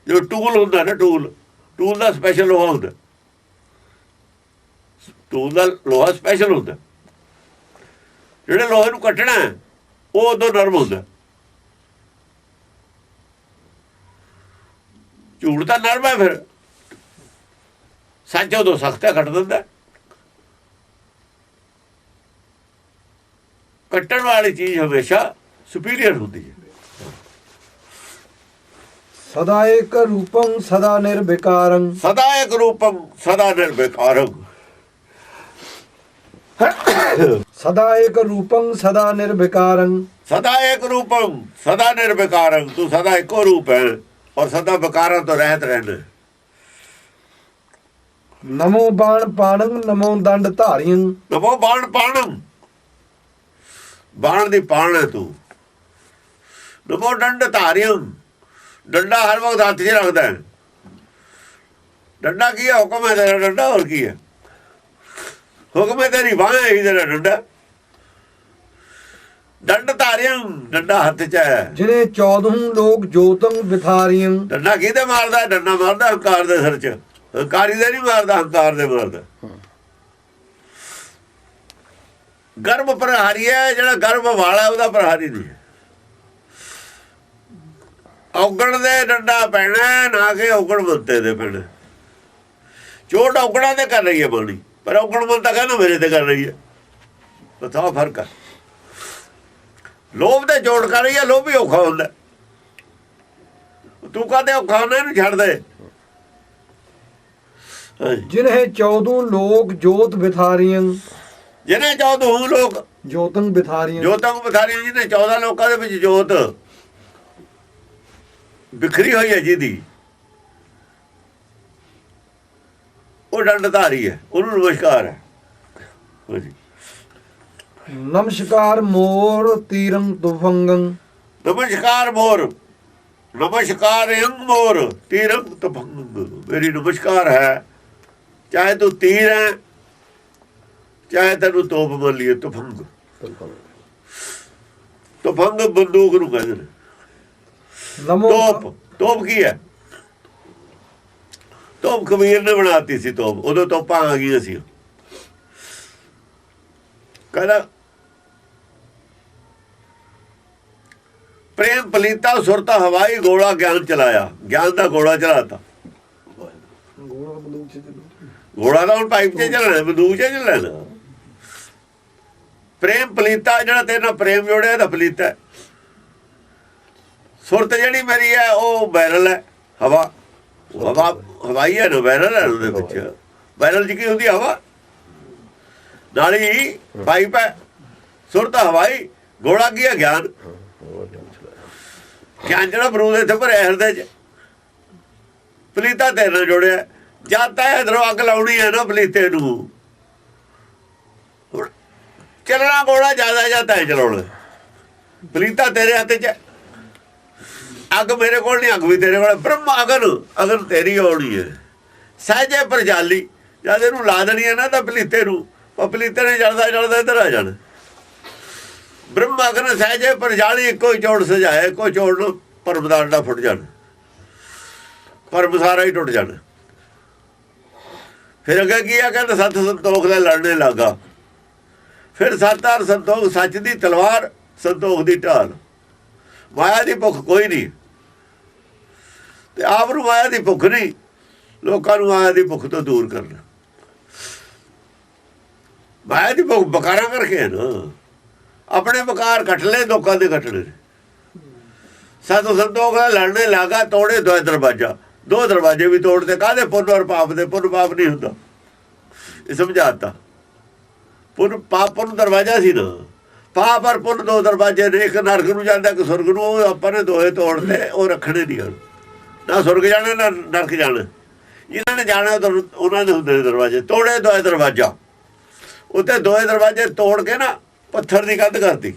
[SPEAKER 2] ਜੋ ਟੂਲ ਹੁੰਦਾ ਨਾ, ਟੂਲ ਦਾ ਸਪੈਸ਼ਲ ਲੋਹਾ ਹੁੰਦਾ। ਟੂਲ ਦਾ ਲੋਹਾ ਸਪੈਸ਼ਲ ਹੁੰਦਾ। ਜਿਹੜੇ ਲੋਹੇ ਨੂੰ ਕੱਟਣਾ ਉਹ ਉਦੋਂ ਨਰਮ ਹੁੰਦਾ। ਝੂਠ ਤਾਂ ਨਰਮ ਹੈ, ਫਿਰ ਸੱਚ ਉਦੋਂ ਸਖਤ ਹੈ, ਕੱਟ ਦਿੰਦਾ। ਕੱਟਣ ਵਾਲੀ ਚੀਜ਼ ਹਮੇਸ਼ਾ ਸੁਪੀਰੀਅਰ ਹੁੰਦੀ ਹੈ।
[SPEAKER 1] ਸਦਾ ਏਕ ਰੂਪੰ ਸਦਾ ਨਿਰਵਿਕਾਰੰ
[SPEAKER 2] ਸਦਾ ਇੱਕ ਰੂਪਮ ਸਦਾ ਨਿਰਵਿਕਾਰੰ
[SPEAKER 1] ਸਦਾ ਏਕ ਰੂਪੰ ਸਦਾ ਨਿਰਵਿਕਾਰੰ
[SPEAKER 2] ਸਦਾ ਇੱਕ ਰੂਪਮ ਸਦਾ ਨਿਰਵਿਕਾਰੰ। ਤੂੰ ਸਦਾ ਇੱਕੋ ਰੂਪ ਹੈ ਔਰ ਸਦਾ ਵਿਕਾਰਾਂ ਤੋਂ ਰਹਿਤ ਰਹਿਣਾ।
[SPEAKER 1] ਨਮੋ ਬਾਣ ਪਾਣੰ ਨਮੋ ਦੰਡ ਧਾਰਿਯੰ
[SPEAKER 2] ਨਮੋ ਬਾਣ ਪਾਣੰ, ਬਾਣ ਦੀ ਪਾਣ ਹੈ ਤੂੰ। ਨਮੋ ਡੰਡ ਧਾਰਿਯੰ, ਡੰਡਾ ਹਰ ਵਕਤ ਹੱਥ 'ਚ ਰੱਖਦਾ ਹੈ। ਡੰਡਾ ਕੀ ਹੈ? ਹੁਕਮ ਹੈ ਤੇਰਾ ਡੰਡਾ, ਹੋਰ ਕੀ ਹੈ? ਹੁਕਮ ਹੈ ਤੇਰੀ ਬਾਂਹ ਹੀ ਤੇਰਾ ਡੰਡਾ। ਡੰਡ ਧਾਰਿਯੰ, ਡੰਡਾ ਹੱਥ 'ਚ ਹੈ।
[SPEAKER 1] ਜਿਨੇ 14 ਲੋਕ ਜੋਤੰ ਵਿਥਾਰਿਯੰ
[SPEAKER 2] ਡੰਡਾ ਕਿਹਦੇ ਮਾਰਦਾ? ਡੰਡਾ ਮਾਰਦਾ ਹੰਕਾਰ ਦੇ ਸਿਰ 'ਚ। ਹੰਕਾਰੀ ਦੇ ਨਹੀਂ ਮਾਰਦਾ, ਹੰਕਾਰ ਦੇ ਮਾਰਦਾ। ਗਰਭ ਪ੍ਰਹਾਰੀ ਹੈ ਜਿਹੜਾ ਗਰਭ ਵਾਲਾ, ਉਹਦਾ ਪ੍ਰਹਾਰੀ ਨਹੀਂ। ਔਗਣ ਦੇ ਡੰਡਾ ਪੈਣਾ, ਨਾ ਕਿ ਔਗਣ ਬੰਤੇ ਦੇ ਪੈਣਾ। ਚੋਟ ਔਗਣਾ ਤੇ ਕਰ ਰਹੀ ਹੈ ਬਾਣੀ, ਪਰ ਔਗਣ ਬੰਤਾ ਕਹਿੰਦਾ ਮੇਰੇ ਤੇ ਕਰ ਰਹੀ ਹੈ। ਬਤਾ ਫਰਕ ਹੈ। ਲੋਭ ਤੇ ਚੋਟ ਕਰ ਰਹੀ ਹੈ, ਲੋਭ ਵੀ ਔਖਾ ਹੁੰਦਾ। ਤੂੰ ਕਹਦੇ ਔਖਾ ਹੁੰਦਾ, ਇਹਨੂੰ ਛੱਡ ਦੇ।
[SPEAKER 1] ਜਿਨੇ 14 ਲੋਕ ਜੋਤ ਵਿਥਾਰਿਯੰ
[SPEAKER 2] ਜਿਹਨੇ 14 ਲੋਕ
[SPEAKER 1] ਜੋਤੰ ਵਿਥਾਰਿਯੰ
[SPEAKER 2] ਜੋਤਾਂ ਬਥਾਰੀਆਂ, ਜਿਹਨੇ 14 ਲੋਕਾਂ ਦੇ ਵਿੱਚ ਜੋਤ ਬਿਖਰੀ ਹੋਈ ਹੈ ਜਿਹਦੀ, ਉਹ ਡੰਡਧਾਰੀ ਹੈ, ਉਹਨੂੰ ਨਮਸਕਾਰ ਹੈ। ਹਾਂਜੀ।
[SPEAKER 1] ਨਮਸਕਾਰ ਮੋਰ ਤੀਰੰ ਤੁਫੰਗੰ
[SPEAKER 2] ਨਮਸਕਾਰ ਮੋਰ, ਨਮਸਕਾਰ ਅੰਗ ਮੋਰ ਤੀਰੰ ਤੁਫੰਗ। ਮੇਰੀ ਨਮਸਕਾਰ ਹੈ, ਚਾਹੇ ਤੂੰ ਤੀਰ ਹੈ, ਚਾਹੇ ਤੈਨੂੰ ਤੋਪ ਮੰਨ ਲਈਏ। ਤੁਫੰਗ, ਤੁਫੰਗ ਬੰਦੂਕ ਨੂੰ ਕਹਿੰਦੇ ਨੇ।
[SPEAKER 1] ਨਮੋ
[SPEAKER 2] ਤੋਪ, ਤੋਪ ਕੀ ਹੈ? ਤੋਪ ਕਬੀਰ ਨੇ ਬਣਾਤੀ ਸੀ ਤੋਪ, ਉਦੋਂ ਤੋਪਾਂ ਆ ਗਈਆਂ ਸੀ। ਕਹਿੰਦਾ ਪ੍ਰੇਮ ਪਲੀਤਾ ਸੁਰਤਾ ਹਵਾਈ ਗੋਲਾ ਗਿਆਨ ਚਲਾਇਆ। ਗਿਆਨ ਦਾ ਗੋਲਾ ਚਲਾਤਾ। ਗੋਲਾ ਤਾਂ ਹੁਣ ਪਾਈਪ 'ਚ ਚੱਲਣਾ, ਬੰਦੂਕ 'ਚ ਚੱਲਣਾ। ਪ੍ਰੇਮ ਪਲੀਤਾ, ਜਿਹੜਾ ਤੇਰੇ ਨਾਲ ਪ੍ਰੇਮ ਜੋੜਿਆ ਇਹਦਾ ਪਲੀਤਾ। ਸੁਰਤ ਜਿਹੜੀ ਮੇਰੀ ਹੈ ਉਹ ਬੈਰਲ ਹੈ, ਹਵਾ। ਹਵਾ ਹਵਾਈ ਹੈ ਨਾ, ਬੈਰਲ ਹੈ ਉਹਦੇ ਵਿੱਚ। ਬੈਰਲ 'ਚ ਕੀ ਹੁੰਦੀ? ਹਵਾ। ਨਾਲੀ ਪਾਈਪ ਹੈ। ਸੁਰਤ ਹਵਾਈ, ਗੋਲਾ ਕੀ ਹੈ? ਗਿਆਨ। ਗਿਆਨ ਜਿਹੜਾ ਬਰੂਦ ਇੱਥੇ ਭਰਿਆ ਹਿਰਦੇ 'ਚ, ਪਲੀਤਾ ਤੇਰੇ ਨਾਲ ਜੋੜਿਆ। ਜਦ ਤਾਂ ਇਧਰੋਂ ਅੱਗ ਲਾਉਣੀ ਹੈ ਨਾ ਪਲੀਤੇ ਨੂੰ, ਚੱਲਣਾ ਗੋਲਾ ਜ਼ਿਆਦਾ ਜਾਂ ਤੈਂ ਚਲਾਉਣਾ। ਪਲੀਤਾ ਤੇਰੇ ਹੱਥ 'ਚ, ਅੱਗ ਮੇਰੇ ਕੋਲ ਨਹੀਂ, ਅੱਗ ਵੀ ਤੇਰੇ ਕੋਲ। ਬ੍ਰਹਮ ਅਗਨ, ਅਗਨ ਤੇਰੀ ਹੋਣੀ ਹੈ। ਸਹਿਜੇ ਪਰਜਾਲੀ, ਜਦ ਇਹਨੂੰ ਲਾ ਦੇਣੀ ਹੈ ਨਾ ਤਾਂ ਪਲੀਤੇ ਨੂੰ, ਉਹ ਪਲੀਤੇ ਨੇ ਜਲਦਾ ਜਲਦਾ ਇੱਧਰ ਆ ਜਾਣਾ। ਬ੍ਰਹਮ ਅਗਨ ਸਹਿਜੇ ਪਰਜਾਲੀ, ਇੱਕੋ ਹੀ ਚੋੜ ਸਜਾਇਆ। ਇੱਕੋ ਚੋੜ ਨੂੰ ਭਰਮ ਦਾ ਅੰਡਾ ਫੁੱਟ ਜਾਣਾ, ਭਰਮ ਸਾਰਾ ਹੀ ਟੁੱਟ ਜਾਣਾ। ਫਿਰ ਅੱਗੇ ਕੀ ਆ? ਕਹਿੰਦਾ ਸੱਤ ਸੰਤੋਖ ਦੇ ਲੜਨੇ ਲੱਗਾ। ਫਿਰ ਸੱਤ ਹਰ ਸੰਤੋਖ, ਸੱਚ ਦੀ ਤਲਵਾਰ, ਸੰਤੋਖ ਦੀ ਢਾਲ। ਮਾਇਆ ਦੀ ਭੁੱਖ ਕੋਈ ਨਹੀਂ, ਤੇ ਆਪ ਨੂੰ ਮਾਇਆ ਦੀ ਭੁੱਖ ਨਹੀਂ, ਲੋਕਾਂ ਨੂੰ ਮਾਇਆ ਦੀ ਭੁੱਖ ਤੋਂ ਦੂਰ ਕਰਨਾ। ਮਾਇਆ ਦੀ ਭੁੱਖ ਬਕਾਰਾਂ ਕਰਕੇ ਨਾ, ਆਪਣੇ ਬਕਾਰ ਕੱਟ ਲੈ, ਲੋਕਾਂ ਦੇ ਕੱਟਣੇ। ਸੱਤ ਸੰਤੋਖ ਦੇ ਲੜਨੇ ਲੱਗਾ, ਤੋੜੇ ਦੋ ਦਰਵਾਜ਼ਾ। ਦੋ ਦਰਵਾਜ਼ੇ ਵੀ ਤੋੜਦੇ, ਕਾਹਦੇ? ਪੁੰਨ ਔਰ ਪਾਪ ਦੇ। ਪੁੰਨ ਪਾਪ ਨਹੀਂ ਹੁੰਦਾ, ਇਹ ਸਮਝਾਤਾ। ਪੁੰਨ ਪਾਪ, ਪੁੰਨ ਦਰਵਾਜ਼ਾ ਸੀ ਨਾ, ਪਾਪ ਔਰ ਪੁੰਨ ਦੋ ਦਰਵਾਜ਼ੇ ਨੇ। ਇੱਕ ਨਰਕ ਨੂੰ ਜਾਂਦਾ, ਇੱਕ ਸੁਰਗ ਨੂੰ। ਉਹ ਆਪਾਂ ਨੇ ਦੋਏ ਤੋੜਦੇ, ਉਹ ਰੱਖਣੇ ਨਹੀਂ ਹਨ। ਨਾ ਸੁਰਗ ਜਾਣਾ ਨਾ ਨਰਕ ਜਾਣਾ। ਜਿਹਨਾਂ ਨੇ ਜਾਣਾ ਉਹਨਾਂ ਦੇ ਹੁੰਦੇ ਨੇ ਦਰਵਾਜ਼ੇ। ਤੋੜੇ ਦੋਏ ਦਰਵਾਜ਼ਾ, ਉੱਥੇ ਦੋਏ ਦਰਵਾਜ਼ੇ ਤੋੜ ਕੇ ਨਾ ਪੱਥਰ ਦੀ ਕੰਧ ਕਰਤੀ।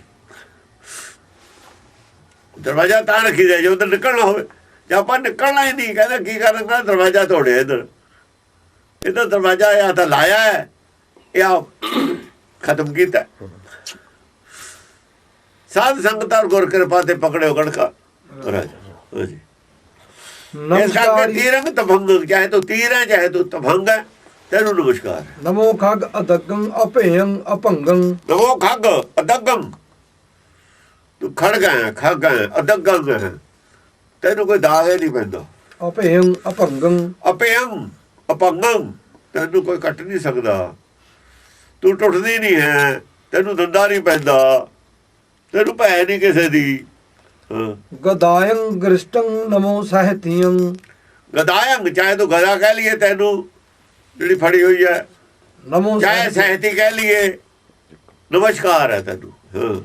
[SPEAKER 2] ਦਰਵਾਜ਼ਾ ਤਾਂ ਰੱਖੀ ਦਾ ਜੇ ਉੱਧਰ ਨਿਕਲਣਾ ਹੋਵੇ। ਜੇ ਆਪਾਂ ਨਿਕਲਣਾ ਹੀ ਨਹੀਂ, ਕਹਿੰਦਾ ਕੀ ਕਰਨਾ? ਦਰਵਾਜ਼ਾ ਤੋੜਿਆ। ਇੱਧਰ ਦਰਵਾਜ਼ਾ ਜਾਂ ਤਾਂ ਲਾਇਆ ਹੈ ਜਾਂ ਖਤਮ ਕੀਤਾ। ਸਾਧ ਸੰਗਤਾਂ ਗੁਰ ਕਿਰਪਾ ਤੇ ਪਕੜਿਓ ਗੜਕਾ ਰਾਜਾ। ਇਸ ਕਰਕੇ ਤੀਰੰਗ ਤਭੰਗ, ਚਾਹੇ ਤੂੰ ਤੀਰ ਹੈ ਚਾਹੇ ਤੂੰ ਤਭੰਗ ਹੈ, ਤੈਨੂੰ ਨਮਸਕਾਰ।
[SPEAKER 1] ਨਮੋ ਖਗ ਅਦਗੰ ਅਭੇਯੰ ਅਭੰਗੰ
[SPEAKER 2] ਨਮੋ ਖਗ ਅਦਗੰ, ਤੂੰ ਖੜਗ ਹੈ, ਖਗ ਹੈ, ਅਦਗੰ ਹੈ, ਤੈਨੂੰ ਕੋਈ ਦਾਗ ਨਹੀਂ ਪੈਂਦਾ।
[SPEAKER 1] ਅਭੇਯੰ ਅਭੰਗੰ
[SPEAKER 2] ਅਪਯੰ ਅਪੰਗੰ, ਤੈਨੂੰ ਕੋਈ ਕੱਟ ਨਹੀਂ ਸਕਦਾ। ਤੂੰ ਟੁੱਟਦੀ ਨਹੀਂ ਹੈ, ਤੈਨੂੰ ਦੰਦਾ ਨਹੀਂ ਪੈਂਦਾ। ਤੈਨੂੰ ਭੈ ਨਹੀਂ ਕਿਸੇ ਦੀ। ਹਾਂ,
[SPEAKER 1] ਗਦਾਇੰ ਗ੍ਰਿਸ਼ਟੰ ਨਮੋ ਸਾਹਿਤਿਯੰ।
[SPEAKER 2] ਗਦਾਇੰਗ ਚਾਹੇ ਤੂੰ ਗਦਾ ਕਹਿ ਲਈਏ ਤੈਨੂੰ ਜਿਹੜੀ ਫੜੀ ਹੋਈ ਹੈ,
[SPEAKER 1] ਨਮੋ
[SPEAKER 2] ਚਾਹੇ ਸਹਿਤੀ ਕਹਿ ਲਈਏ, ਨਮਸਕਾਰ ਹੈ ਤੈਨੂੰ। ਹਾਂ,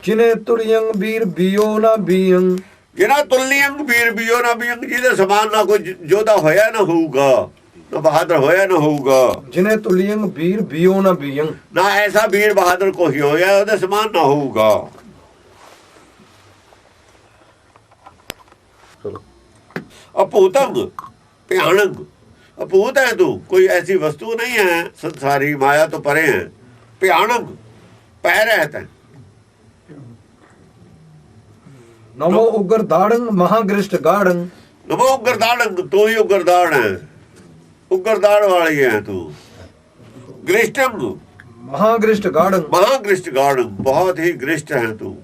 [SPEAKER 1] ਜਿਨੇ ਤੁਰਿਯੰ ਵੀਰ ਬਿਓ ਨਾ ਬੀਯੰ।
[SPEAKER 2] ਜਿਹਨਾਂ ਤੁਲਨੀਅੰਗ ਵੀਰ ਬੀਓ ਨਾ ਬੀਅੰਗ, ਜਿਹਦੇ ਸਮਾਨ ਨਾ ਕੋਈ ਯੋਧਾ ਹੋਇਆ ਨਾ ਹੋਊਗਾ, ਨਾ ਬਹਾਦਰ ਹੋਇਆ ਨਾ ਹੋਊਗਾ।
[SPEAKER 1] ਜਿਨੇ ਤੁਲਿਯੰ ਵੀਰ ਬਿਓ ਨਾ ਬੀਯੰ।
[SPEAKER 2] ਨਾ ਐਸਾ ਵੀਰ ਬਹਾਦਰ ਕੋਈ ਹੋਇਆ ਉਹਦੇ ਸਮਾਨ ਨਾ ਹੋਊਗਾ। ਅਭੂਤੰ ਭਿਆਨਕ, ਅਭੂਤ ਹੈ ਤੂੰ, ਕੋਈ ਐਸੀ ਵਸਤੂ ਨਹੀਂ ਹੈ ਸੰਸਾਰੀ, ਮਾਇਆ ਤੋਂ ਪਰੇ ਹੈ। ਭਿਆਨਕ ਪੈ ਰਹਿਤ ਹੈ।
[SPEAKER 1] ਨਮੋ ਉਗਰ ਦਾੜੰ ਮਹਾਗ੍ਰਿਸ਼ਟ ਗਾੜੰ।
[SPEAKER 2] ਨਮੋ ਉਗਰਦਾੜੰ, ਤੂੰ ਹੀ ਉਗਰਦਾੜ ਹੈ, ਉਗਰਦਾੜ ਵਾਲੀ ਹੈ ਤੂੰ। ਗ੍ਰਿਸ਼ਟੰ
[SPEAKER 1] ਮਹਾਗ੍ਰਿਸ਼ਟ ਗਾੜੰ।
[SPEAKER 2] ਮਹਾਗ੍ਰਿਸ਼ਟ ਗਾੜੰ, ਬਹੁਤ ਹੀ ਗ੍ਰਿਸ਼ਟ ਹੈ ਤੂੰ,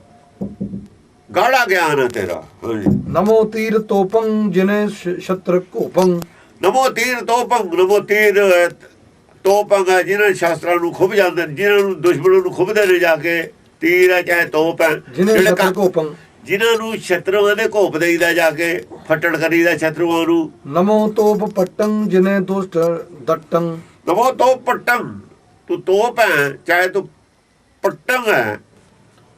[SPEAKER 2] ਗਾੜਾ ਗਿਆਨ ਹੈ ਤੇਰਾ। ਹਾਂਜੀ।
[SPEAKER 1] ਨਮੋ ਤੀਰ ਤੋਪੰ ਜਿਨੇ ਸ਼ਤਰ ਘੋਪੰ।
[SPEAKER 2] ਨਮੋ ਤੀਰ ਤੋਪੰ, ਨਮੋ ਤੀਰ ਤੋਪੰ ਹੈ ਜਿਹਨਾਂ ਸ਼ਾਸਤਰਾਂ ਨੂੰ ਖੁੱਭ ਜਾਂਦੇ ਨੇ, ਜਿਹਨਾਂ ਨੂੰ ਦੁਸ਼ਮਣਾਂ ਨੂੰ ਖੁੱਭਦੇ ਨੇ ਜਾ ਕੇ। ਤੀਰ ਹੈ ਚਾਹੇ ਤੋਪ ਹੈ,
[SPEAKER 1] ਜਿਨੇ ਸ਼ਤਰ ਘੋਪੰ।
[SPEAKER 2] ਜਿਨ੍ਹਾਂ ਨੂੰ ਸ਼ਤਰੂਆਂ ਦੇ ਘੋਪ ਦੇਈਦਾ ਜਾ ਕੇ, ਫੱਟੜ ਕਰੀਦਾ ਸ਼ਤਰੂਆਂ ਨੂੰ।
[SPEAKER 1] ਨਮੋ ਤੋਪ ਪੱਟੰ ਜਿਨੇ ਦੁਸ਼ਟ ਦਟੰ।
[SPEAKER 2] ਨਮੋ ਤੋਪ ਪੱਟੰ, ਤੂੰ ਤੋਪ ਹੈ ਚਾਹੇ ਤੂੰ ਪੱਟੰ ਹੈ,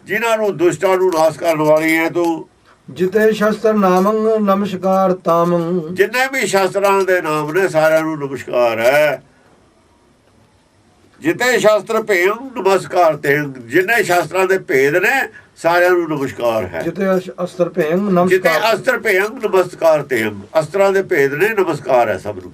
[SPEAKER 2] ਜਿਨ੍ਹਾਂ ਨੂੰ ਦੁਸ਼ਟਾਂ ਨੂੰ ਨਾਸ਼ ਕਰਨ ਵਾਲੀ ਹੈ ਤੂੰ।
[SPEAKER 1] ਜਿਤੇ ਸ਼ਸਤਰ ਨਾਮੰ ਨਮਸਕਾਰ ਤਾਮੰ।
[SPEAKER 2] ਜਿੰਨੇ ਵੀ ਸ਼ਾਸਤਰਾਂ ਦੇ ਨਾਮ ਨੇ ਸਾਰਿਆਂ ਨੂੰ ਨਮਸਕਾਰ ਹੈ। ਜਿਤੇ ਸ਼ਾਸਤਰ ਭੇਮ ਨਮਸਕਾਰ ਤੇ, ਜਿੰਨੇ ਸ਼ਾਸਤਰਾਂ ਦੇ ਭੇਦ ਨੇ ਸਾਰਿਆਂ ਨੂੰ ਨਮਸਕਾਰ ਹੈ।
[SPEAKER 1] ਜਿਤੇ ਅਸਤਰ ਭੇਮ
[SPEAKER 2] ਜਿਤੇ
[SPEAKER 1] ਨਮਸਕਾਰ।
[SPEAKER 2] ਅਸਤਰ ਭੇਮ ਨਮਸਕਾਰ ਤੇ, ਅਸਤਰਾਂ ਦੇ ਭੇਦ ਨੇ, ਨਮਸਕਾਰ ਹੈ ਸਭ ਨੂੰ।